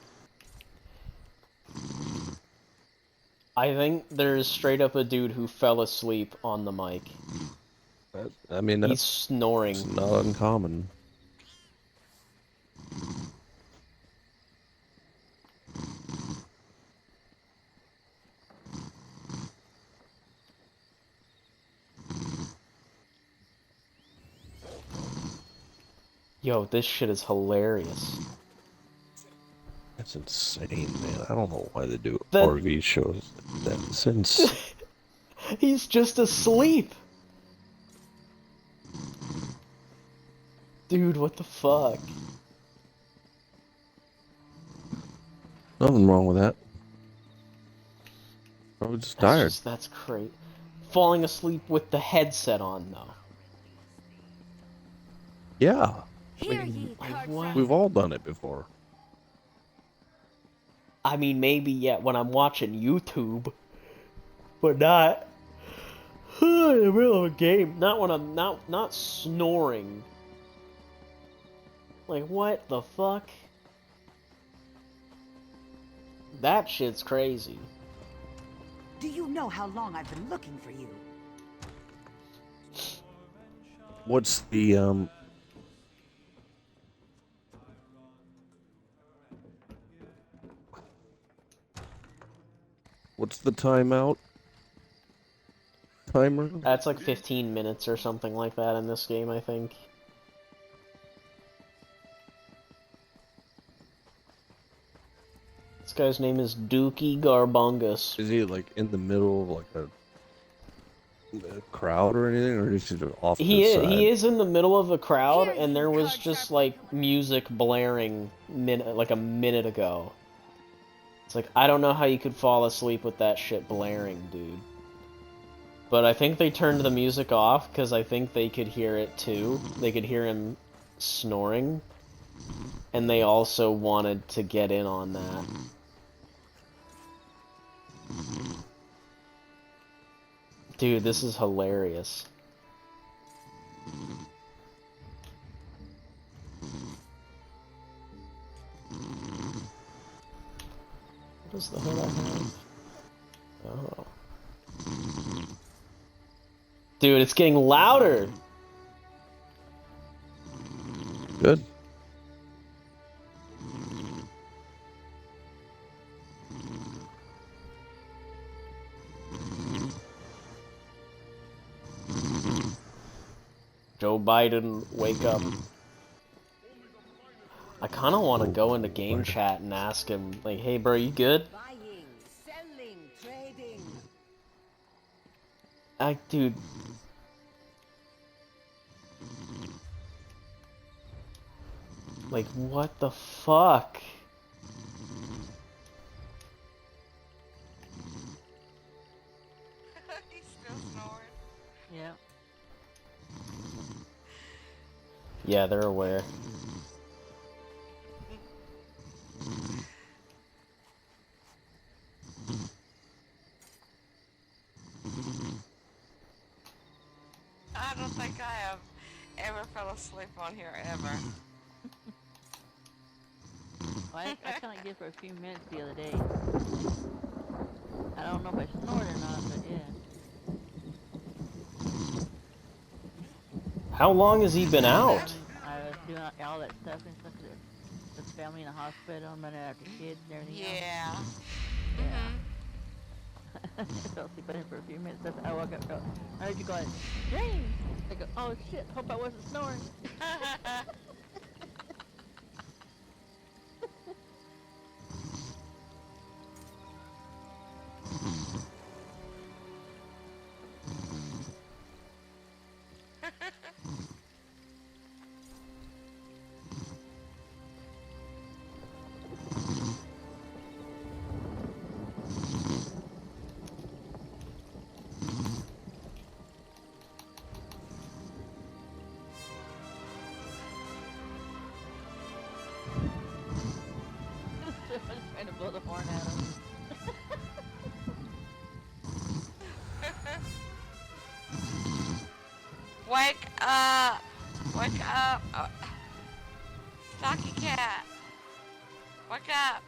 I think there's straight up a dude who fell asleep on the mic. I mean, he's snoring. It's not uncommon. Yo, this shit is hilarious. That's insane, man. I don't know why they do RV shows. That's insane. He's just asleep. Dude, what the fuck? Nothing wrong with that. Probably just tired. That's great. Falling asleep with the headset on, though. Yeah. What? We've all done it before. I mean, maybe when I'm watching YouTube, but not in the middle of a game. Not when I'm not snoring. Like, what the fuck? That shit's crazy. Do you know how long I've been looking for you? What's the What's the timeout? Timer? That's like 15 minutes or something like that in this game, I think. This guy's name is Dookie Garbungus. Is he like in the middle of like a crowd or anything, or is he just off to the side? He is in the middle of a crowd, and there was just like music blaring like a minute ago. It's like, I don't know how you could fall asleep with that shit blaring, dude. But I think they turned the music off because I think they could hear it too. They could hear him snoring, and they also wanted to get in on that. Dude, this is hilarious. What is the hell I have? Oh. Dude, it's getting louder! Good. Joe Biden, wake up. I kind of want to go into game chat and ask him, like, hey bro, you good? Buying, selling, trading. Dude. Like, what the fuck? He's still snoring. Yeah. Yeah, they're aware. I don't think I have ever fell asleep on here ever. Well, I kind of did for a few minutes the other day. I don't know if I snored or not, but yeah. How long has he been out? I was doing all that stuff and stuff with the family in the hospital, and running after kids and everything else. Yeah. Yeah. I fell asleep on it for a few minutes. I woke up, I heard you going, James! I go, oh shit, hope I wasn't snoring. I was trying to blow the horn at him. Wake up! Wake up! Stocky cat! Wake up!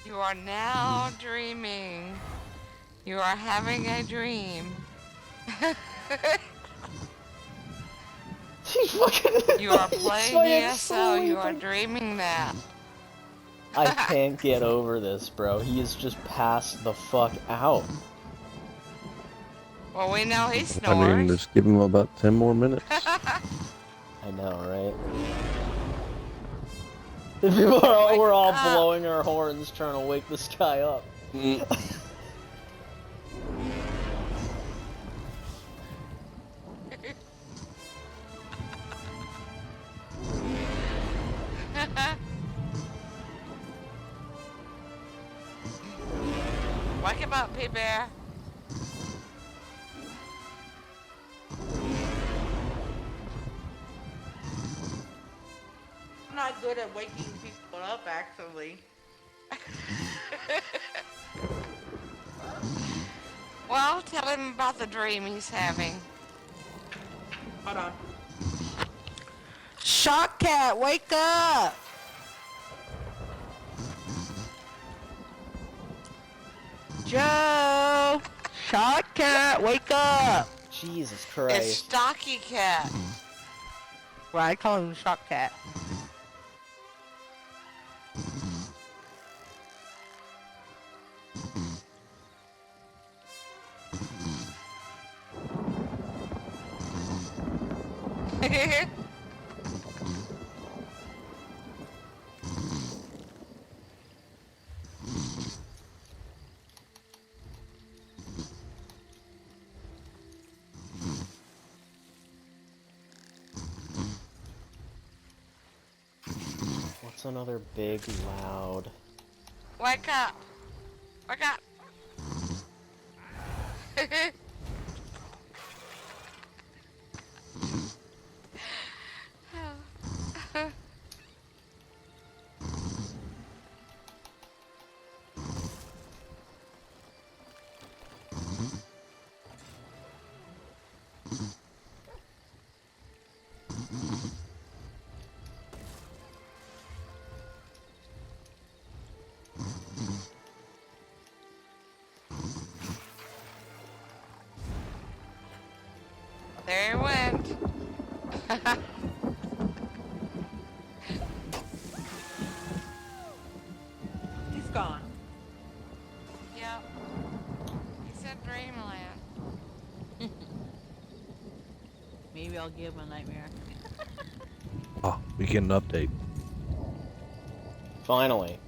You are now dreaming. You are having a dream. You are playing ESO. You are dreaming that. I can't get over this, bro. He is just passed the fuck out. Well, we know he I snores. mean, just give him about 10 more minutes. I know, right? We're all blowing our horns trying to wake this guy up. Wake him up, P-Bear. I'm not good at waking people up, actually. Well, tell him about the dream he's having. Hold on. Shock Cat, wake up! Joe! Shock Cat, wake up! Jesus It's Christ. Stocky Cat. Well, I call him Shock Cat. What's another big, loud... Wake up. Wake up. There he went. He's gone. Yep. He said dreamland. Maybe I'll give him a nightmare. Oh, we get an update. Finally.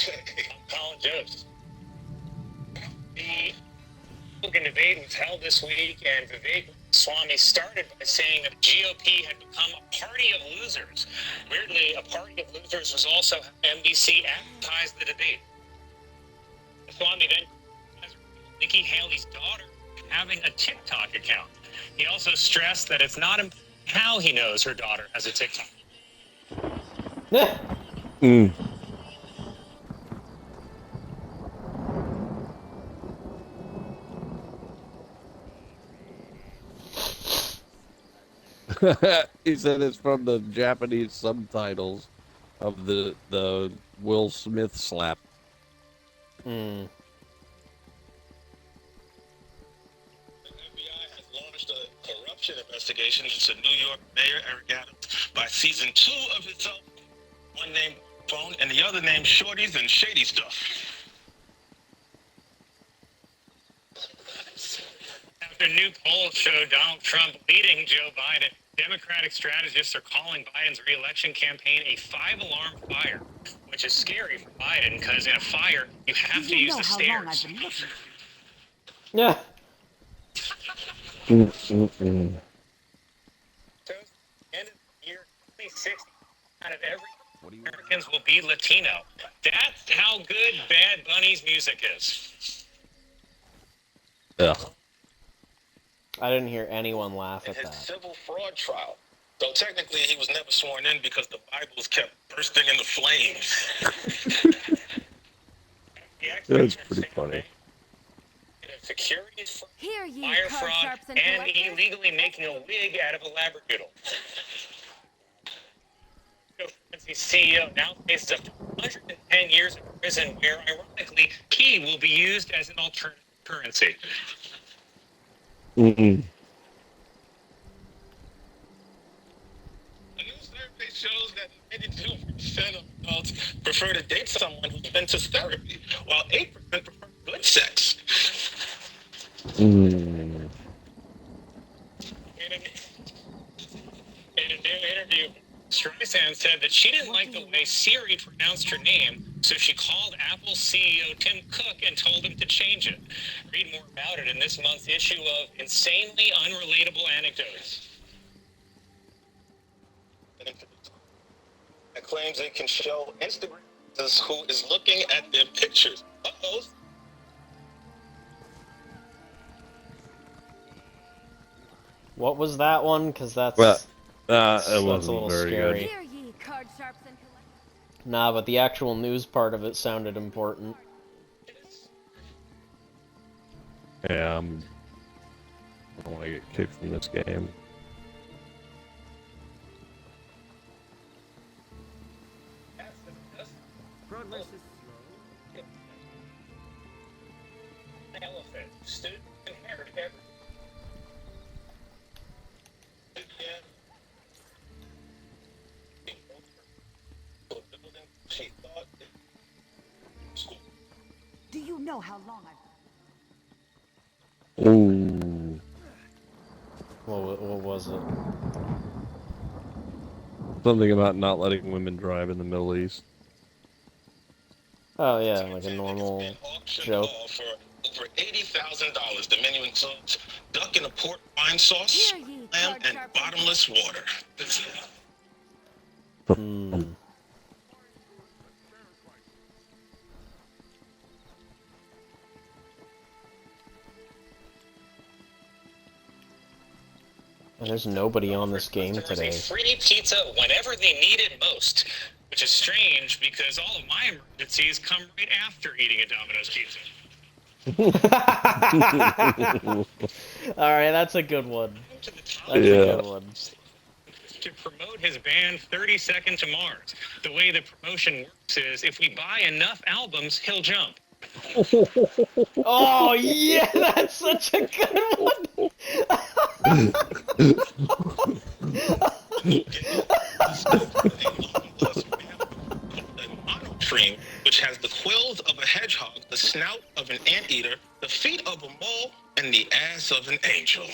I'm Colin Jost. The Republican debate was held this week, and Vivek Swami started by saying that the GOP had become a party of losers. Weirdly, a party of losers was also how NBC advertised the debate. Swami then has Nikki Haley's daughter having a TikTok account. He also stressed that it's not important how he knows her daughter has a TikTok. Mm. He said it's from the Japanese subtitles of the Will Smith slap. Hmm. The FBI has launched a corruption investigation into New York Mayor Eric Adams by seizing 2 of his cell phones, one named Phone and the other named Shorties and Shady Stuff. After new polls show Donald Trump leading Joe Biden, Democratic strategists are calling Biden's re-election campaign a 5-alarm fire, which is scary for Biden because in a fire, you have to use the stairs. Yeah. End of the year 2060, out of every Americans will be Latino. That's how good Bad Bunny's music is. Ugh. I didn't hear anyone laugh In at his that. civil fraud trial. So technically, he was never sworn in because the Bibles kept bursting into flames. That's pretty funny. Securities fraud, Hear ye, wire card fraud, sharps and and collectors. illegally making a wig out of a labradoodle. Cryptocurrency's CEO now faces up to 110 years in prison, where ironically, he will be used as an alternative currency. Mm-mm. A new survey shows that 92% of adults prefer to date someone who's been to therapy, while 8% prefer good sex. Mm. In a new interview, Streisand said that she didn't like the way Siri pronounced her name, so she called Apple CEO Tim Cook and told him to change it. Read more about it in this month's issue of Insanely Unrelatable Anecdotes. It claims it can show Instagram users who is looking at their pictures. Uh-oh. What was that one? Because that's Well, it that's a wasn't little very scary. Hear ye, card sharps and collectors. Nah, but the actual news part of it sounded important. Yeah, I don't want to get kicked from this game. Progress is slow. Elephant stood and inherited everything. She thought school. Do you know how long I've... Ooh. What was it? Something about not letting women drive in the Middle East. Oh yeah, like a normal joke. For over $80,000. The menu includes duck in a pork wine sauce, lamb, and bottomless water. There's nobody on this game Customers today. a free pizza whenever they need it most, which is strange because all of my emergencies come right after eating a Domino's pizza. Alright, that's a good one. That's a good one. To promote his band 30 Seconds to Mars. The way the promotion works is if we buy enough albums, he'll jump. Oh yeah, that's such a good one. Monotremes, which has the quills of a hedgehog, the snout of an anteater, the feet of a mole, and the ass of an angel.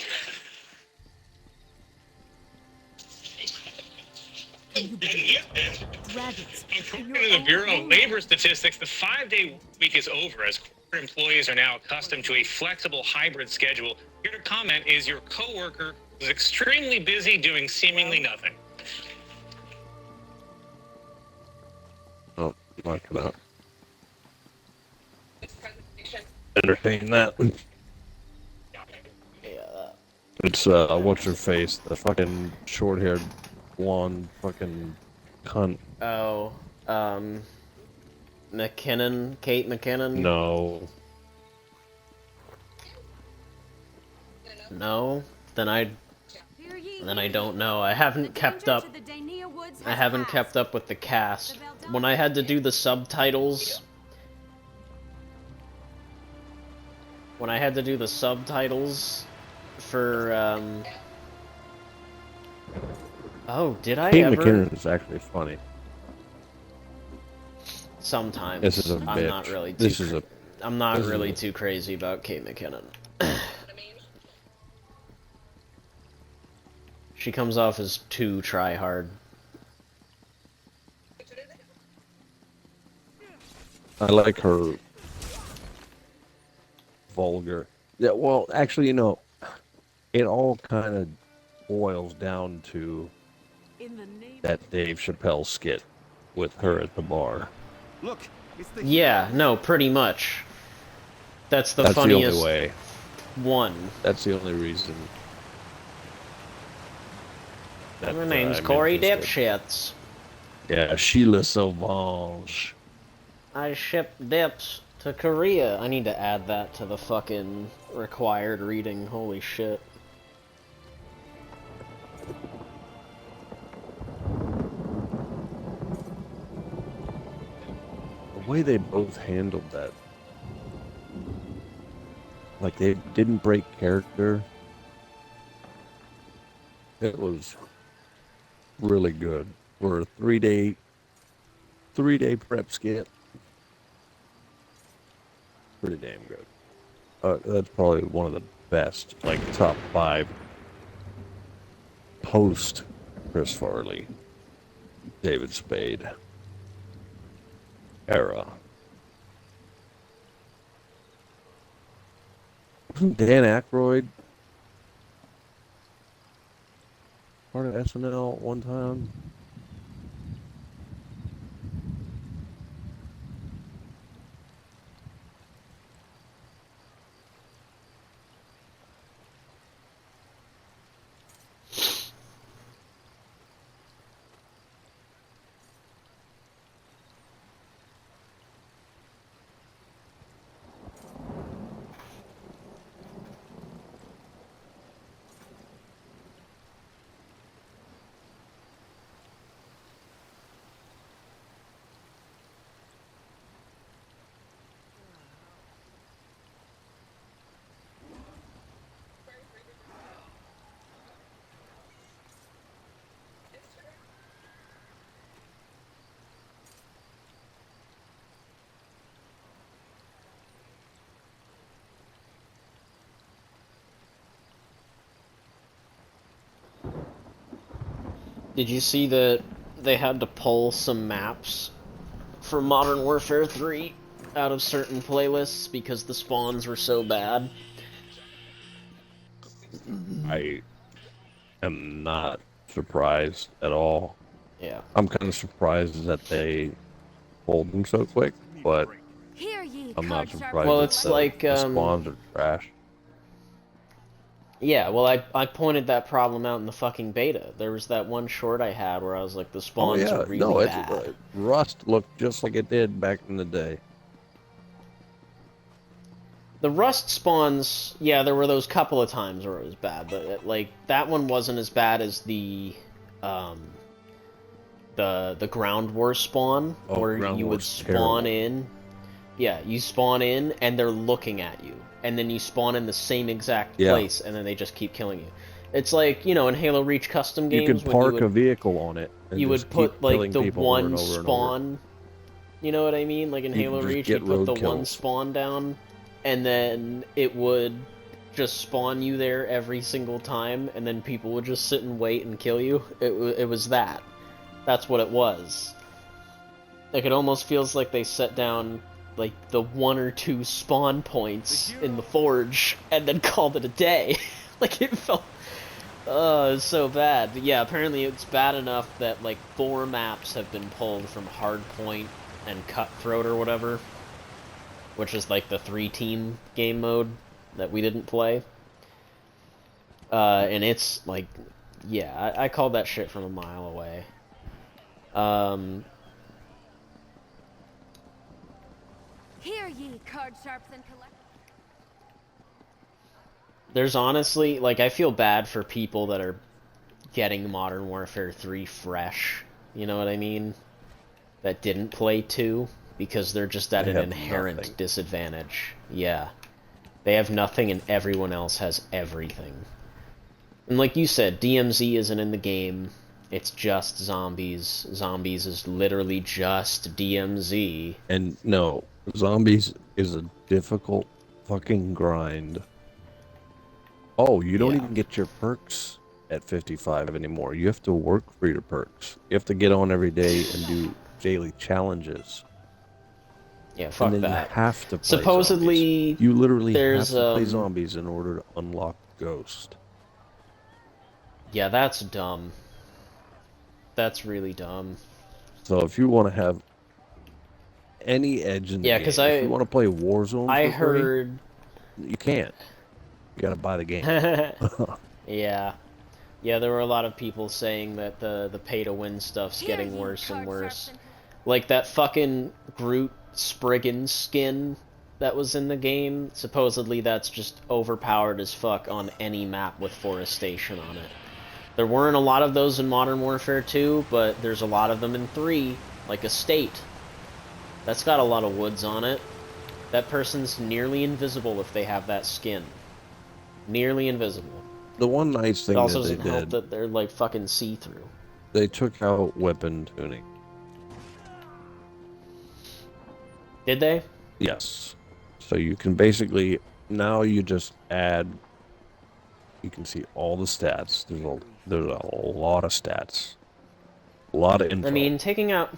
Dragons. According to the Bureau of Labor Statistics, the 5-day week is over as corporate employees are now accustomed to a flexible hybrid schedule. Here to comment is your coworker who's extremely busy doing seemingly nothing. Oh, not gonna entertain that. It's what's her face? The fucking short-haired blonde fucking cunt. Oh, McKinnon, Kate McKinnon? No. No? Then I don't know. I haven't kept up. I haven't kept up with the cast. When I had to do the subtitles, for oh, did I Kate ever? McKinnon is actually funny. Sometimes. This is a bitch. I'm not really too. I'm not this is really a- too crazy about Kate McKinnon. She comes off as too try-hard. I like her vulgar. Yeah, well, actually, you know, it all kind of boils down to that Dave Chappelle skit with her at the bar. Look, it's the Yeah, no, pretty much. That's the That's funniest the only way. one. That's the only reason. that, My name's I'm Corey interested. Dipshits. Yeah, Sheila Sauvage. I ship dips to Korea. I need to add that to the fucking required reading. Holy shit. The way they both handled that. Like, they didn't break character. It was really good. For a three-day prep skit. Pretty damn good. That's probably one of the best, like top 5 post Chris Farley, David Spade era. Wasn't Dan Aykroyd part of SNL at one time? Did you see that they had to pull some maps for Modern Warfare 3 out of certain playlists because the spawns were so bad? I am not surprised at all. Yeah. I'm kind of surprised that they pulled them so quick, but Hear ye, I'm not card sharp. surprised Well, that it's like, the spawns are trash. Yeah, well, I pointed that problem out in the fucking beta. There was that one short I had where I was like, the Oh spawns yeah, are really no, it's bad. Rust looked just like it did back in the day. The Rust spawns, yeah, there were those couple of times where it was bad, but like that one wasn't as bad as um, the Ground War spawn, Oh, where Ground you would War's spawn terrible. in. Yeah, you spawn in and they're looking at you, and then you spawn in the same exact Yeah. place, and then they just keep killing you. It's like, you know, in Halo Reach custom You games could when park a vehicle on it and you just would keep put like killing the people over and one over and over. spawn. You know what I mean? Like in You Halo can just Reach, get you put the road one kills. spawn down, and then it would just spawn you there every single time, and then people would just sit and wait and kill you. It was that. That's what it was. Like, it almost feels like they set down, like, the 1 or 2 spawn points in the Forge, and then called it a day. Like, it felt... Oh, it was so bad. But yeah, apparently it's bad enough that, like, 4 maps have been pulled from Hardpoint and Cutthroat or whatever, which is, like, the 3-team game mode that we didn't play. And it's, like... Yeah, I called that shit from a mile away. Hear ye, card sharps and collect. There's honestly, like, I feel bad for people that are getting Modern Warfare 3 fresh, you know what I mean? That didn't play 2, because they're just at They an have inherent nothing. disadvantage. Yeah. They have nothing and everyone else has everything. And like you said, DMZ isn't in the game, it's just zombies. Zombies is literally just DMZ. And no, zombies is a difficult fucking grind. Oh, you don't even get your perks at 55 anymore. You have to work for your perks. You have to get on every day and do daily challenges. Yeah, fuck and then that. you have to play Supposedly, zombies. You literally there's, have to play zombies in order to unlock Ghost. Yeah, that's dumb. That's really dumb. So if you want to have any edge in the Yeah, game, 'cause if you want to play Warzone I for free, heard... you can't. You gotta buy the game. Yeah. Yeah, there were a lot of people saying that the pay-to-win stuff's getting worse and worse. Like that fucking Groot Spriggan skin that was in the game, supposedly that's just overpowered as fuck on any map with forestation on it. There weren't a lot of those in Modern Warfare 2, but there's a lot of them in 3, like Estate. That's got a lot of woods on it. That person's nearly invisible if they have that skin. Nearly invisible. The one nice thing It also that they doesn't help did, that they're like fucking see-through. they took out weapon tuning. Did they? Yes. So you can basically, now you just add, you can see all the stats. There's a lot of stats. A lot of info. I mean, taking out...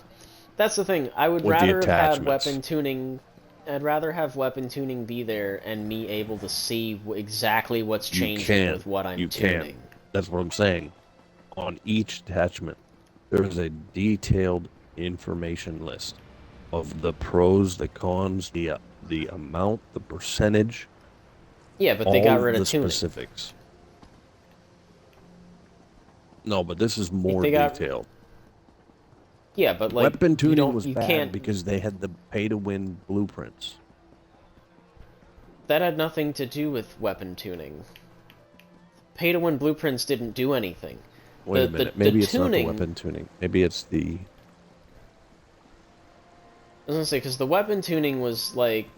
That's the thing. I would With the rather have had attachments. weapon tuning... I'd rather have weapon tuning be there and me able to see exactly what's changing with what I'm tuning. That's what I'm saying. On each attachment, there is a detailed information list of the pros, the cons, the amount, the percentage. Yeah, but they got all rid of the tuning. specifics. No, but this is more they got- detailed. Yeah, but like... Weapon tuning don't- was you bad can't... because they had the pay-to-win blueprints. That had nothing to do with weapon tuning. Pay-to-win blueprints didn't do anything. Wait a minute, maybe it's not the weapon tuning. Maybe it's the... I was gonna say, because the weapon tuning was, like,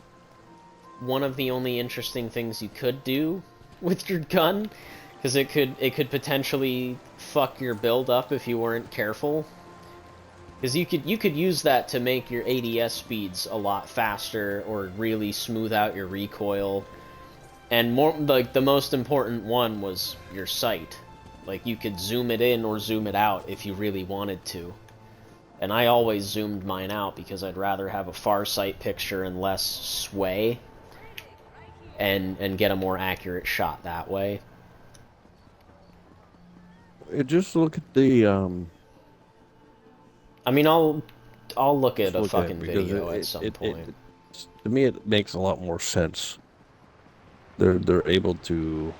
one of the only interesting things you could do with your gun, because it could potentially fuck your build up if you weren't careful. Because you could use that to make your ADS speeds a lot faster, or really smooth out your recoil. And more, like, the most important one was your sight. Like, you could zoom it in or zoom it out if you really wanted to. And I always zoomed mine out because I'd rather have a far sight picture and less sway, and get a more accurate shot that way. Just look at the I mean, I'll look at Just a look fucking it, because video at some point. To me, it makes a lot more sense. They're able to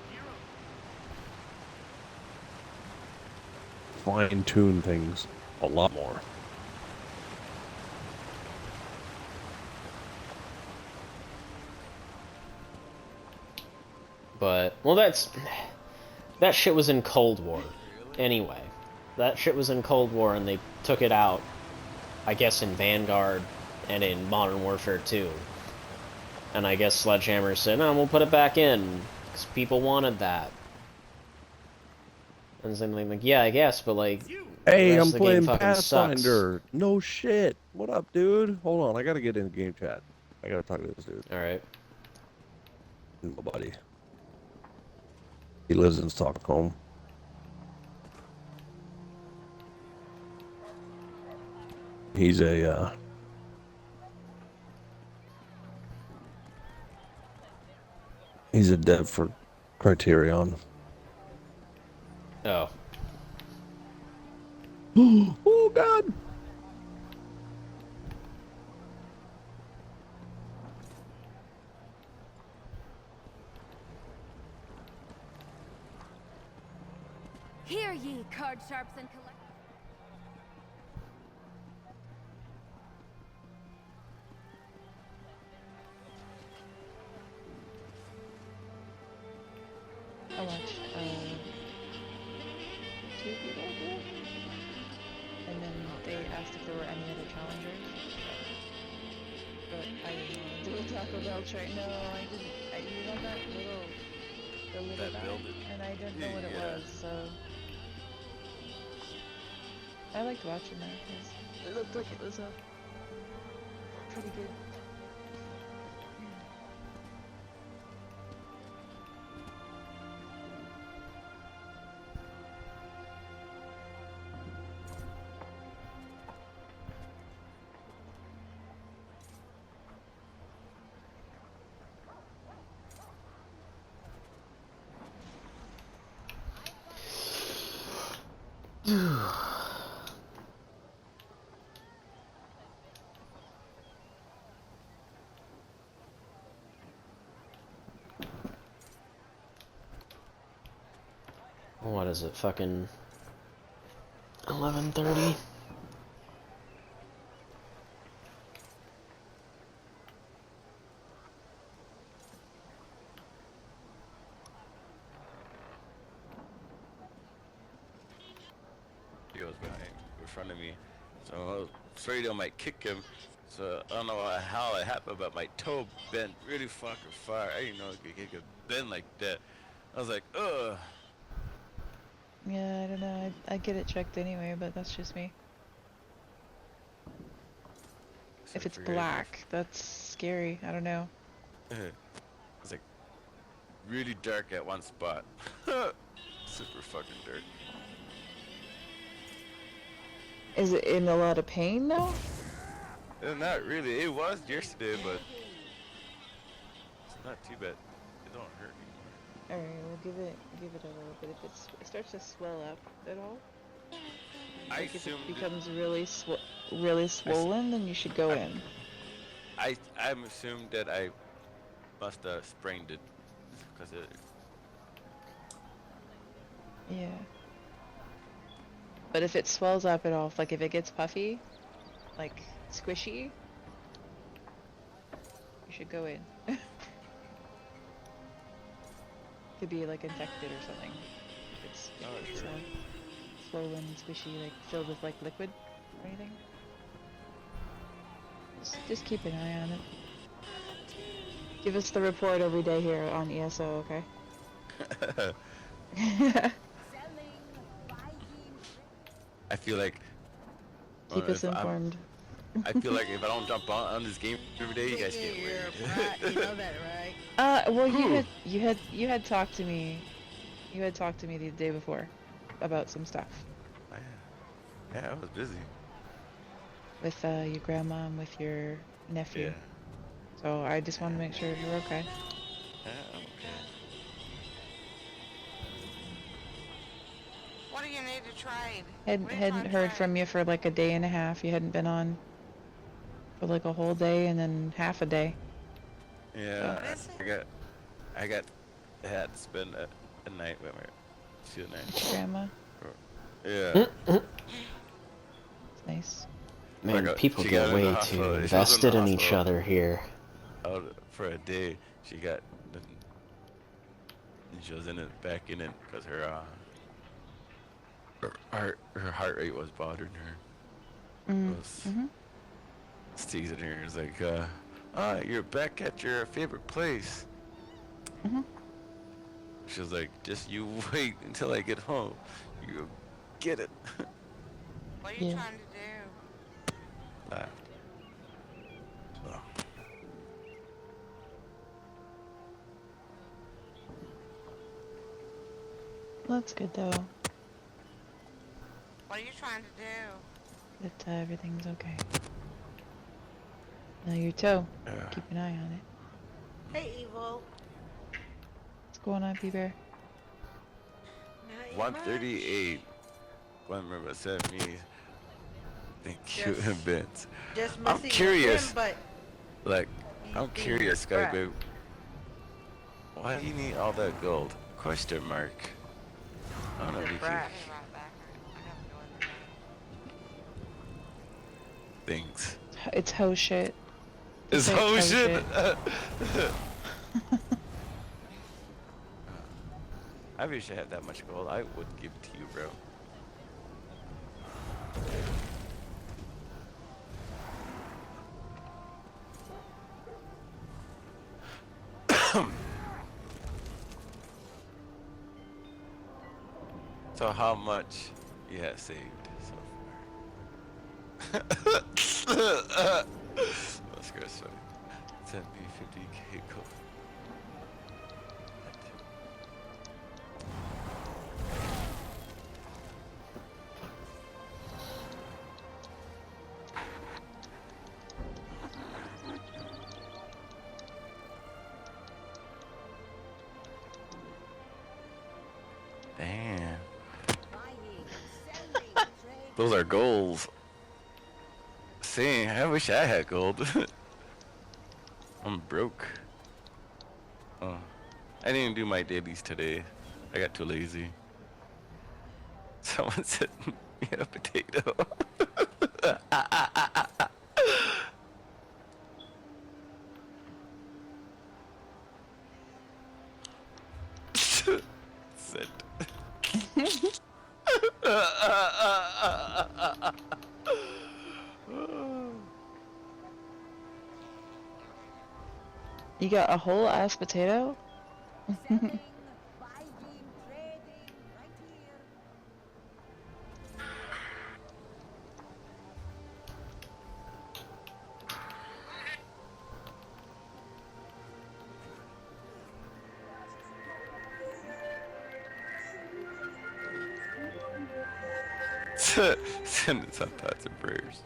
fine tune things a lot more. But well, that shit was in Cold War, anyway. That shit was in Cold War, and they took it out, I guess, in Vanguard and in Modern Warfare 2. And I guess Sledgehammer said, "No, we'll put it back in because people wanted that." And something like, "Yeah, I guess, but like, Hey, the rest I'm of the game playing fucking sucks." Pathfinder. No shit. What up, dude? Hold on, I gotta get in the game chat. I gotta talk to this dude. All right. My buddy. He lives in Stockholm. He's a dev for Criterion. Oh. Oh God. Hear ye, card sharps and collectors. I watched 2 people do it, and then they asked if there were any other challengers. But I didn't want to do a Taco Bell tray. No, I didn't. You know that little That guy? building. And I didn't know what it Yeah. was, so I liked watching that because it looked like it was pretty good. What is it? Fucking 11:30. He was behind, in front of me, so I was afraid I might kick him. So I don't know how it happened, but my toe bent really fucking far. I didn't know it could bend like that. I was like, ugh. Yeah, I don't know. I get it checked anyway, but that's just me. If it's black, that's scary. I don't know. It's like really dark at one spot. Super fucking dark. Is it in a lot of pain now? Not really. It was yesterday, but it's not too bad. It don't hurt anymore. All right, we'll give it a little bit. If it starts to swell up at all, like if it becomes really swollen, then you should go in. I'm assumed that I must have sprained it because it. Yeah. But if it swells up at all, like if it gets puffy, like squishy, you should go in. Could be like infected or something. If it's swollen, squishy, like filled with like liquid or anything. Just keep an eye on it. Give us the report every day here on ESO, okay? I feel like Keep us informed. I feel like if I don't jump on this game every day, you guys get weird. You know that, right? Well, you had talked to me. You had talked to me the day before about some stuff Yeah, I was busy. with your grandma and with your nephew. Yeah. So I just want to make sure you're okay. Yeah, I'm okay. What are you you need to trade? Hadn't heard from you for like a day and a half. You hadn't been on for like a whole day and then half a day. Yeah, I had to spend a night with her. 2 nights. Grandma. Yeah. It's nice. Man, Like, people she get got in the way too hospital. She was in invested the in each hospital other here. Out for a day. She was in it, back in it, because her heart rate was bothering her. It was teasing her. It's like, you're back at your favorite place. She was like, just you wait until I get home. You'll get it. What are you trying to do? Laughed. Oh. That's good though. What are you trying to do? That everything's okay. Now your toe. Yeah. Keep an eye on it. Hey, Evil. What's going on, P-Bear? 138. One member sent me. Thank you, Vince. Just I'm missing curious. him, but Like, I'm curious, guy, babe. Why do you need all that gold? Question mark. I don't know if you can. Things. It's hoe shit. It's hoe shit. I wish I had that much gold. I would give it to you, bro. So how much you have saved so far? Let's go. Sorry. 10B, 50K gold. Damn. Those are goals. Saying, I wish I had gold. I'm broke. Oh, I didn't do my dailies today. I got too lazy. Someone said, me a potato. Said. You got a whole ass potato? Send it some thoughts and prayers.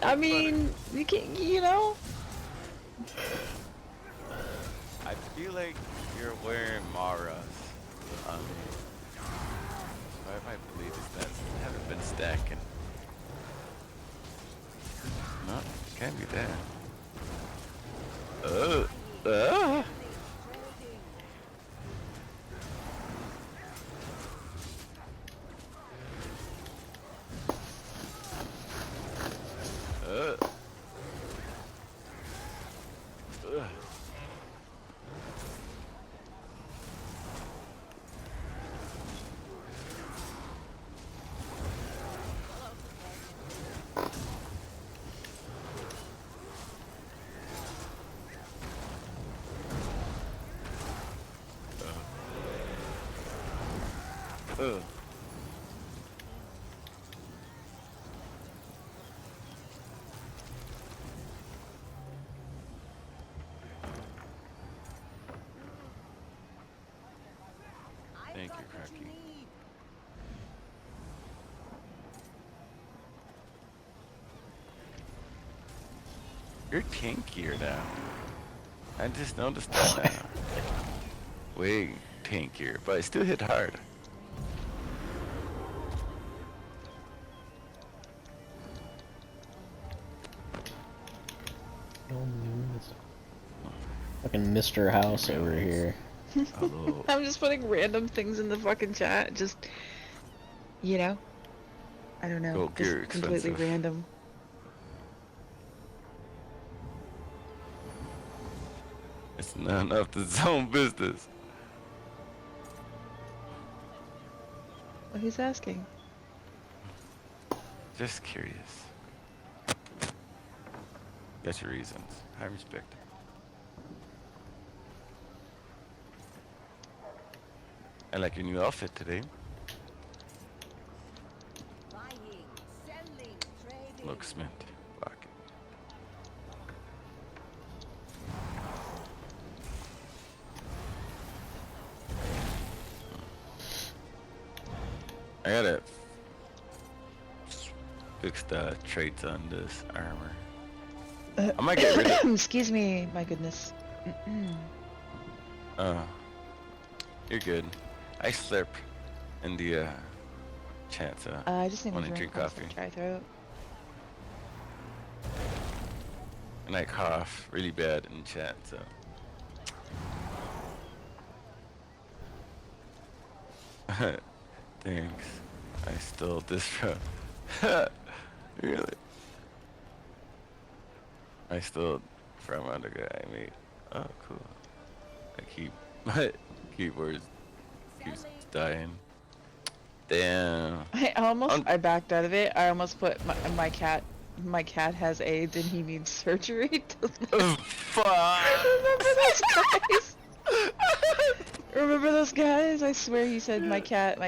I mean, you can't, you know? I feel like you're wearing Mara's on me. I might believe is that I haven't been stacking. No, can't be that. Ugh. Thank you, Cracky. You're tankier now. I just noticed that now. Way tankier, but it still hit hard. Fucking Mr. House over here. Hello. I'm just putting random things in the fucking chat. Just, you know, I don't know. Go Just gear completely expensive. random. It's none of the zone business. Well, who's asking? Just curious. That's your reasons. I respect it. I like your new outfit today. Buying, selling, trading. Looks mint. Fuck it. I gotta fix the traits on this armor. I might get rid of. Excuse me, my goodness. You're good. I slurp in the chat, so I just need when to I drink drink coffee. Dry throat. And I cough really bad in chat, so. Thanks. I stole this from. Really? I stole from another guy I made. Oh, cool. I keep my keyboards keeps dying. Damn. I backed out of it. I almost put my cat. My cat has AIDS and he needs surgery. Fuck. Remember those guys? Remember those guys? I swear he said my cat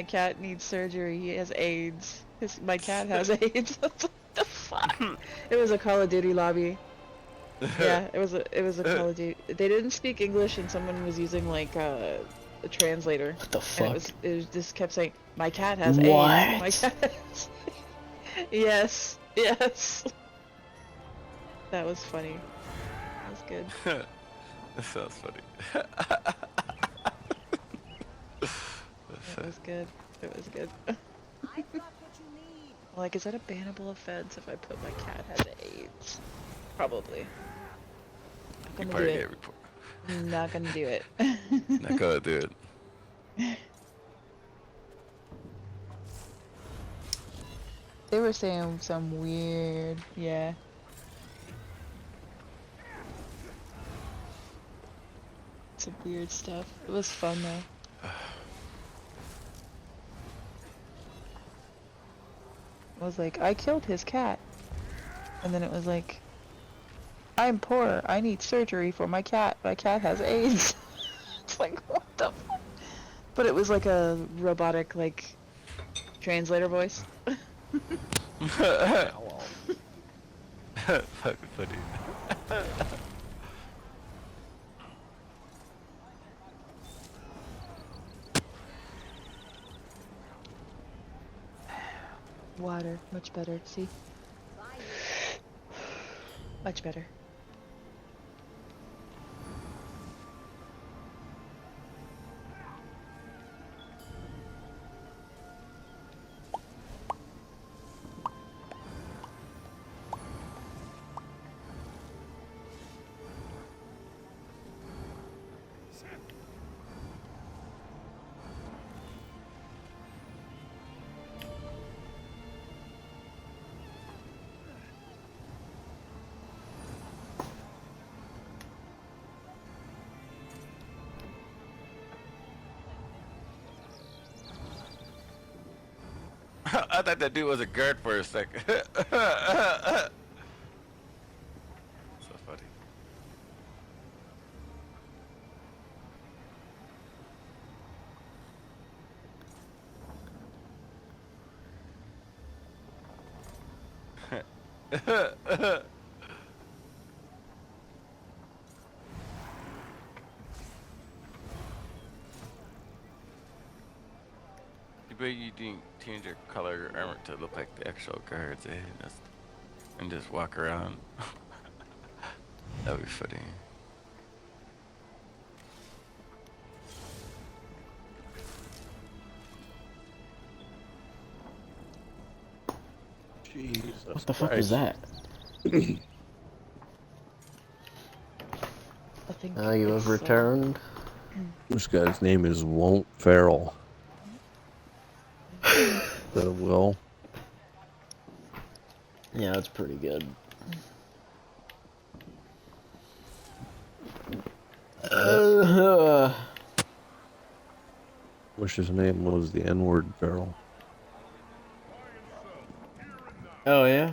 needs surgery. He has AIDS. My cat has AIDS. What the fuck? It was a Call of Duty lobby. Yeah, it was a Call of Duty. They didn't speak English and someone was using like a translator. What the fuck? And it was just kept saying my cat has What? AIDS. My cat has Yes. Yes. That was funny. That was good. That sounds funny. It was good. It was good. Like, is that a bannable offense if I put my cat has AIDS? Probably. Not gonna do it. Not gonna do it. Not gonna do it. They were saying some weird, yeah. Some weird stuff. It was fun though. It was like, I killed his cat. And then it was like, I'm poor. I need surgery for my cat. My cat has AIDS. It's like, what the fuck? But it was like a robotic, like, translator voice. Fucking funny. Water, much better, see? Much better. I thought that dude was a guard for a second. So funny. You bet you didn't change your color armor to look like the actual guards, eh? And just walk around. That'd be funny. Jesus What the fuck was that? You have returned. This guy's name is Won't Farrell. The Will. Yeah, that's pretty good. Wish his name was the N-word Farrell. Oh yeah.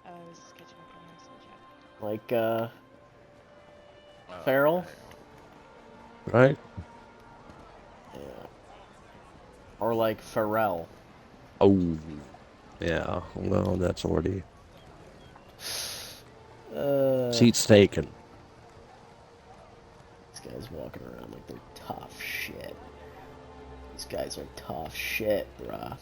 I was catching up on message. Like Farrell. Right? Yeah. Or like Pharrell. Oh, yeah. Well, that's already seats taken. These guys walking around like they're tough shit. These guys are tough shit, bruh.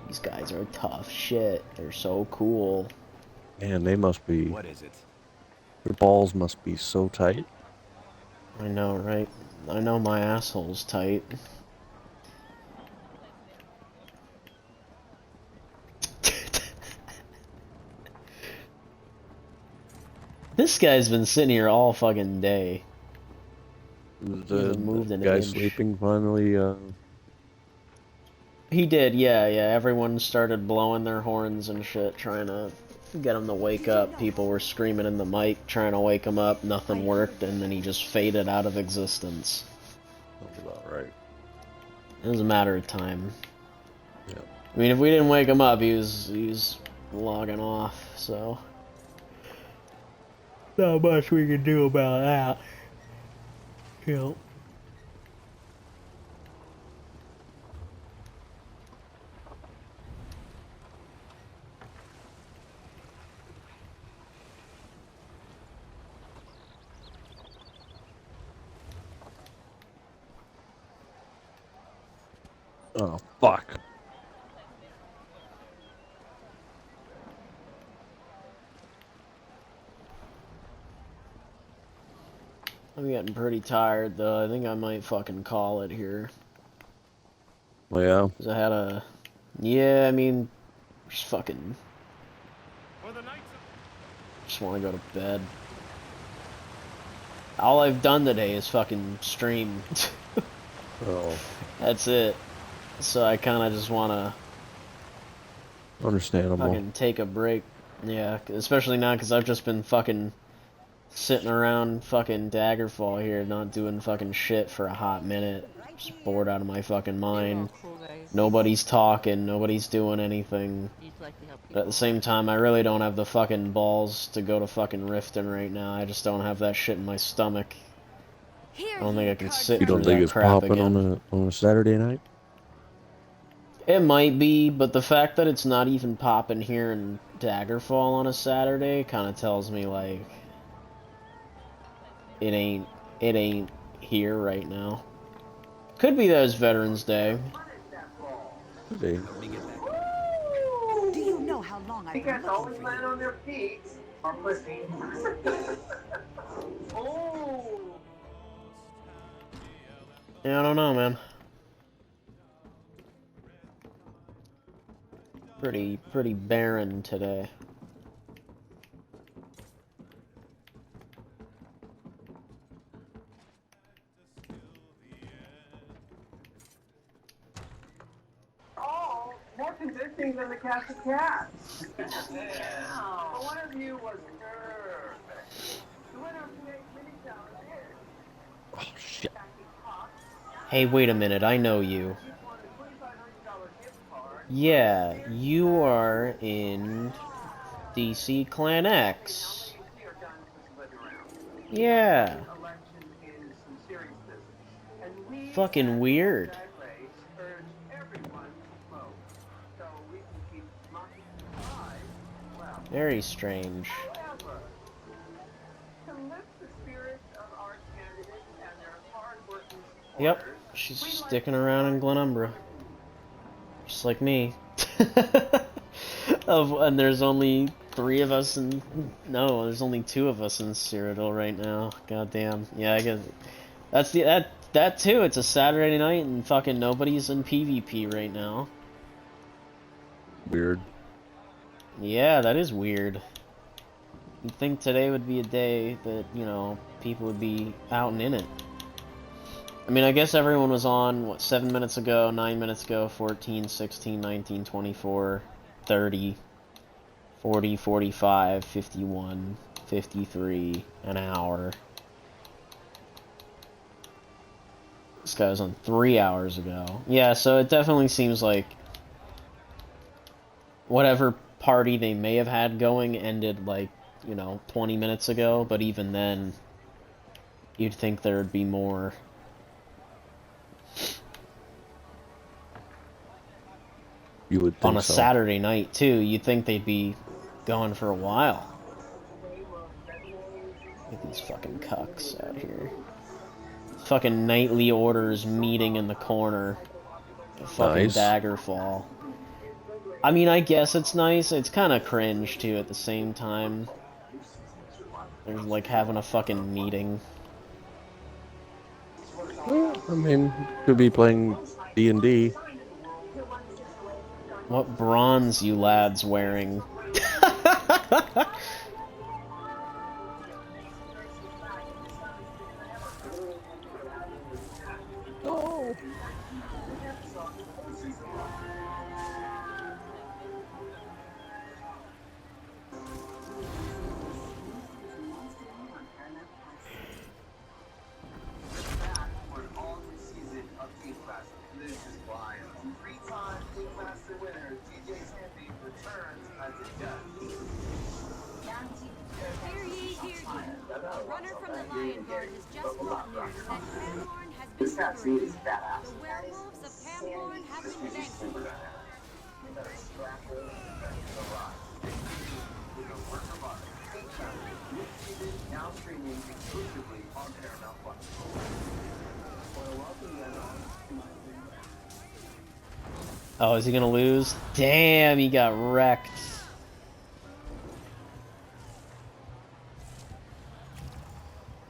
These guys are tough shit. They're so cool. Man, they must be. What is it? Their balls must be so tight. I know, right? I know my asshole's tight. This guy's been sitting here all fucking day. The guy sleeping finally. He did, yeah. Everyone started blowing their horns and shit, trying to get him to wake up. People were screaming in the mic, trying to wake him up. Nothing worked, and then he just faded out of existence. Sounds about right. It was a matter of time. Yeah. I mean, if we didn't wake him up, he was logging off, so not much we can do about that. You know. Oh, fuck. I'm getting pretty tired, though. I think I might fucking call it here. Oh, yeah? 'Cause I had a... Yeah, I mean... Just fucking... Just want to go to bed. All I've done today is fucking stream. Oh. That's it. So I kind of just want to... Understandable. Fucking take a break. Yeah, especially now because I've just been fucking... sitting around fucking Daggerfall here, not doing fucking shit for a hot minute. Just bored out of my fucking mind. Nobody's talking, nobody's doing anything. But at the same time, I really don't have the fucking balls to go to fucking Riften right now. I just don't have that shit in my stomach. I don't think I can sit You don't through think that it's crap popping again. on a Saturday night? It might be, but the fact that it's not even popping here in Daggerfall on a Saturday kind of tells me, like... It ain't here right now. Could be that it's Veterans Day. Could be. Do you know how long I've been looking for you? on their feet or pussy. Oh. Yeah, I don't know, man. Pretty barren today. Oh, more convincing than the cast of cats. Wow. One of you was perfect. The winner of today's mini challenge is... Oh, shit. Hey, wait a minute, I know you. Yeah, you are in DC Clan X. Yeah. Fucking weird. Very strange. However, to lift the spirits of our candidates and their hard-working Yep, supporters, she's we'd like sticking around in Glenumbra. Just like me. And there's only 3 of us in... No, there's only 2 of us in Cyrodiil right now. Goddamn. Yeah, I guess... That's the... That too, it's a Saturday night and fucking nobody's in PvP right now. Weird. Yeah, that is weird. You'd think today would be a day that, you know, people would be out and in it. I mean, I guess everyone was on, what, 7 minutes ago, 9 minutes ago, 14, 16, 19, 24, 30, 40, 45, 51, 53, an hour. This guy was on 3 hours ago. Yeah, so it definitely seems like whatever party they may have had going ended, like, you know, 20 minutes ago, but even then, you'd think there would be more. You would think On a so. Saturday night, too, you'd think they'd be going for a while. Look at these fucking cucks out here. Fucking nightly orders meeting in the corner. A fucking Nice. Daggerfall. I mean, I guess it's nice. It's kind of cringe, too, at the same time. They're like having a fucking meeting. Well, I mean, could be playing D&D. What bronze you lads wearing? Oh. Hear ye, hear ye. A runner from the Lion Guard has just brought news that Camlorn has been liberated. The werewolves of Camlorn have been vanquished. Now streaming exclusively on Paramount Plus. Oh, is he gonna lose? Damn, he got wrecked.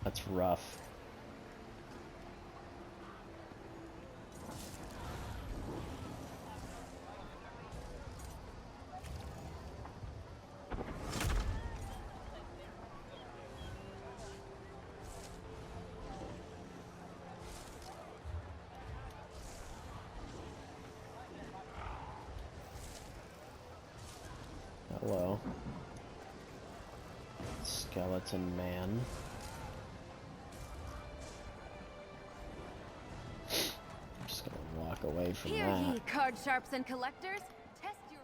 That's rough. Hello. Skeleton man. I'm just gonna walk away from Hear that. ye, card sharps and collectors. Test your...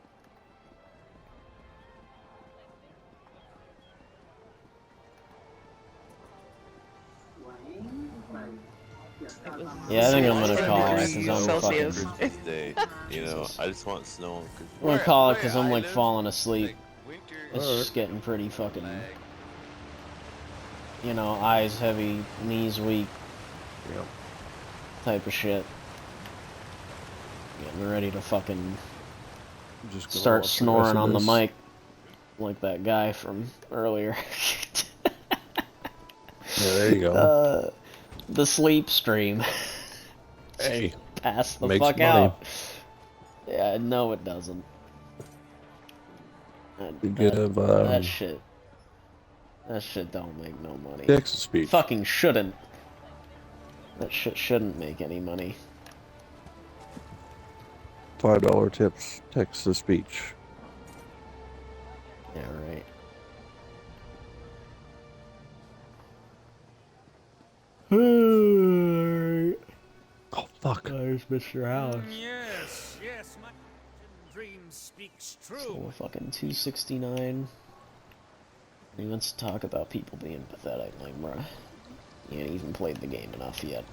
Yeah, I think I'm gonna call it because I'm Celsius. fucking... Day, you know, I just want snow. I'm gonna call it because I'm like falling asleep. It's just getting pretty fucking... You know, eyes heavy, knees weak. Yep. Type of shit. Getting ready to fucking Just start watch the snoring rest of on the this. mic. Like that guy from earlier. Yeah, there you go. The sleep stream. Hey, Pass the makes fuck money. out. Yeah, no it doesn't. You give, that shit. That shit don't make no money. text to speech. Fucking shouldn't. That shit shouldn't make any money. $5 tips, text to speech. Yeah, right. Oh, fuck. There's Mr. House. Yes, yes, my dream speaks true. So fucking 269. He wants to talk about people being pathetic, like, bruh. You ain't even played the game enough yet.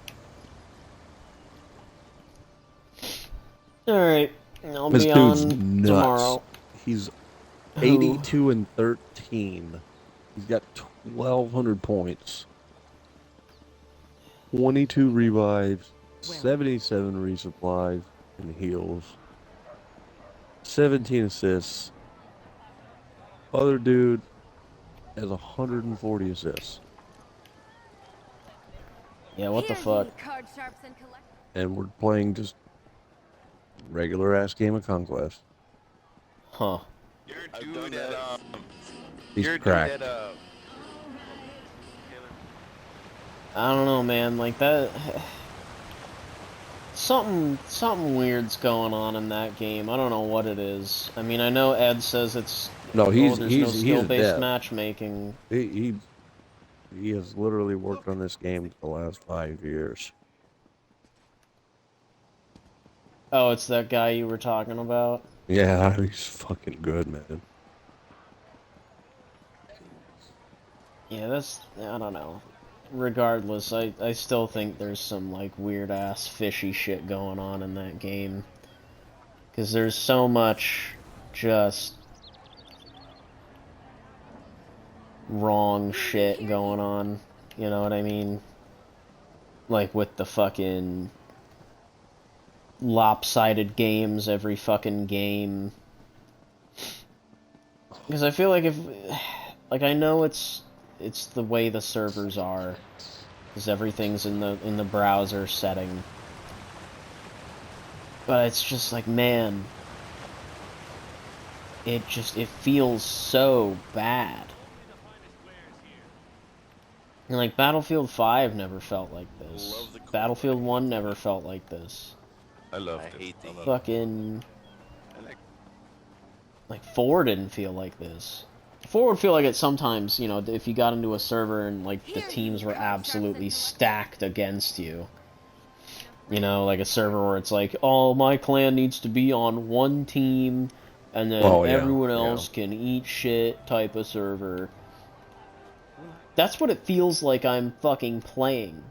Alright, I'll This be dude's on nuts. tomorrow. He's Who? 82 and 13. He's got 1,200 points. 22 revives, 77 resupplies and heals, 17 assists. Other dude has 140 assists. Yeah, what the fuck? And we're playing just regular ass game of Conquest. Huh. Your dude at He's your cracked. dude at I don't know, man. Like that. Something weird's going on in that game. I don't know what it is. I mean, I know Ed says it's there's no skill-based matchmaking. He has literally worked on this game for the last 5 years. Oh, it's that guy you were talking about? Yeah, he's fucking good, man. Yeah, I don't know. Regardless, I still think there's some, like, weird-ass fishy shit going on in that game. Because there's so much just wrong shit going on. You know what I mean? Like, with the fucking lopsided games every fucking game. Because I feel like like, I know it's the way the servers are, because everything's in the browser setting. But it's just like, man, it feels so bad. And like, Battlefield 5 never felt like this. Battlefield 1 never felt like this. I love it. Fucking like 4 didn't feel like this. 4 would feel like it sometimes, you know, if you got into a server and like the teams were absolutely stacked against you. You know, like a server where it's like, oh, my clan needs to be on one team and then everyone else can eat shit type of server. That's what it feels like I'm fucking playing.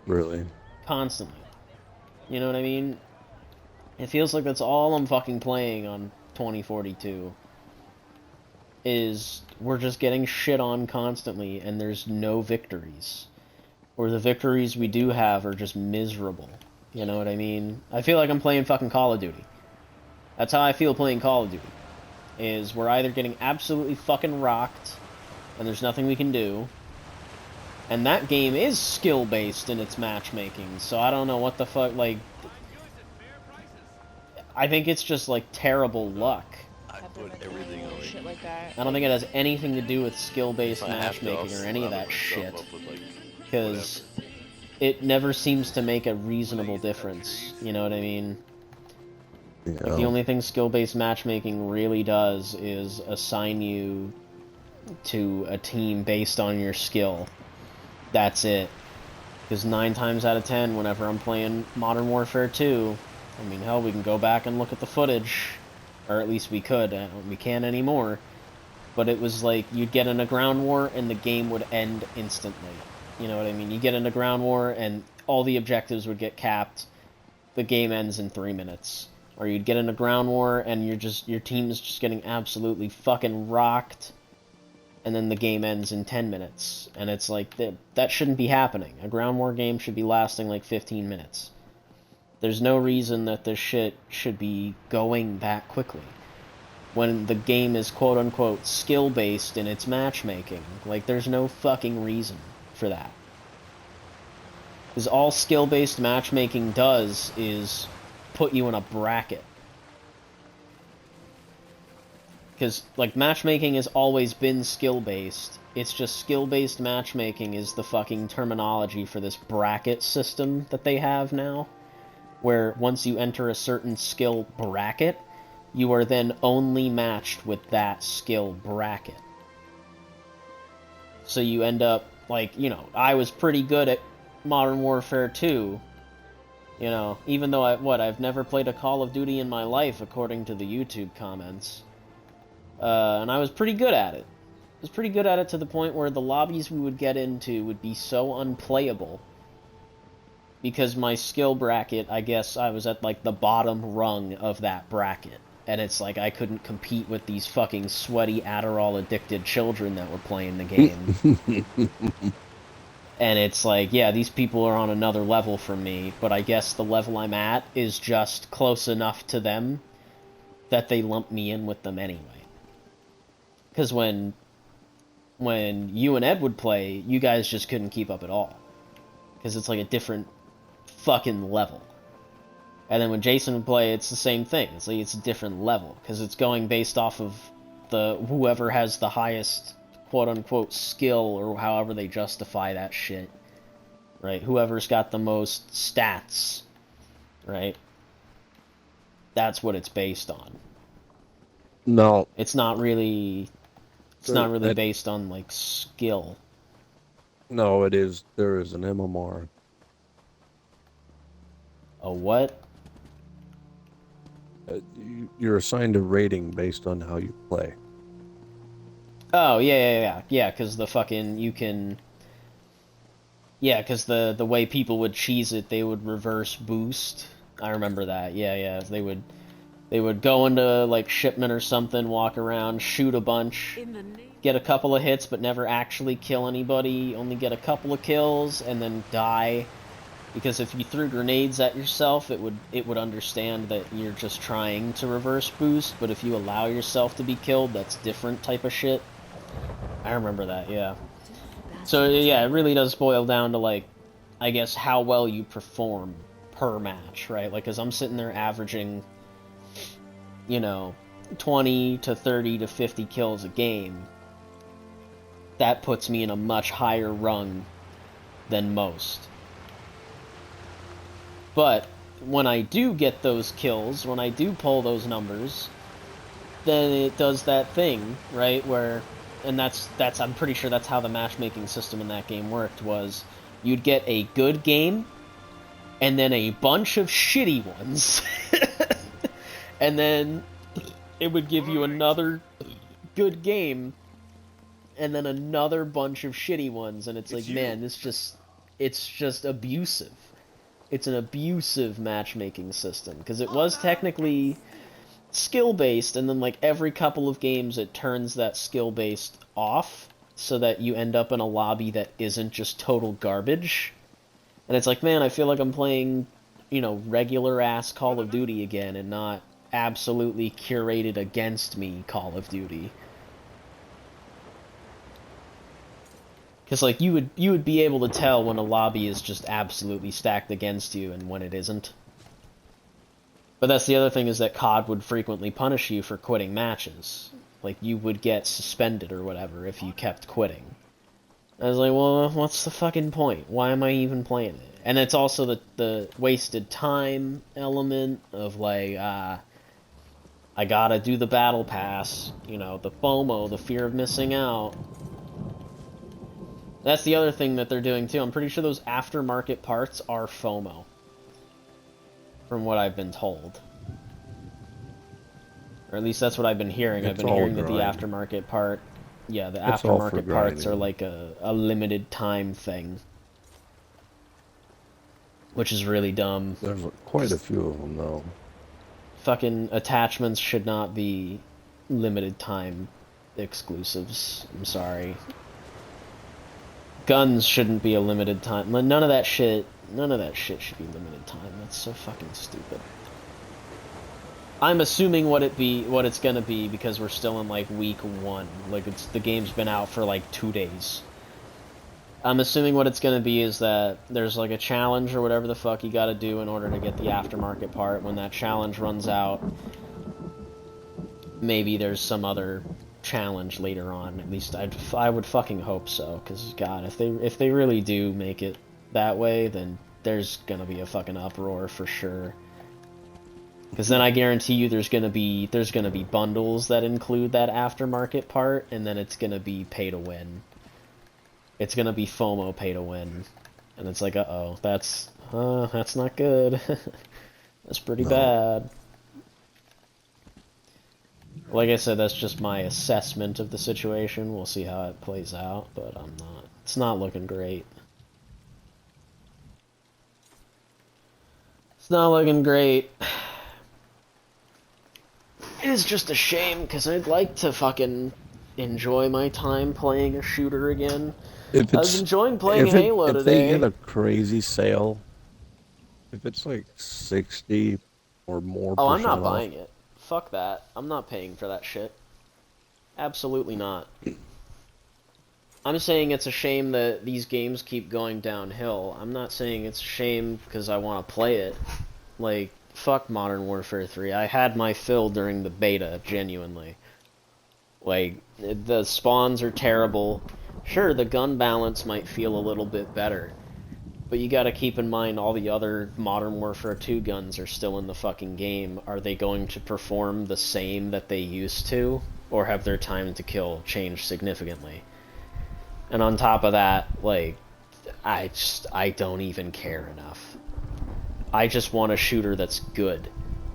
Really? Constantly. You know what I mean? It feels like that's all I'm fucking playing on 2042. Is we're just getting shit on constantly and there's no victories. Or the victories we do have are just miserable. You know what I mean? I feel like I'm playing fucking Call of Duty. That's how I feel playing Call of Duty. Is we're either getting absolutely fucking rocked and there's nothing we can do. And that game is skill-based in its matchmaking, so I don't know what the fuck, like... I think it's just, like, terrible luck. I put everything on shit like that. I don't think it has anything to do with skill-based matchmaking or any of that shit. Because it never seems to make a reasonable difference, you know what I mean? Yeah. Like, the only thing skill-based matchmaking really does is assign you to a team based on your skill. That's it. Because 9 times out of 10, whenever I'm playing Modern Warfare 2, I mean, hell, we can go back and look at the footage. Or at least we could. We can't anymore. But it was like, you'd get in a ground war and the game would end instantly. You know what I mean? You get in a ground war and all the objectives would get capped. The game ends in 3 minutes. Or you'd get in a ground war and your team is just getting absolutely fucking rocked. And then the game ends in 10 minutes. And it's like, that shouldn't be happening. A ground war game should be lasting like 15 minutes. There's no reason that this shit should be going that quickly. When the game is quote-unquote skill-based in its matchmaking. Like, there's no fucking reason for that. Because all skill-based matchmaking does is put you in a bracket. Because, like, matchmaking has always been skill-based. It's just skill-based matchmaking is the fucking terminology for this bracket system that they have now. Where once you enter a certain skill bracket, you are then only matched with that skill bracket. So you end up, like, you know, I was pretty good at Modern Warfare 2. You know, even though I've never played a Call of Duty in my life, according to the YouTube comments. And I was pretty good at it. I was pretty good at it to the point where the lobbies we would get into would be so unplayable. Because my skill bracket, I guess I was at, like, the bottom rung of that bracket. and it's like I couldn't compete with these fucking sweaty Adderall-addicted children that were playing the game. And it's like, yeah, these people are on another level from me, but I guess the level I'm at is just close enough to them that they lump me in with them anyway. Because when you and Ed would play, you guys just couldn't keep up at all. Because it's like a different fucking level. And then when Jason would play, it's the same thing. It's like it's a different level. Because it's going based off of whoever has the highest quote-unquote skill, or however they justify that shit. Right? Whoever's got the most stats. Right? That's what it's based on. No. It's not really... It's not really based on, like, skill. No, it is. There is an MMR. A what? You're assigned a rating based on how you play. Oh, yeah, because the fucking, you can... Yeah, because the way people would cheese it, they would reverse boost. I remember that, yeah, they would go into, like, shipment or something, walk around, shoot a bunch, get a couple of hits, but never actually kill anybody, only get a couple of kills, and then die. Because if you threw grenades at yourself, it would understand that you're just trying to reverse boost, but if you allow yourself to be killed, that's different type of shit. I remember that, yeah. So, yeah, it really does boil down to, like, I guess how well you perform per match, right? Like, because I'm sitting there averaging, you know, 20 to 30 to 50 kills a game. That puts me in a much higher rung than most. But when I do get those kills, when I do pull those numbers, then it does that thing, right, where, and that's I'm pretty sure that's how the matchmaking system in that game worked, was you'd get a good game, and then a bunch of shitty ones, and then it would give you another good game, and then another bunch of shitty ones, and it's like, man, it's just abusive. It's an abusive matchmaking system, because it was technically skill-based, and then, like, every couple of games it turns that skill-based off, so that you end up in a lobby that isn't just total garbage. And it's like, man, I feel like I'm playing, you know, regular-ass Call of Duty again, and not absolutely curated against me Call of Duty. Because, like, you would be able to tell when a lobby is just absolutely stacked against you and when it isn't. But that's the other thing, is that COD would frequently punish you for quitting matches. Like, you would get suspended or whatever if you kept quitting. I was like, well, what's the fucking point? Why am I even playing it? And it's also the wasted time element of, like, I gotta do the battle pass, you know, the FOMO, the fear of missing out. That's the other thing that they're doing, too. I'm pretty sure those aftermarket parts are FOMO. From what I've been told. Or at least that's what I've been hearing. I've been hearing that the aftermarket part... Yeah, the aftermarket parts are like a limited time thing. Which is really dumb. There's quite a few of them, though. Fucking attachments should not be limited time exclusives. I'm sorry. Guns shouldn't be a limited time. None of that shit should be limited time. That's so fucking stupid. I'm assuming what it's gonna be, because we're still in, like, week 1. Like, the game's been out for, like, 2 days. I'm assuming what it's gonna be is that there's, like, a challenge or whatever the fuck you gotta do in order to get the aftermarket part. When that challenge runs out, maybe there's some other challenge later on. At least I would fucking hope so, because, God, if they really do make it that way, then there's gonna be a fucking uproar for sure. Because then I guarantee you there's gonna be bundles that include that aftermarket part, and then it's gonna be pay to win. It's gonna be FOMO pay to win, and it's like, uh-oh, that's not good. That's pretty bad. Like I said, that's just my assessment of the situation. We'll see how it plays out, but it's not looking great. It's not looking great. is just a shame, because I'd like to fucking enjoy my time playing a shooter again. I was enjoying playing Halo if they get today. a crazy sale, if it's like 60 or more Oh, I'm percent not off, buying it. Fuck that. I'm not paying for that shit. Absolutely not. I'm saying it's a shame that these games keep going downhill. I'm not saying it's a shame because I want to play it. Like, fuck Modern Warfare 3. I had my fill during the beta, genuinely. Like, the spawns are terrible. Sure, the gun balance might feel a little bit better. But you gotta keep in mind all the other Modern Warfare 2 guns are still in the fucking game. Are they going to perform the same that they used to? Or have their time to kill changed significantly? And on top of that, like, I don't even care enough. I just want a shooter that's good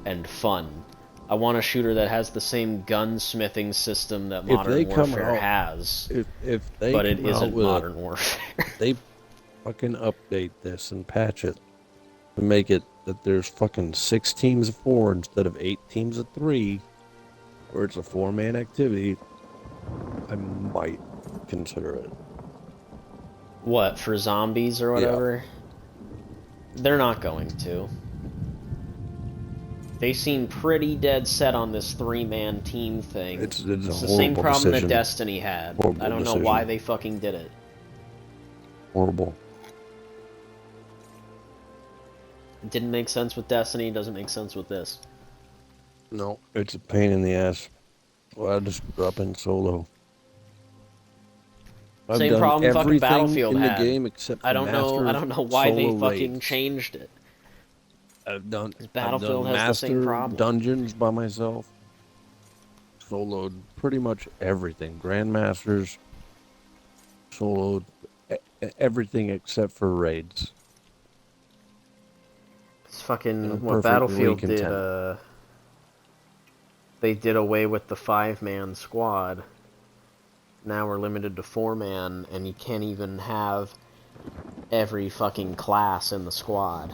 and fun. I want a shooter that has the same gunsmithing system that Modern Warfare has, if they but it come out isn't with Modern Warfare. they fucking update this and patch it to make it that there's fucking 6 teams of 4 instead of 8 teams of 3, or it's a 4-man activity, I might consider it. What, for zombies or whatever? Yeah. They're not going to. They seem pretty dead set on this 3-man team thing. It's the same problem decision. that Destiny had. Horrible I don't know why they fucking did it. Horrible. It didn't make sense with Destiny, it doesn't make sense with this. No, it's a pain in the ass. Well, I just drop in solo. Same problem fucking Battlefield in the had. game except for I don't know why they fucking raids. changed it. I've done Battlefield has master the same problem. dungeons by myself. Soloed pretty much everything. Grandmasters. Soloed everything except for raids. It's fucking what Battlefield did. They did away with the 5-man squad. Now we're limited to 4-man, and you can't even have every fucking class in the squad.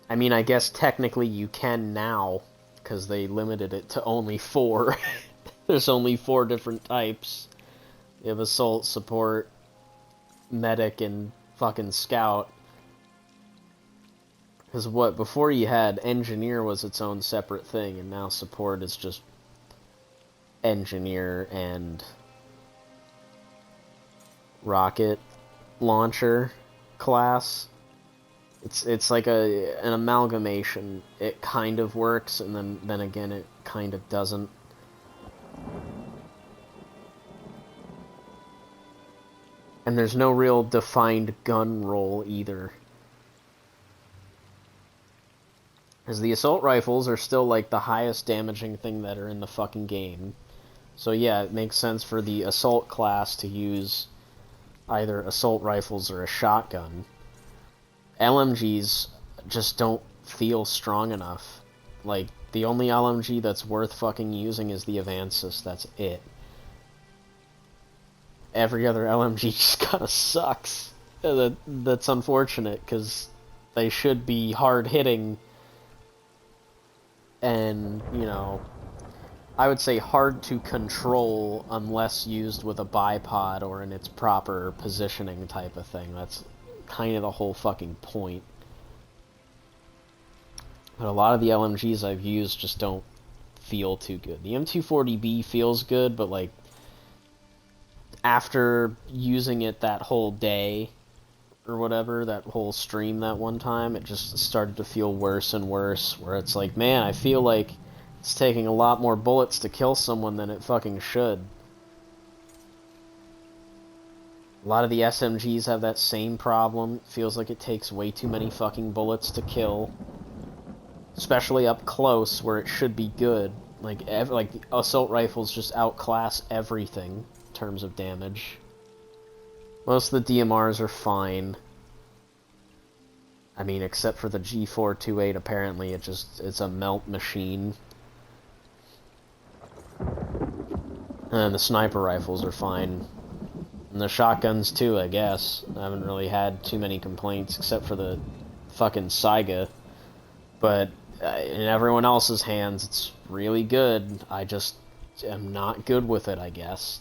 I mean, I guess technically you can now, because they limited it to only 4. There's only 4 different types. You have Assault, Support, Medic, and fucking Scout. Because what, before you had Engineer was its own separate thing, and now Support is just Engineer and Rocket Launcher class. It's like an amalgamation. It kind of works, and then again it kind of doesn't. And there's no real defined gun role either. Because the assault rifles are still like the highest damaging thing that are in the fucking game. So yeah, it makes sense for the assault class to use either assault rifles or a shotgun. LMGs just don't feel strong enough. Like, the only LMG that's worth fucking using is the Avansis, that's it. Every other LMG just kinda sucks. That's unfortunate, because they should be hard-hitting and, you know, I would say hard to control unless used with a bipod or in its proper positioning type of thing. That's kind of the whole fucking point. But a lot of the LMGs I've used just don't feel too good. The M240B feels good, but like after using it that whole day or whatever, that whole stream that one time, it just started to feel worse and worse, where it's like, man, I feel like it's taking a lot more bullets to kill someone than it fucking should. A lot of the SMGs have that same problem. It feels like it takes way too many fucking bullets to kill. Especially up close, where it should be good. Like the assault rifles just outclass everything in terms of damage. Most of the DMRs are fine. I mean, except for the G428, apparently it's a melt machine. And the sniper rifles are fine. And the shotguns too, I guess. I haven't really had too many complaints, except for the fucking Saiga. But in everyone else's hands, it's really good. I just am not good with it, I guess.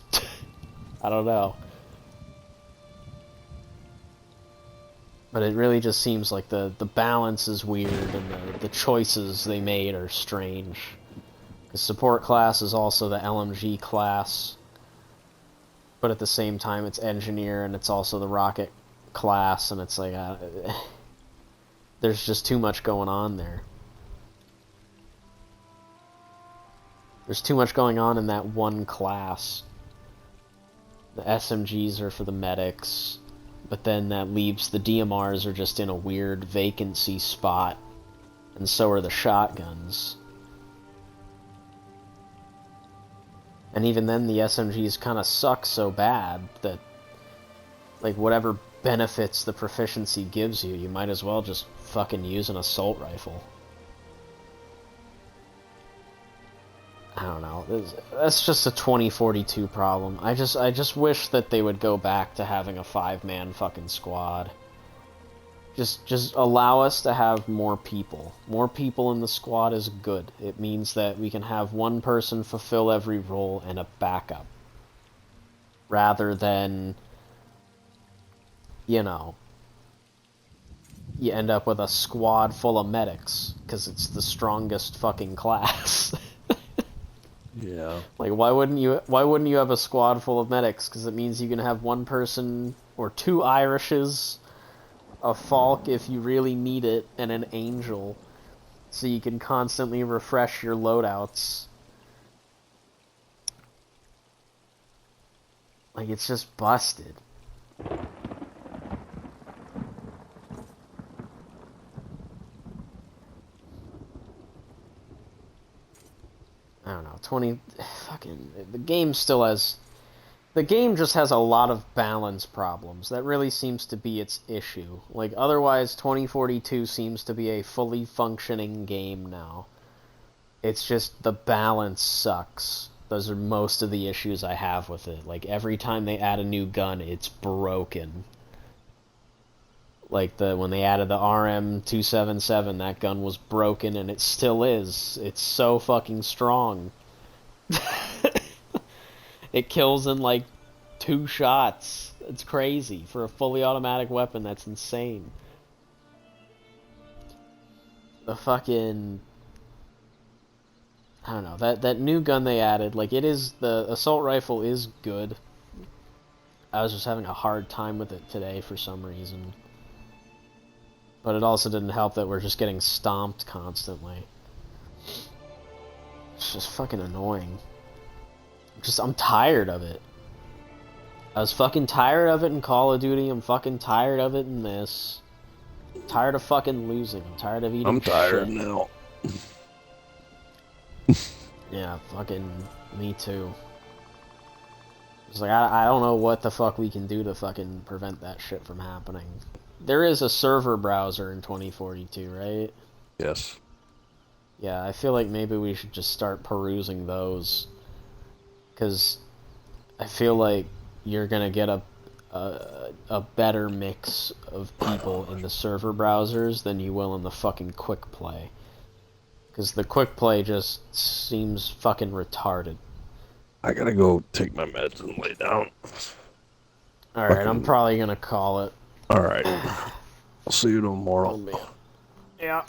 I don't know. But it really just seems like the balance is weird and the choices they made are strange. The support class is also the LMG class, but at the same time it's engineer and it's also the rocket class, and it's like there's just too much going on there. There's too much going on in that one class. The SMGs are for the medics, but then that leaves the DMRs are just in a weird vacancy spot, and so are the shotguns. And even then the SMGs kind of suck so bad that, like, whatever benefits the proficiency gives you, you might as well just fucking use an assault rifle. I don't know. That's just a 2042 problem. I just wish that they would go back to having a 5-man fucking squad. Just allow us to have more people. More people in the squad is good. It means that we can have one person fulfill every role and a backup. Rather than, you know, you end up with a squad full of medics, because it's the strongest fucking class. Yeah. Like, why wouldn't you have a squad full of medics? Because it means you can have one person, or 2 Irishes, a Falk if you really need it, and an Angel, so you can constantly refresh your loadouts. Like, it's just busted. I don't know, the game still has, the game just has a lot of balance problems. That really seems to be its issue. Like, otherwise 2042 seems to be a fully functioning game now. It's just the balance sucks. Those are most of the issues I have with it. Like, every time they add a new gun, it's broken. Like, when they added the RM-277, that gun was broken, and it still is. It's so fucking strong. It kills in, like, 2 shots. It's crazy. For a fully automatic weapon, that's insane. The fucking... I don't know, that new gun they added, like, the assault rifle is good. I was just having a hard time with it today for some reason. But it also didn't help that we're just getting stomped constantly. It's just fucking annoying. I'm tired of it. I was fucking tired of it in Call of Duty, I'm fucking tired of it in this. I'm tired of fucking losing, I'm tired of eating shit. I'm tired now. Yeah, fucking me too. It's like, I don't know what the fuck we can do to fucking prevent that shit from happening. There is a server browser in 2042, right? Yes. Yeah, I feel like maybe we should just start perusing those. Because I feel like you're gonna get a better mix of people in the server browsers than you will in the fucking quick play. Because the quick play just seems fucking retarded. I gotta go take my meds and lay down. Alright, I'm probably gonna call it. Alright. I'll see you tomorrow. Yeah.